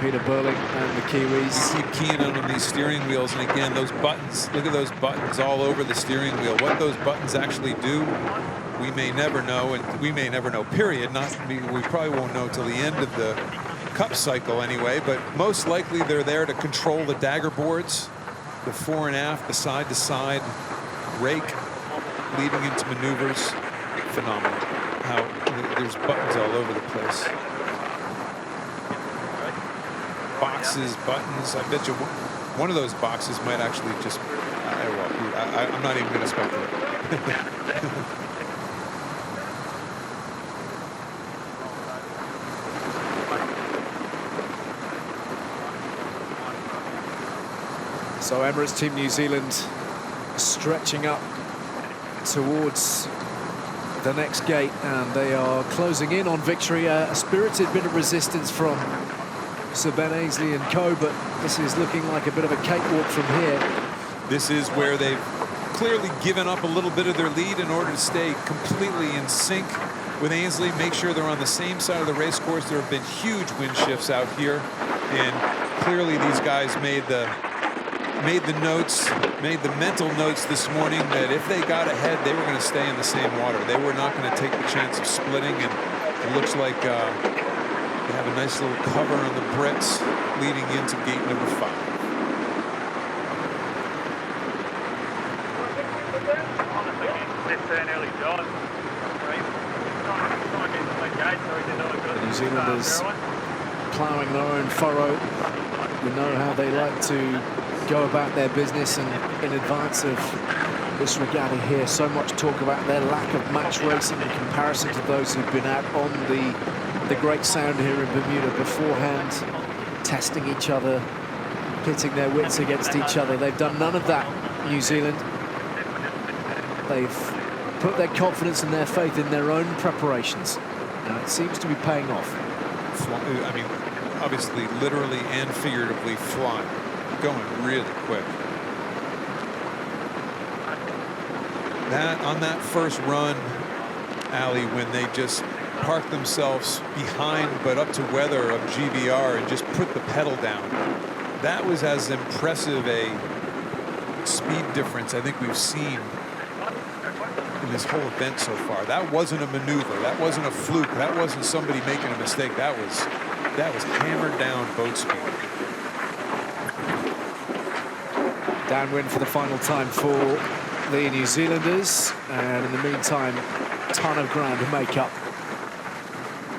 Peter Burling and the Kiwis. You keep keying in on these steering wheels, and again, those buttons, look at those buttons all over the steering wheel. What those buttons actually do, we may never know, and we may never know, period. We probably won't know till the end of the Cup cycle anyway, but most likely they're there to control the dagger boards, the fore and aft, the side to side, rake, leading into maneuvers. Phenomenal. How there's buttons all over the place. Boxes, buttons. I bet you one of those boxes might actually just, I'm not even going to speculate. So Emirates Team New Zealand stretching up towards the next gate, and they are closing in on victory. A spirited bit of resistance from Sir Ben Ainslie and co, but this is looking like a bit of a cakewalk from here. This is where they've clearly given up a little bit of their lead in order to stay completely in sync with Ainslie, make sure they're on the same side of the race course. There have been huge wind shifts out here, and clearly these guys made the made the mental notes this morning that if they got ahead, they were going to stay in the same water. They were not going to take the chance of splitting, and it looks like they have a nice little cover on the Brits leading into gate number 5. The New Zealanders ploughing their own furrow. We know how they like to go about their business, and in advance of this regatta here, so much talk about their lack of match racing in comparison to those who've been out on the Great Sound here in Bermuda beforehand, testing each other, pitting their wits against each other. They've done none of that, New Zealand. They've put their confidence and their faith in their own preparations, and it seems to be paying off. I mean, obviously, literally and figuratively flying, going really quick. On that first run, Ali, when they just parked themselves behind but up to weather of GBR and just put the pedal down, that was as impressive a speed difference I think we've seen in this whole event so far. That wasn't a maneuver. That wasn't a fluke. That wasn't somebody making a mistake. That was hammered down boat speed. Downwind for the final time for the New Zealanders, and in the meantime, ton of ground to make up.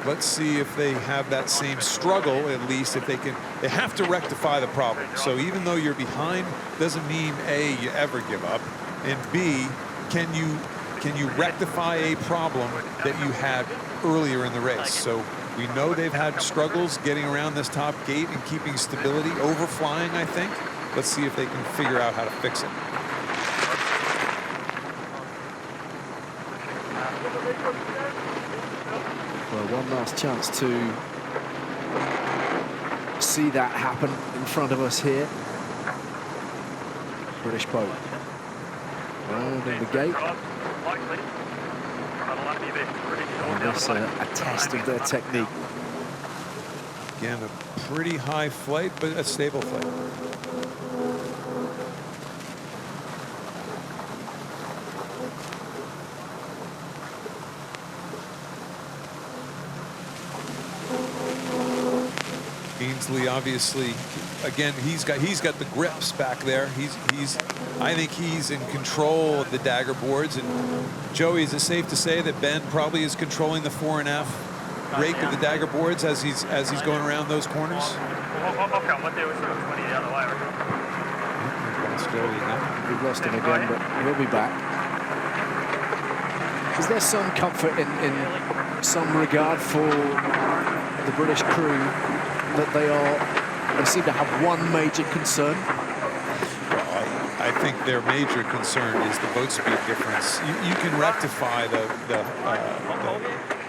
Let's see if they have that same struggle, at least if they can. They have to rectify the problem. So even though you're behind, doesn't mean A, you ever give up, and B, can you rectify a problem that you had earlier in the race? So we know they've had struggles getting around this top gate and keeping stability, overflying, I think. Let's see if they can figure out how to fix it. Well, one last chance to see that happen in front of us here. British boat rounding the gate. And this a test of their technique. Again, a pretty high flight, but a stable flight. Ainsley, obviously, again, he's got the grips back there. I think he's in control of the dagger boards. And Joey, is it safe to say that Ben probably is controlling the fore and aft rake of the dagger boards as he's going around those corners? We've lost him again, but he'll be back. Is there some comfort in some regard for the British crew that they seem to have one major concern? Well, I think their major concern is the boat speed difference. You can rectify the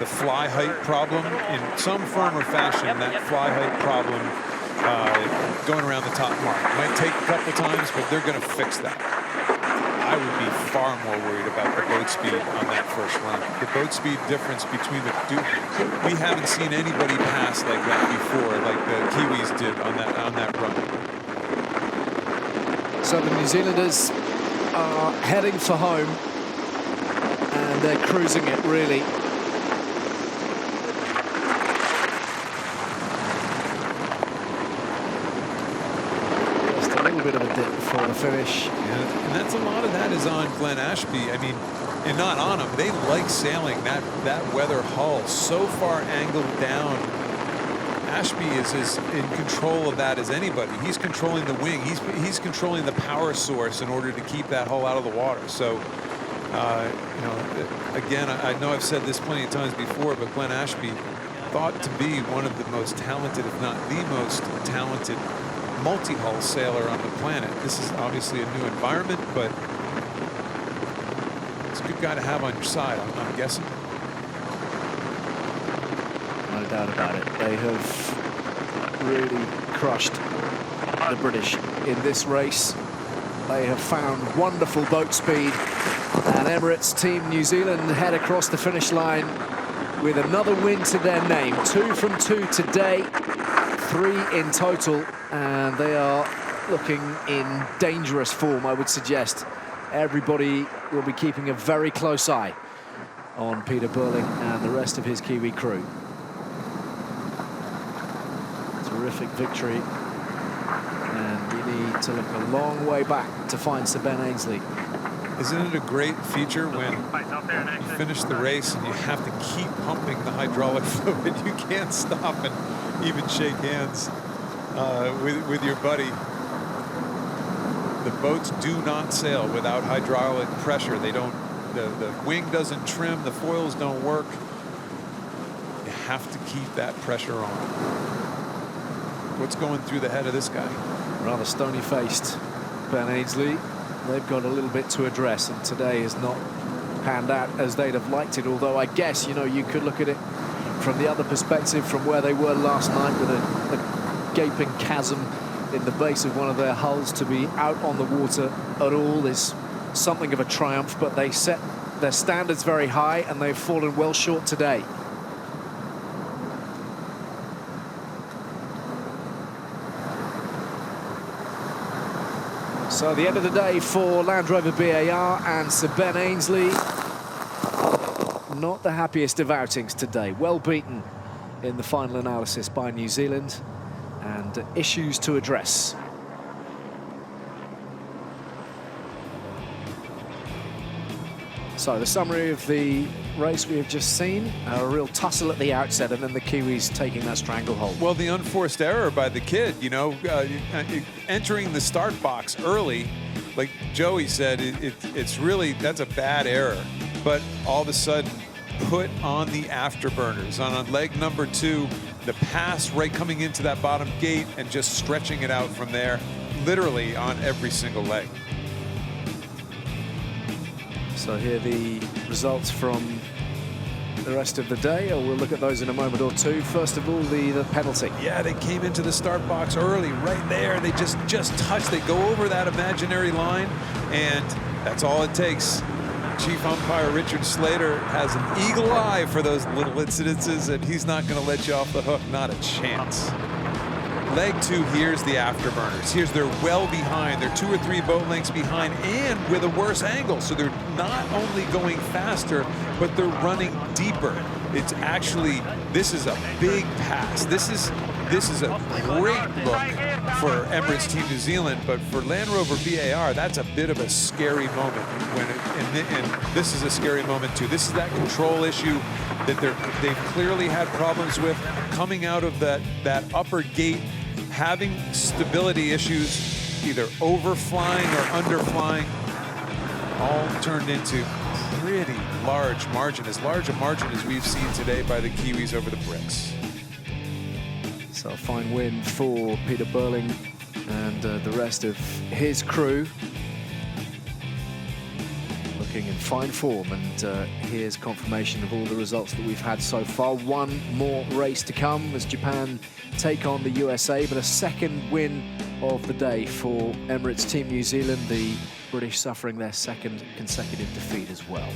fly height problem in some form or fashion. That fly height problem going around the top mark might take a couple times, but they're going to fix that. I would be far more worried about the boat speed on that first run. The boat speed difference between the two, we haven't seen anybody pass like that before, like the Kiwis did on that run. So the New Zealanders are heading for home, and they're cruising it, really. Just a little bit of a dip before the finish. Yeah, and that's a lot of that is on Glenn Ashby. I mean, and not on them. They like sailing that weather hull so far angled down. Ashby is as in control of that as anybody. He's controlling the wing. He's controlling the power source in order to keep that hull out of the water. So, again, I know I've said this plenty of times before, but Glenn Ashby thought to be one of the most talented, if not the most talented, multi-hull sailor on the planet. This is obviously a new environment, but it's a good guy to have on your side, I'm guessing. No doubt about it. They have really crushed the British in this race. They have found wonderful boat speed, and Emirates Team New Zealand head across the finish line with another win to their name. 2 from 2 today, 3 in total, and they are looking in dangerous form, I would suggest. Everybody will be keeping a very close eye on Peter Burling and the rest of his Kiwi crew. Terrific victory. And you need to look a long way back to find Sir Ben Ainsley. Isn't it a great feature when you finish the race and you have to keep pumping the hydraulic fluid? You can't stop and even shake hands with your buddy. The boats do not sail without hydraulic pressure. They don't, the wing doesn't trim, the foils don't work. You have to keep that pressure on. What's going through the head of this guy? Rather stony-faced Ben Ainsley. They've got a little bit to address, and today has not panned out as they'd have liked it. Although I guess, you know, you could look at it from the other perspective, from where they were last night with a gaping chasm in the base of one of their hulls. To be out on the water at all is something of a triumph, but they set their standards very high and they've fallen well short today. So the end of the day for Land Rover BAR and Sir Ben Ainsley. Not the happiest of outings today. Well beaten in the final analysis by New Zealand, and issues to address. So the summary of the race we have just seen, a real tussle at the outset, and then the Kiwis taking that stranglehold. Well, the unforced error by the kid, you know, entering the start box early, like Joey said, it's really, that's a bad error. But all of a sudden, put on the afterburners on leg number 2, the pass right coming into that bottom gate and just stretching it out from there, literally on every single leg. So here are the results from the rest of the day. We'll look at those in a moment or two. First of all, the penalty. Yeah, they came into the start box early, right there. They just touched. They go over that imaginary line, and that's all it takes. Chief umpire Richard Slater has an eagle eye for those little incidences, and he's not going to let you off the hook, not a chance. Leg 2, here's the afterburners. Here's they're well behind. They're 2 or 3 boat lengths behind and with a worse angle. So they're not only going faster, but they're running deeper. It's actually, this is a big pass. This is a great look for Emirates Team New Zealand, but for Land Rover BAR, that's a bit of a scary moment. And this is a scary moment too. This is that control issue that they've clearly had problems with coming out of that upper gate, having stability issues, either overflying or underflying, all turned into pretty large margin, as large a margin as we've seen today by the Kiwis over the bricks. So a fine win for Peter Burling and the rest of his crew. Looking in fine form, and here's confirmation of all the results that we've had so far. One more race to come as Japan take on the USA, but a second win of the day for Emirates Team New Zealand, the British suffering their second consecutive defeat as well.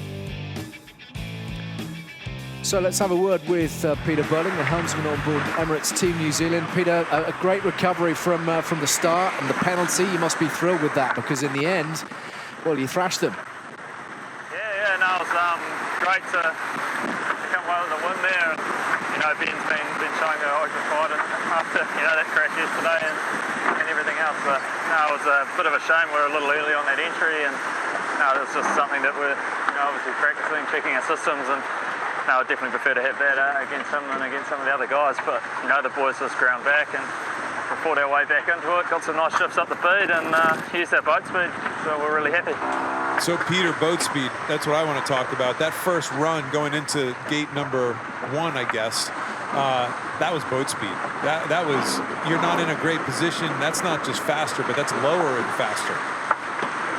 So let's have a word with Peter Burling, the helmsman on board Emirates Team New Zealand. Peter, a great recovery from the start, and the penalty, you must be thrilled with that, because in the end, well, you thrashed them. Yeah, no, it was great to come away with a win there. You know, Ben's been showing a high confidence after, you know, that crash yesterday and everything else. But no, it was a bit of a shame we were a little early on that entry, and no, it was just something that we're, you know, obviously practicing, checking our systems, and no, I'd definitely prefer to have that against him than against some of the other guys. But, you know, the boys just ground back and we fought our way back into it, got some nice shifts up the feed, and used our boat speed, so we're really happy. So Peter, boat speed, that's what I want to talk about. That first run going into gate number 1, I guess, that was boat speed. That was, you're not in a great position. That's not just faster, but that's lower and faster.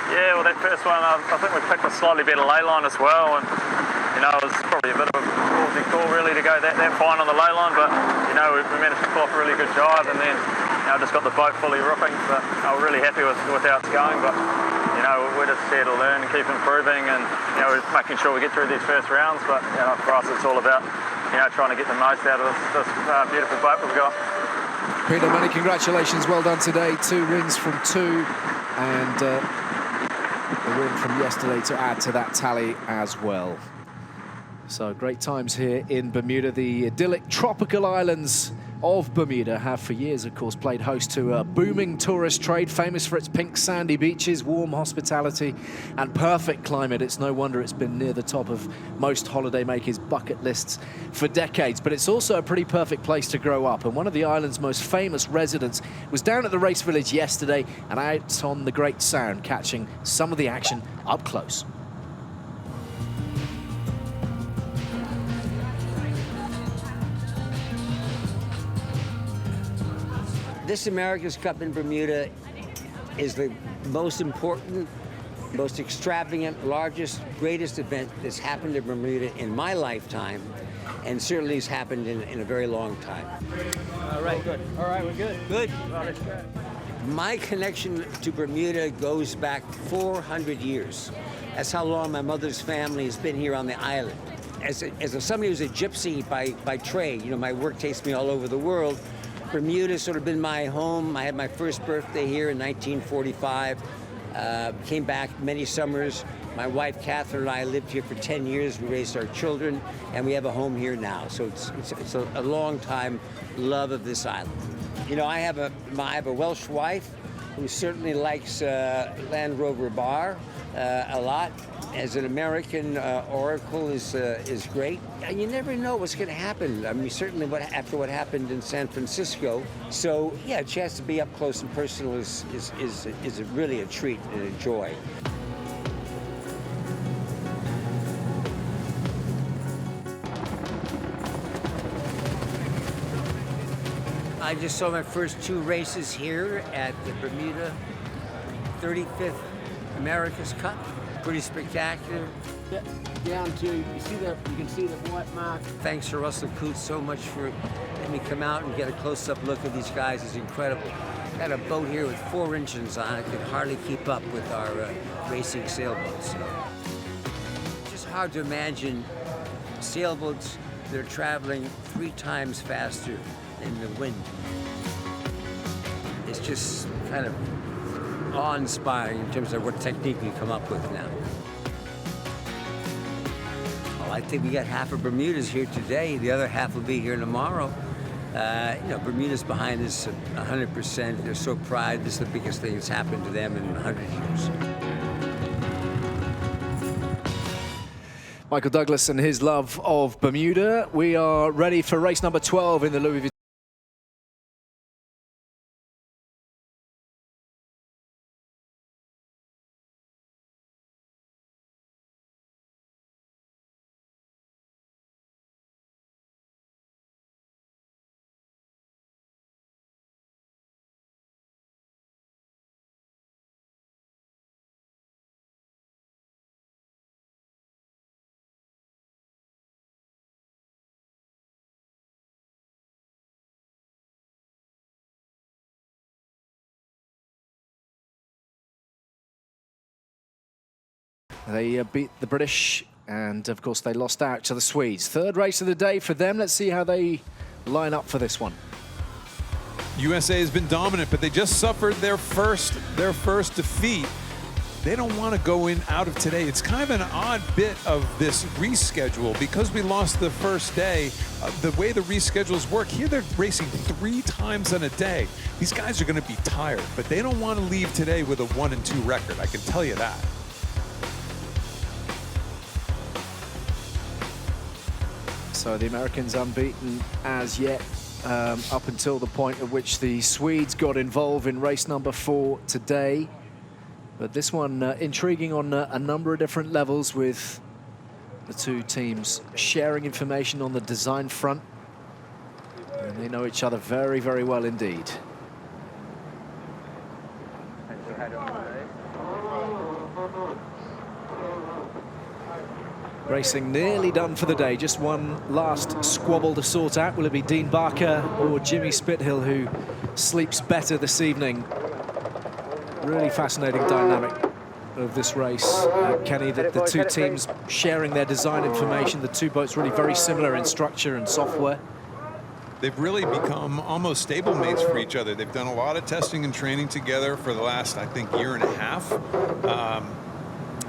Yeah, well, that first one, I think we picked a slightly better ley line as well, and you know, it was probably a bit of a ballsy call really to go that fine on the ley line, but you know, we managed to pull off a really good jibe, and then you know, just got the boat fully ripping. But we're really happy with how it's going. But you know, we're just here to learn and keep improving, and you know, we're making sure we get through these first rounds. But you know, for us, it's all about, you know, trying to get the most out of this beautiful boat we've got. Peter, many congratulations. Well done today. 2 wins from 2, and the win from yesterday to add to that tally as well. So great times here in Bermuda. The idyllic tropical islands of Bermuda have for years, of course, played host to a booming tourist trade, famous for its pink sandy beaches, warm hospitality and perfect climate. It's no wonder it's been near the top of most holidaymakers' bucket lists for decades. But it's also a pretty perfect place to grow up. And one of the island's most famous residents was down at the race village yesterday and out on the Great Sound, catching some of the action up close. This America's Cup in Bermuda is the most important, most extravagant, largest, greatest event that's happened in Bermuda in my lifetime, and certainly has happened in a very long time. All right, good. All right, we're good. Good. Well, let's go. My connection to Bermuda goes back 400 years. That's how long my mother's family has been here on the island. As somebody who's a gypsy by trade, you know, my work takes me all over the world. Bermuda's sort of been my home. I had my first birthday here in 1945. Came back many summers. My wife, Catherine, and I lived here for 10 years. We raised our children, and we have a home here now. So it's a long time love of this island. You know, I have a Welsh wife who certainly likes Land Rover Bar a lot. As an American, Oracle is great. And you never know what's going to happen. I mean, certainly after what happened in San Francisco. So, yeah, a chance to be up close and personal is really a treat and a joy. I just saw my first 2 races here at the Bermuda 35th America's Cup. Pretty spectacular. Down to, you can see the white mark. Thanks to Russell Coutts so much for letting me come out and get a close-up look at these guys. It's incredible. Got a boat here with 4 engines on it. Could hardly keep up with our racing sailboats. It's just hard to imagine sailboats that are traveling 3 times faster than the wind. It's just kind of awe-inspiring in terms of what technique you come up with now. Well, I think we got half of Bermuda's here today. The other half will be here tomorrow. You know, Bermuda's behind us 100%. They're so proud. This is the biggest thing that's happened to them in 100 years. Michael Douglas and his love of Bermuda. We are ready for race number 12 in the Louis Vuitton. They beat the British, and of course they lost out to the Swedes. 3rd race of the day for them. Let's see how they line up for this one. USA has been dominant, but they just suffered their first defeat. They don't want to go out of today. It's kind of an odd bit of this reschedule because we lost the first day. The way the reschedules work, here they're racing 3 times in a day. These guys are going to be tired, but they don't want to leave today with a 1-2 record. I can tell you that. So the Americans unbeaten as yet, up until the point at which the Swedes got involved in race number 4 today. But this one intriguing on a number of different levels, with the 2 teams sharing information on the design front. And they know each other very, very well indeed. Racing nearly done for the day. Just one last squabble to sort out. Will it be Dean Barker or Jimmy Spithill who sleeps better this evening? Really fascinating dynamic of this race, Kenny, that the 2 teams sharing their design information. The 2 boats really very similar in structure and software. they've really become almost stablemates for each other. They've done a lot of testing and training together for the last, I think, year and a half.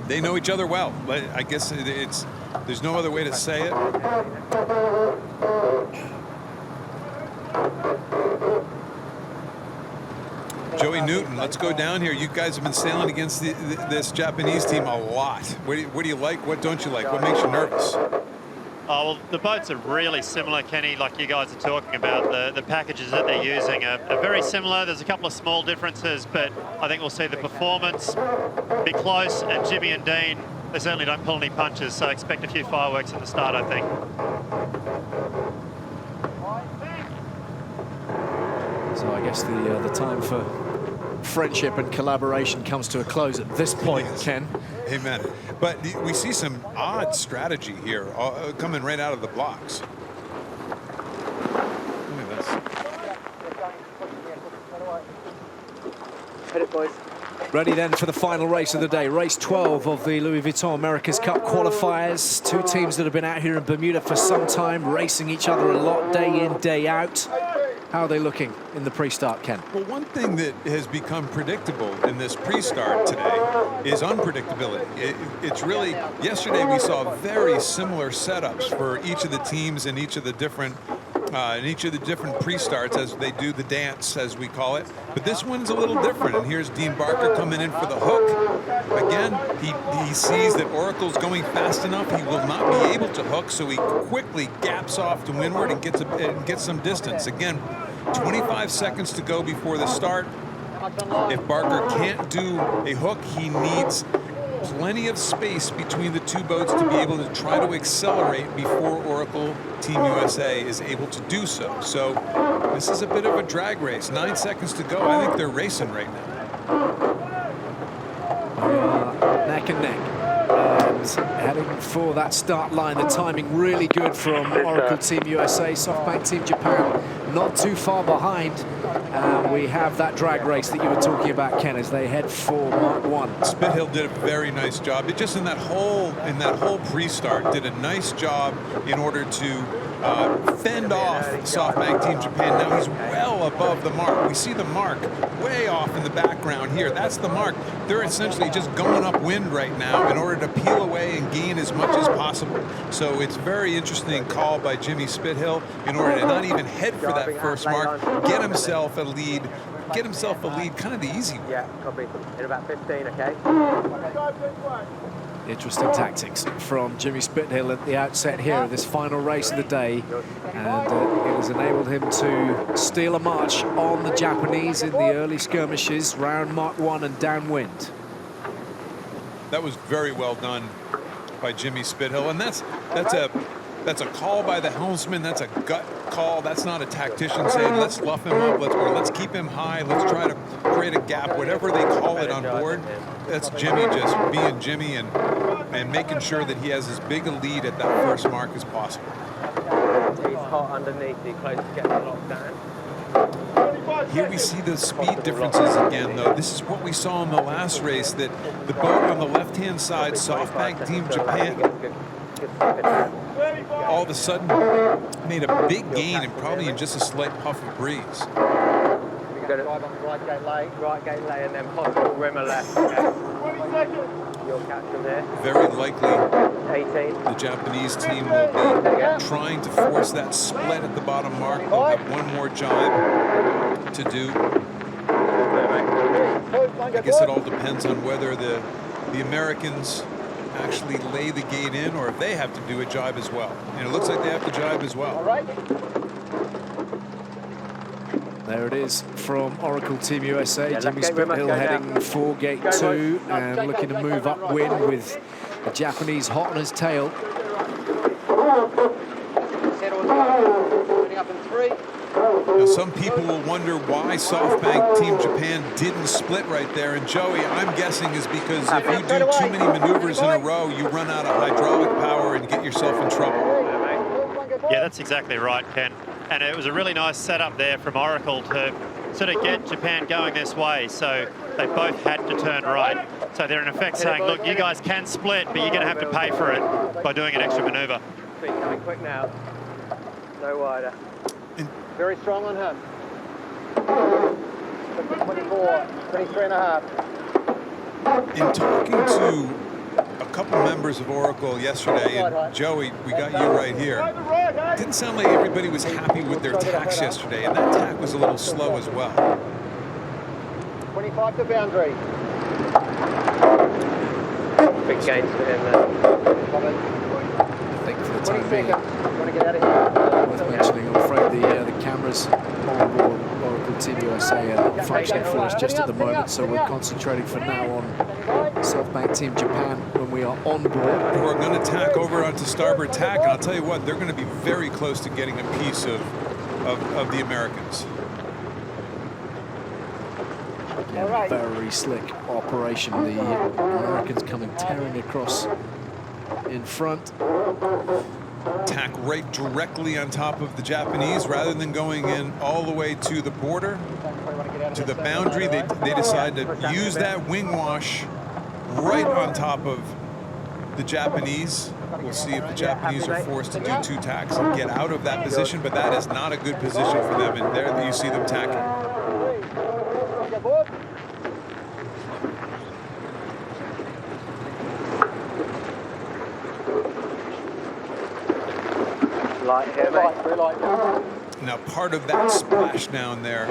They know each other well. I guess there's no other way to say it. Joey Newton, let's go down here. You guys have been sailing against this Japanese team a lot. What do you like? What don't you like? What makes you nervous? Oh, well, the boats are really similar, Kenny, like you guys are talking about. The packages that they're using are very similar. There's a couple of small differences, but I think we'll see the performance be close. And Jimmy and Dean, they certainly don't pull any punches, so expect a few fireworks at the start, I think. So I guess the time for friendship and collaboration comes to a close at this point, Ken. Amen. But we see some odd strategy here coming right out of the blocks. Look at this. Hit it, boys. Ready then for the final race of the day. Race 12 of the Louis Vuitton America's Cup qualifiers. Two teams that have been out here in Bermuda for some time, racing each other a lot day in, day out. How are they looking in the pre-start, Ken? Well, one thing that has become predictable in this pre-start today is unpredictability. It's really, yesterday we saw very similar setups for each of the teams and each of the different pre-starts as they do the dance, as we call it. But this one's a little different, and here's Dean Barker coming in for the hook. Again, he sees that Oracle's going fast enough. He will not be able to hook, so he quickly gaps off to windward and gets some distance. Again, 25 seconds to go before the start. If Barker can't do a hook, he needs plenty of space between the two boats to be able to try to accelerate before Oracle Team USA is able to do so. So this is a bit of a drag race. 9 seconds to go. I think they're racing right now. Neck and neck. And heading for that start line. The timing really good from Oracle Team USA. SoftBank Team Japan not too far behind. And we have that drag race that you were talking about, Ken, as they head for Mark 1. Spithill did a very nice job. It just in that whole pre-start did a nice job in order to fend off SoftBank Team Japan. Now he's well above the mark. We see the mark way off in the background here. That's the mark. They're essentially just going upwind right now in order to peel away and gain as much as possible. So it's very interesting call by Jimmy Spithill in order to not even head for that first mark, get himself a lead kind of the easy way. Yeah, copy. In about 15, okay? Interesting tactics from Jimmy Spithill at the outset here of this final race of the day, and it has enabled him to steal a march on the Japanese in the early skirmishes round Mark 1 and downwind. That was very well done by Jimmy Spithill, and that's a call by the helmsman. That's a gut call. That's not a tactician saying let's luff him up, let's keep him high, let's try to create a gap, whatever they call it on board. That's Jimmy just being Jimmy and making sure that he has as big a lead at that first mark as possible. He's hot underneath, he's close to getting locked down. Here we see the speed differences again, though. This is what we saw in the last race, that the boat on the left-hand side, SoftBank Team Japan, all of a sudden made a big gain and probably in just a slight puff of breeze. We're going to drive on the right gate lay, and then possible rimmer left. Okay. You'll catch them there. Very likely 18. The Japanese team will be trying to force that split at the bottom mark. They'll have one more jibe to do. I guess it all depends on whether the Americans actually lay the gate in or if they have to do a jibe as well. And it looks like they have to jibe as well. There it is from Oracle Team USA. Jimmy Spithill heading for gate 2 and looking to move upwind with the Japanese hot on his tail. Now, some people will wonder why SoftBank Team Japan didn't split right there. And Joey, I'm guessing is because if you do too many maneuvers in a row, you run out of hydraulic power and get yourself in trouble. Yeah, that's exactly right, Ken. And it was a really nice setup there from Oracle to sort of get Japan going this way. So they both had to turn right. So they're in effect saying, look, you guys can split, but you're going to have to pay for it by doing an extra maneuver. Coming quick now. No wider. Very strong on him. 24, 23 and a half. In talking to a couple members of Oracle yesterday, and Joey, we got you right here, it didn't sound like everybody was happy with their tacks yesterday, and that tack was a little slow as well. 25 to boundary. Big gains for him. I think for the time being, Want to get out of here? worth mentioning, I'm afraid the cameras on board Oracle Team USA are not functioning for us just at the moment, so we're concentrating for now on SoftBank Team Japan when we are on board. We're going to tack over onto starboard tack, and I'll tell you what, they're going to be very close to getting a piece of the Americans. Yeah, very slick operation. The Americans coming tearing across in front. Tack right directly on top of the Japanese rather than going in all the way to the border, to the boundary. They decide to use that wing wash right on top of the Japanese. We'll see if the Japanese are forced to do 2 tacks and get out of that position, but that is not a good position for them, and there you see them tacking. Light here, mate. Now, part of that splashdown there,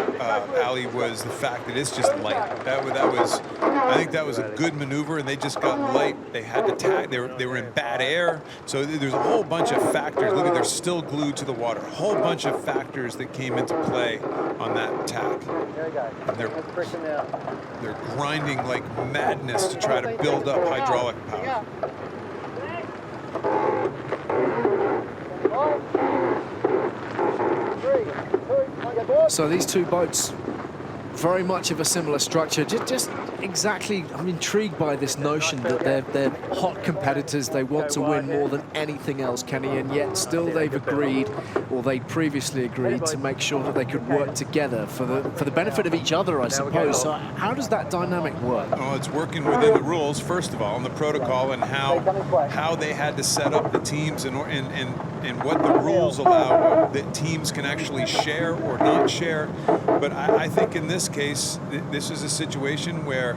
Ali, was the fact that it's just light. I think that was a good maneuver, and they just got light. They had to tack. They were in bad air. So there's a whole bunch of factors. Look at, they're still glued to the water. A whole bunch of factors that came into play on that tack. And they're grinding like madness to try to build up hydraulic power. So these two boats, very much of a similar structure. Just exactly, I'm intrigued by this notion that they're hot competitors. They want to win more than anything else, Kenny, and yet still they've agreed, or they previously agreed, to make sure that they could work together for the benefit of each other, I suppose. So how does that dynamic work? Well, it's working within the rules, first of all, and the protocol, and how they had to set up the teams and what the rules allow that teams can actually share or not share. But I think in this case, this is a situation where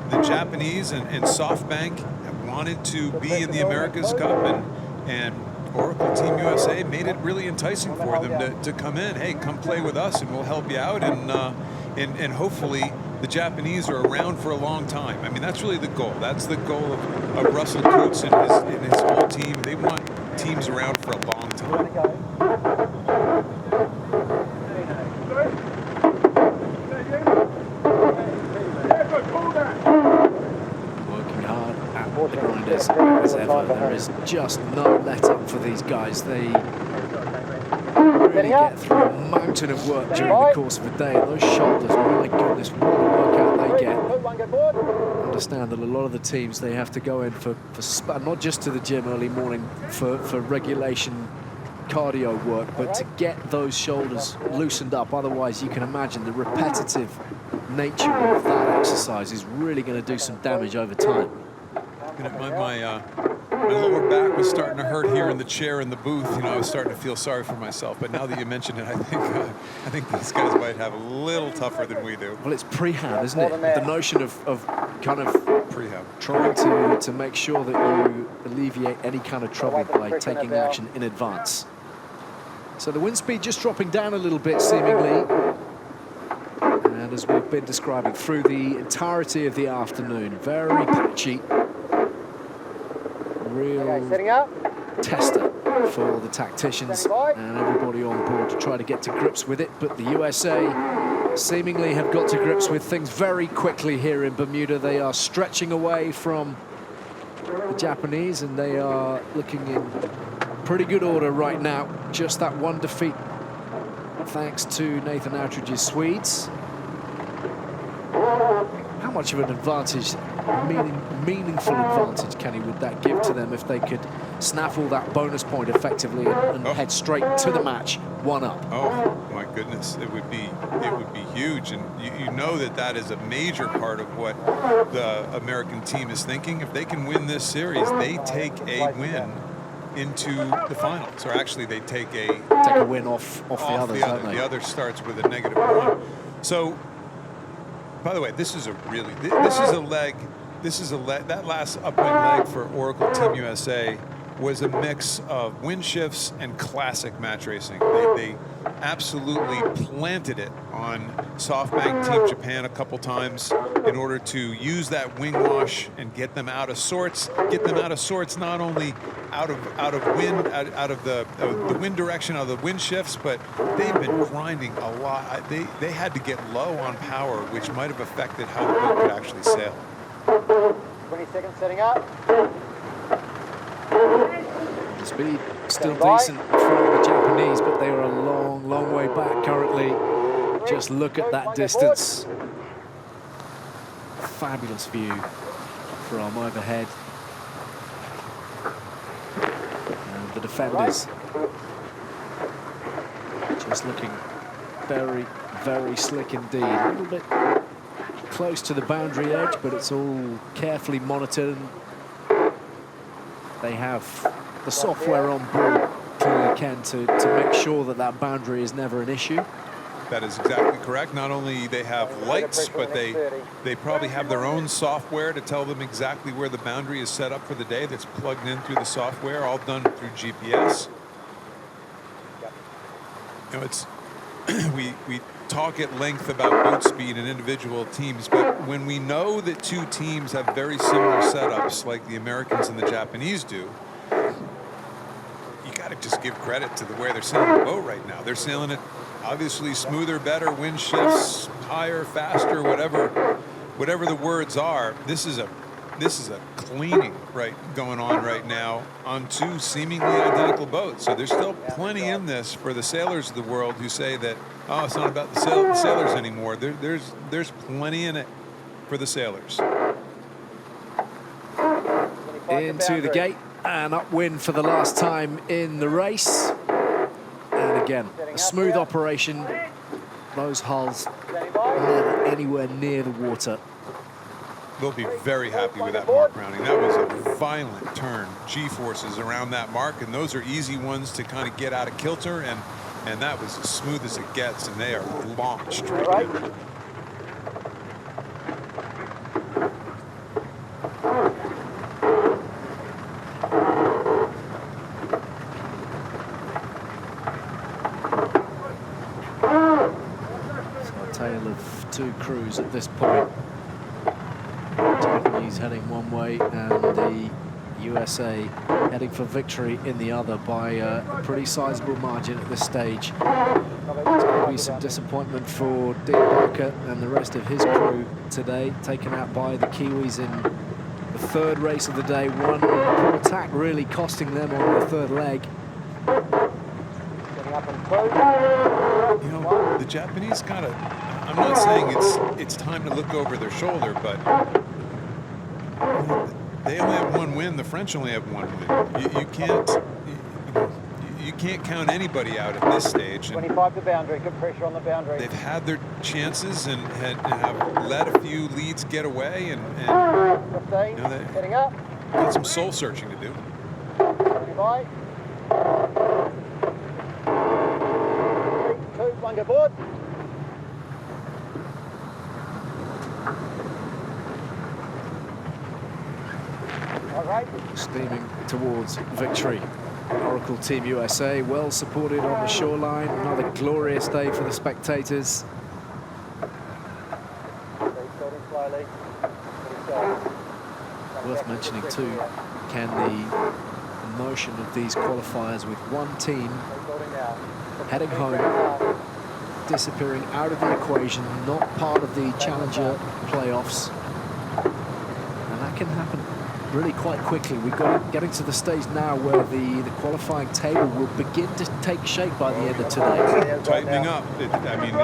the Japanese and SoftBank wanted to be in the America's Cup, and Oracle Team USA made it really enticing for them to come in. Hey, come play with us and we'll help you out, and hopefully the Japanese are around for a long time. I mean, that's really the goal. That's the goal of Russell Coates and his whole team. They want teams around for a long time. Working hard at the grinders as ever. There is just no let up for these guys. They really get through a mountain of work during the course of a day. Those shoulders, my goodness, what a workout they get. Understand that a lot of the teams, they have to go in for not just to the gym early morning for regulation cardio work, but to get those shoulders loosened up. Otherwise, you can imagine the repetitive nature of that exercise is really going to do some damage over time. My lower back was starting to hurt here in the chair in the booth. You know, I was starting to feel sorry for myself. But now that you mention it, I think these guys might have a little tougher than we do. Well, it's prehab, isn't it? The notion of kind of prehab, trying to make sure that you alleviate any kind of trouble by taking action in advance. So the wind speed just dropping down a little bit, seemingly. And as we've been describing through the entirety of the afternoon, very patchy. Real tester for the tacticians and everybody on board to try to get to grips with it. But the USA seemingly have got to grips with things very quickly here in Bermuda. They are stretching away from the Japanese, and they are looking in pretty good order right now. Just that one defeat thanks to Nathan Outridge's Swedes. How much of an advantage, meaningful advantage, Kenny, would that give to them if they could snaffle that bonus point effectively and head straight to the match, one up? Oh my goodness, it would be huge, and you know that is a major part of what the American team is thinking. If they can win this series, they take a win into the finals, or actually they take a win off the others, don't they? The other starts with a -1. So, by the way, this is a leg. That last upwind leg for Oracle Team USA was a mix of wind shifts and classic match racing. They absolutely planted it on SoftBank Team Japan a couple times in order to use that wing wash and get them out of sorts. Not only out of wind, out of the wind direction, out of the wind shifts, but they've been grinding a lot. They had to get low on power, which might have affected how the boat could actually sail. 20 seconds setting up. The speed still decent from the Japanese, but they are a long, long way back currently. Just look at that distance. Fabulous view from overhead. And the defenders just looking very, very slick indeed. A little bit close to the boundary edge, but it's all carefully monitored. They have the software on board, clearly, Ken, to make sure that that boundary is never an issue. That is exactly correct. Not only they have lights, but they probably have their own software to tell them exactly where the boundary is set up for the day. That's plugged in through the software, all done through GPS. You know, it's we talk at length about boat speed and individual teams, but when we know that two teams have very similar setups like the Americans and the Japanese do, you got to just give credit to the way they're sailing the boat right now. They're sailing it obviously smoother, better, wind shifts, higher, faster, whatever the words are. This is a cleaning going on right now on two seemingly identical boats. So there's still plenty in this for the sailors of the world who say that, oh, it's not about the sailors anymore. There's plenty in it for the sailors. Into the gate and upwind for the last time in the race. And again, a smooth operation. Those hulls never anywhere near the water. They'll be very happy with that mark rounding. That was a violent turn, G-forces around that mark, and those are easy ones to kind of get out of kilter, and that was as smooth as it gets, and they are launched right now. So a tale of two crews at this point. Japanese heading one way and the USA heading for victory in the other by a pretty sizable margin at this stage. There's going to be some disappointment for Dean Barker and the rest of his crew today, taken out by the Kiwis in the third race of the day. One poor tack really costing them on the third leg. You know, the Japanese got to, I'm not saying it's time to look over their shoulder, but they only have one win. The French only have one win. You can't count anybody out at this stage. 25 to boundary. Good pressure on the boundary. They've had their chances and have let a few leads get away, and 15. You know, Heading up. Got some soul searching to do. 25. 3, 2, 1, go board. Steaming towards victory. Oracle Team USA well supported on the shoreline. Another glorious day for the spectators. Worth mentioning too, Ken, the notion of these qualifiers with one team heading home, disappearing out of the equation, not part of the Challenger playoffs. And that can happen really quite quickly. We've got getting to the stage now where the qualifying table will begin to take shape by the end of today. Tightening up. I mean,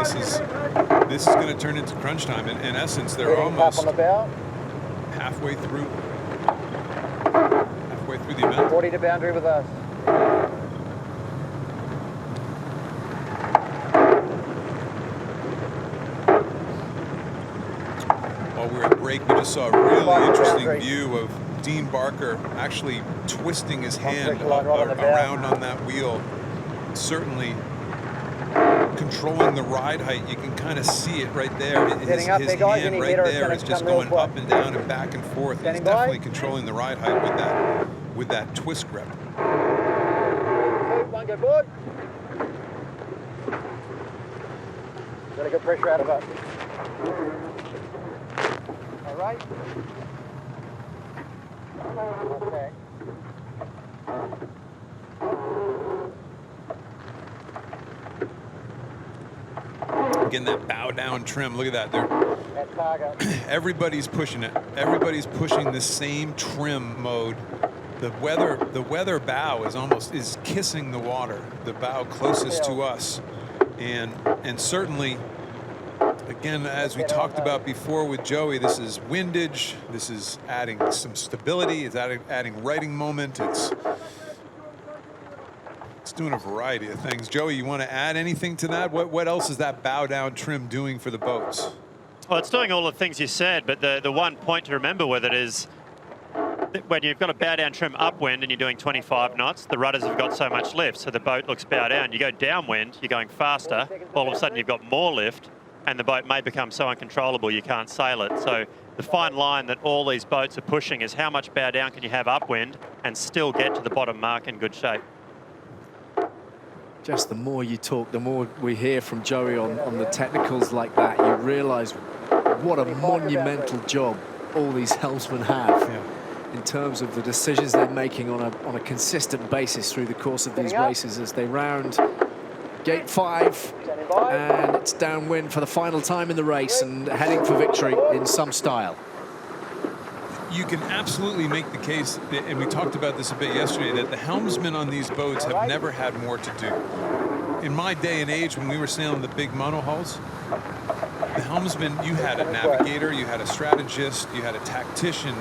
this is going to turn into crunch time. In essence, they're almost halfway through the event. 40 to boundary with us. While we were at break, we just saw a really interesting view of Dean Barker actually twisting his hand around on that wheel, certainly controlling the ride height. You can kind of see it right there. His hand right there is just going up and down and back and forth. He's definitely controlling the ride height with that twist grip. One, go forward. Really good pressure out of it. All right. Okay. Again, that bow down trim. Look at that. Everybody's pushing it. Everybody's pushing the same trim mode. The weather bow is kissing the water. The bow closest to us, and certainly, again, as we talked about before with Joey, this is windage. This is adding some stability. It's adding righting moment. It's doing a variety of things. Joey, you want to add anything to that? What else is that bow down trim doing for the boats? Well, it's doing all the things you said, but the one point to remember with it is that when you've got a bow down trim upwind and you're doing 25 knots, the rudders have got so much lift, so the boat looks bow down. You go downwind, you're going faster, all of a sudden you've got more lift, and the boat may become so uncontrollable you can't sail it. So the fine line that all these boats are pushing is how much bow down can you have upwind and still get to the bottom mark in good shape. Just the more you talk, the more we hear from Joey on the technicals like that. You realise what a monumental job all these helmsmen have in terms of the decisions they're making on a consistent basis through the course of these races as they round gate 5, and it's downwind for the final time in the race and heading for victory in some style. You can absolutely make the case, and we talked about this a bit yesterday, that the helmsmen on these boats have never had more to do. In my day and age, when we were sailing the big monohulls, the helmsman, you had a navigator, you had a strategist, you had a tactician,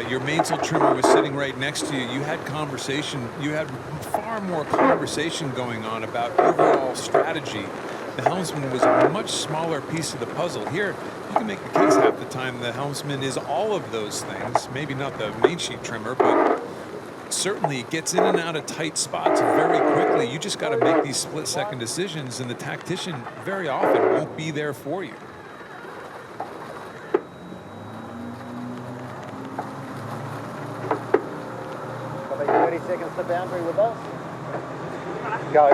your mainsail trimmer was sitting right next to you. You had conversation, you had far more conversation going on about overall strategy. The helmsman was a much smaller piece of the puzzle. Here, you can make the case half the time the helmsman is all of those things. Maybe not the main sheet trimmer, but certainly gets in and out of tight spots very quickly. You just got to make these split-second decisions, and the tactician very often won't be there for you. Probably 30 seconds to boundary with us. Go.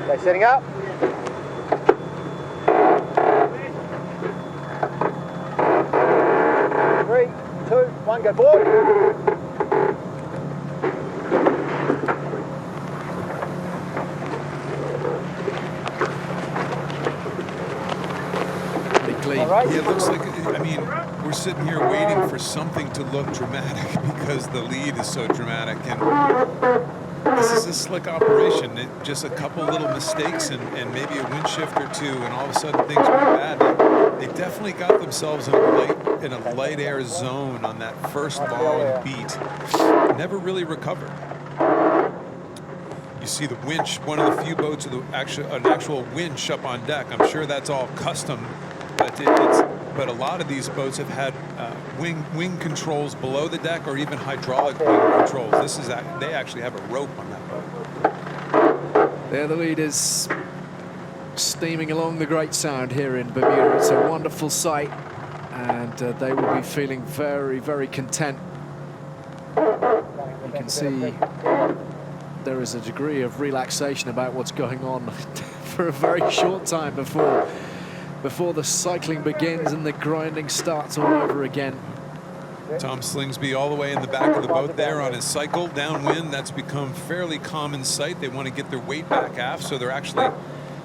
Okay, setting up. 3, 2, 1, go forward. Yeah, it looks like, I mean, we're sitting here waiting for something to look dramatic because the lead is so dramatic. And this is a slick operation. Just a couple little mistakes and maybe a wind shift or two, and all of a sudden things went bad. They definitely got themselves in a light air zone on that first long beat. Never really recovered. You see the winch, one of the few boats with an actual winch up on deck. I'm sure that's all custom, but a lot of these boats have had wing controls below the deck or even hydraulic wing controls. They actually have a rope on that boat. There the leaders steaming along the Great Sound here in Bermuda. It's a wonderful sight, and they will be feeling very, very content. You can see there is a degree of relaxation about what's going on for a very short time before the cycling begins and the grinding starts all over again. Tom Slingsby all the way in the back of the boat there on his cycle downwind. That's become fairly common sight. They want to get their weight back aft, so they're actually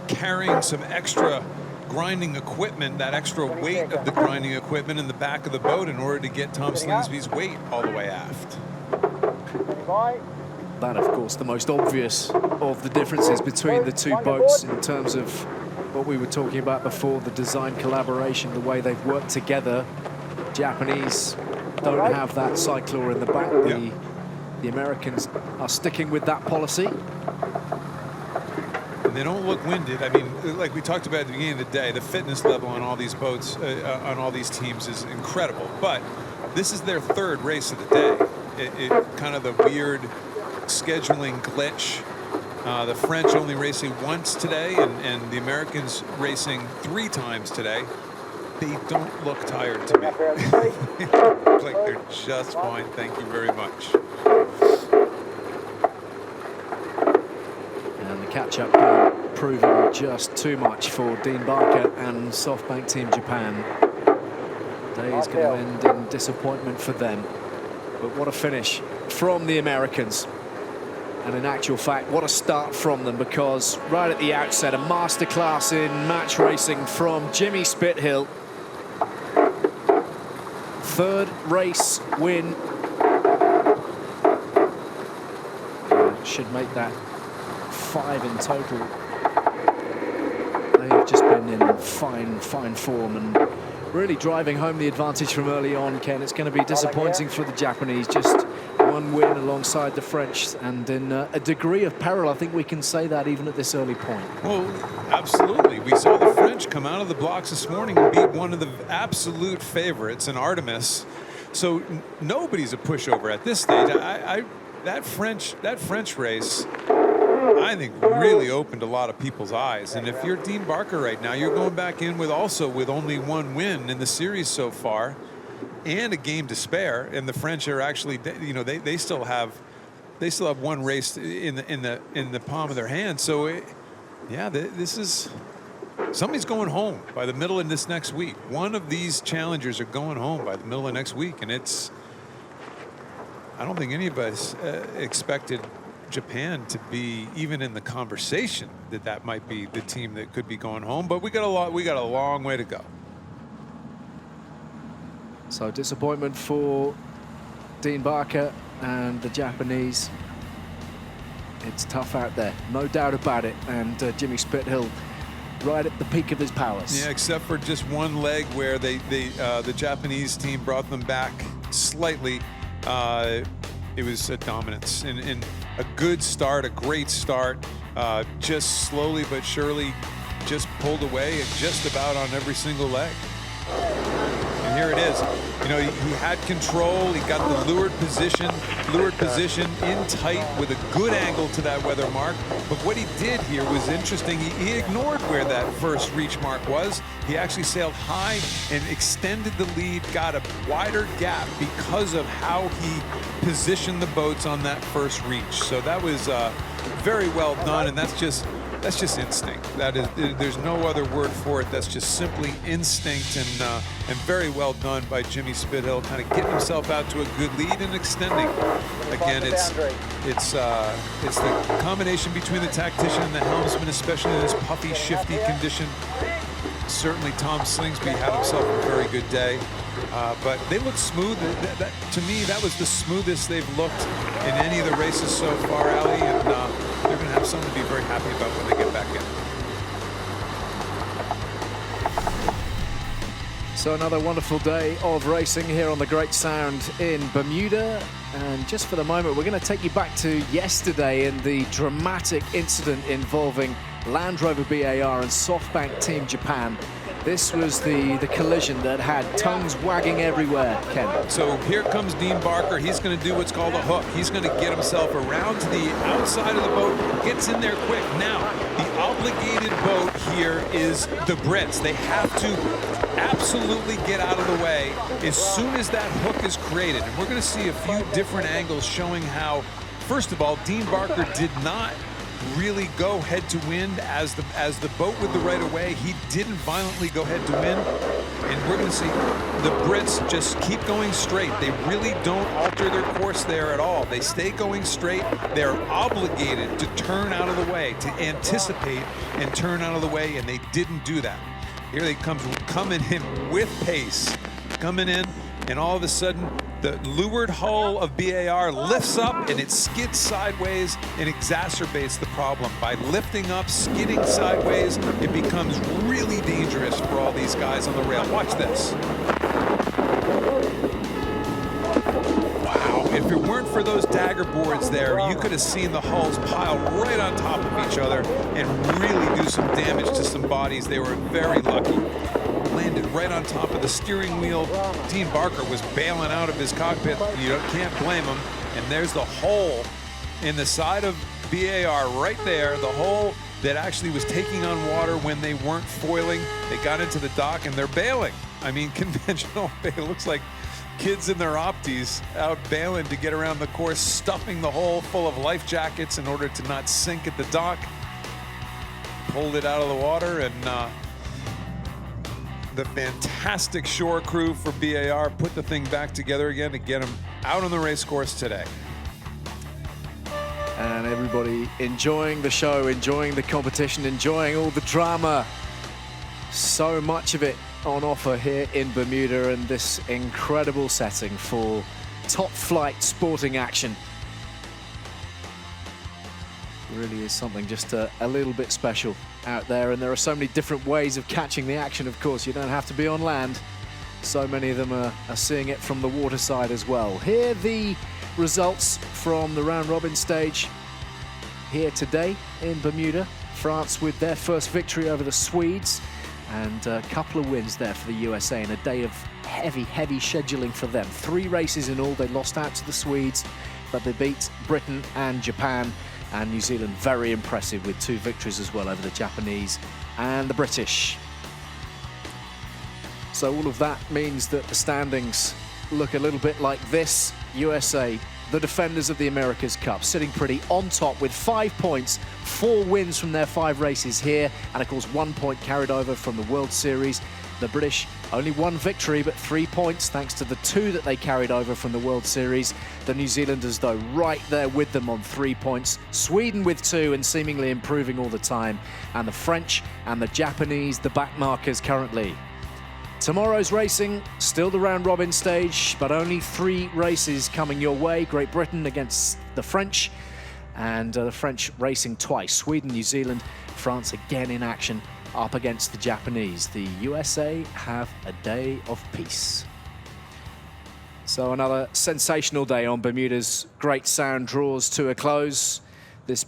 carrying some extra grinding equipment, that extra weight of the grinding equipment in the back of the boat in order to get Tom Slingsby's weight all the way aft. That, of course, the most obvious of the differences between the two boats in terms of what we were talking about before, the design collaboration, the way they've worked together. Japanese don't have that cycler in the back. The Americans are sticking with that policy. And they don't look winded. I mean, like we talked about at the beginning of the day, the fitness level on all these boats, on all these teams is incredible. But this is their third race of the day. It kind of the weird scheduling glitch. The French only racing once today, and the Americans racing 3 times today. They don't look tired to me. Looks like they're just fine. Thank you very much. And the catch-up game proving just too much for Dean Barker and SoftBank Team Japan. Day is going to end in disappointment for them. But what a finish from the Americans. And in actual fact, what a start from them, because right at the outset, a masterclass in match racing from Jimmy Spithill. 3rd race win. Should make that 5 in total. They've just been in fine form and really driving home the advantage from early on, Ken. It's going to be disappointing for the Japanese. Just 1 win alongside the French, and in a degree of peril, I think we can say that even at this early point. Well, absolutely. We saw the French come out of the blocks this morning and beat one of the absolute favorites in Artemis. So nobody's a pushover at this stage. That French race, I think, really opened a lot of people's eyes. And if you're Dean Barker right now, you're going back in with only 1 win in the series so far, and a game to spare. And the French are actually, you know, they still have 1 race in the palm of their hand. So this is, somebody's going home by the middle of this next week. One of these challengers are going home by the middle of next week, and I don't think any of us expected Japan to be even in the conversation that might be the team that could be going home. But we got a long way to go. So disappointment for Dean Barker and the Japanese. It's tough out there, no doubt about it. And Jimmy Spithill right at the peak of his powers. Yeah, except for just 1 leg where the Japanese team brought them back slightly. It was a dominance and a good start, a great start. Just slowly but surely just pulled away just about on every single leg. And here it is. You know, he had control. He got the lured position in tight with a good angle to that weather mark. But what he did here was interesting. He ignored where that first reach mark was. He actually sailed high and extended the lead, got a wider gap because of how he positioned the boats on that first reach. So that was very well done, and that's just instinct. There's no other word for it. That's just simply instinct, and very well done by Jimmy Spithill, kind of getting himself out to a good lead and extending. Again, it's the combination between the tactician and the helmsman, especially in this puffy, shifty condition. Certainly Tom Slingsby had himself a very good day, but they look smooth. To me, that was the smoothest they've looked in any of the races so far, Ali, and they're going to have something to be very happy about when they get back in. So another wonderful day of racing here on the Great Sound in Bermuda. And just for the moment, we're going to take you back to yesterday in the dramatic incident involving Land Rover BAR and SoftBank Team Japan. This was the collision that had tongues wagging everywhere, Ken. So here comes Dean Barker. He's going to do what's called a hook. He's going to get himself around to the outside of the boat, gets in there quick. Now, the obligated boat here is the Brits. They have to absolutely get out of the way as soon as that hook is created. And we're going to see a few different angles showing how, first of all, Dean Barker did not really go head to wind as the boat with the right of way. He didn't violently go head to wind, and we're going to see the Brits just keep going straight. They really don't alter their course there at all. They stay going straight. They're obligated to turn out of the way, to anticipate and turn out of the way, and they didn't do that. Here they come coming in with pace, coming in, and all of a sudden the leeward hull of BAR lifts up and it skids sideways and exacerbates the problem. By lifting up, skidding sideways, it becomes really dangerous for all these guys on the rail. Watch this. Wow, if it weren't for those dagger boards there, you could have seen the hulls pile right on top of each other and really do some damage to some bodies. They were very lucky. landed right on top of the steering wheel. Dean Barker was bailing out of his cockpit. You can't blame him. And there's the hole in the side of BAR right there, the hole that actually was taking on water when they weren't foiling. They got into the dock and they're bailing. I mean, conventional, it looks like kids in their Optis out bailing to get around the course, stuffing the hole full of life jackets in order to not sink at the dock. Pulled it out of the water, and the fantastic shore crew for BAR put the thing back together again to get them out on the race course today. And everybody enjoying the show, enjoying the competition, enjoying all the drama. So much of it on offer here in Bermuda, and this incredible setting for top flight sporting action. Really is something just a little bit special out there, and there are so many different ways of catching the action. Of course, you don't have to be on land. So many of them are seeing it from the water side as well. Here the results from the round robin stage here today in Bermuda. France with their first victory over the Swedes, and a couple of wins there for the USA in a day of heavy scheduling for them. 3 races in all. They lost out to the Swedes, but they beat Britain and Japan. And New Zealand very impressive with 2 victories as well over the Japanese and the British. So all of that means that the standings look a little bit like this. USA, the defenders of the America's Cup, sitting pretty on top with 5 points, 4 wins from their 5 races here, and of course 1 point carried over from the World Series. The British only 1 victory, but 3 points thanks to the 2 that they carried over from the World Series. The New Zealanders, though, right there with them on 3 points. Sweden with 2 and seemingly improving all the time. And the French and the Japanese, the backmarkers currently. Tomorrow's racing, still the round robin stage, but only 3 races coming your way. Great Britain against the French, and the French racing twice. Sweden, New Zealand, France again in action up against the Japanese. The USA have a day of peace. So another sensational day on Bermuda's Great Sound draws to a close. This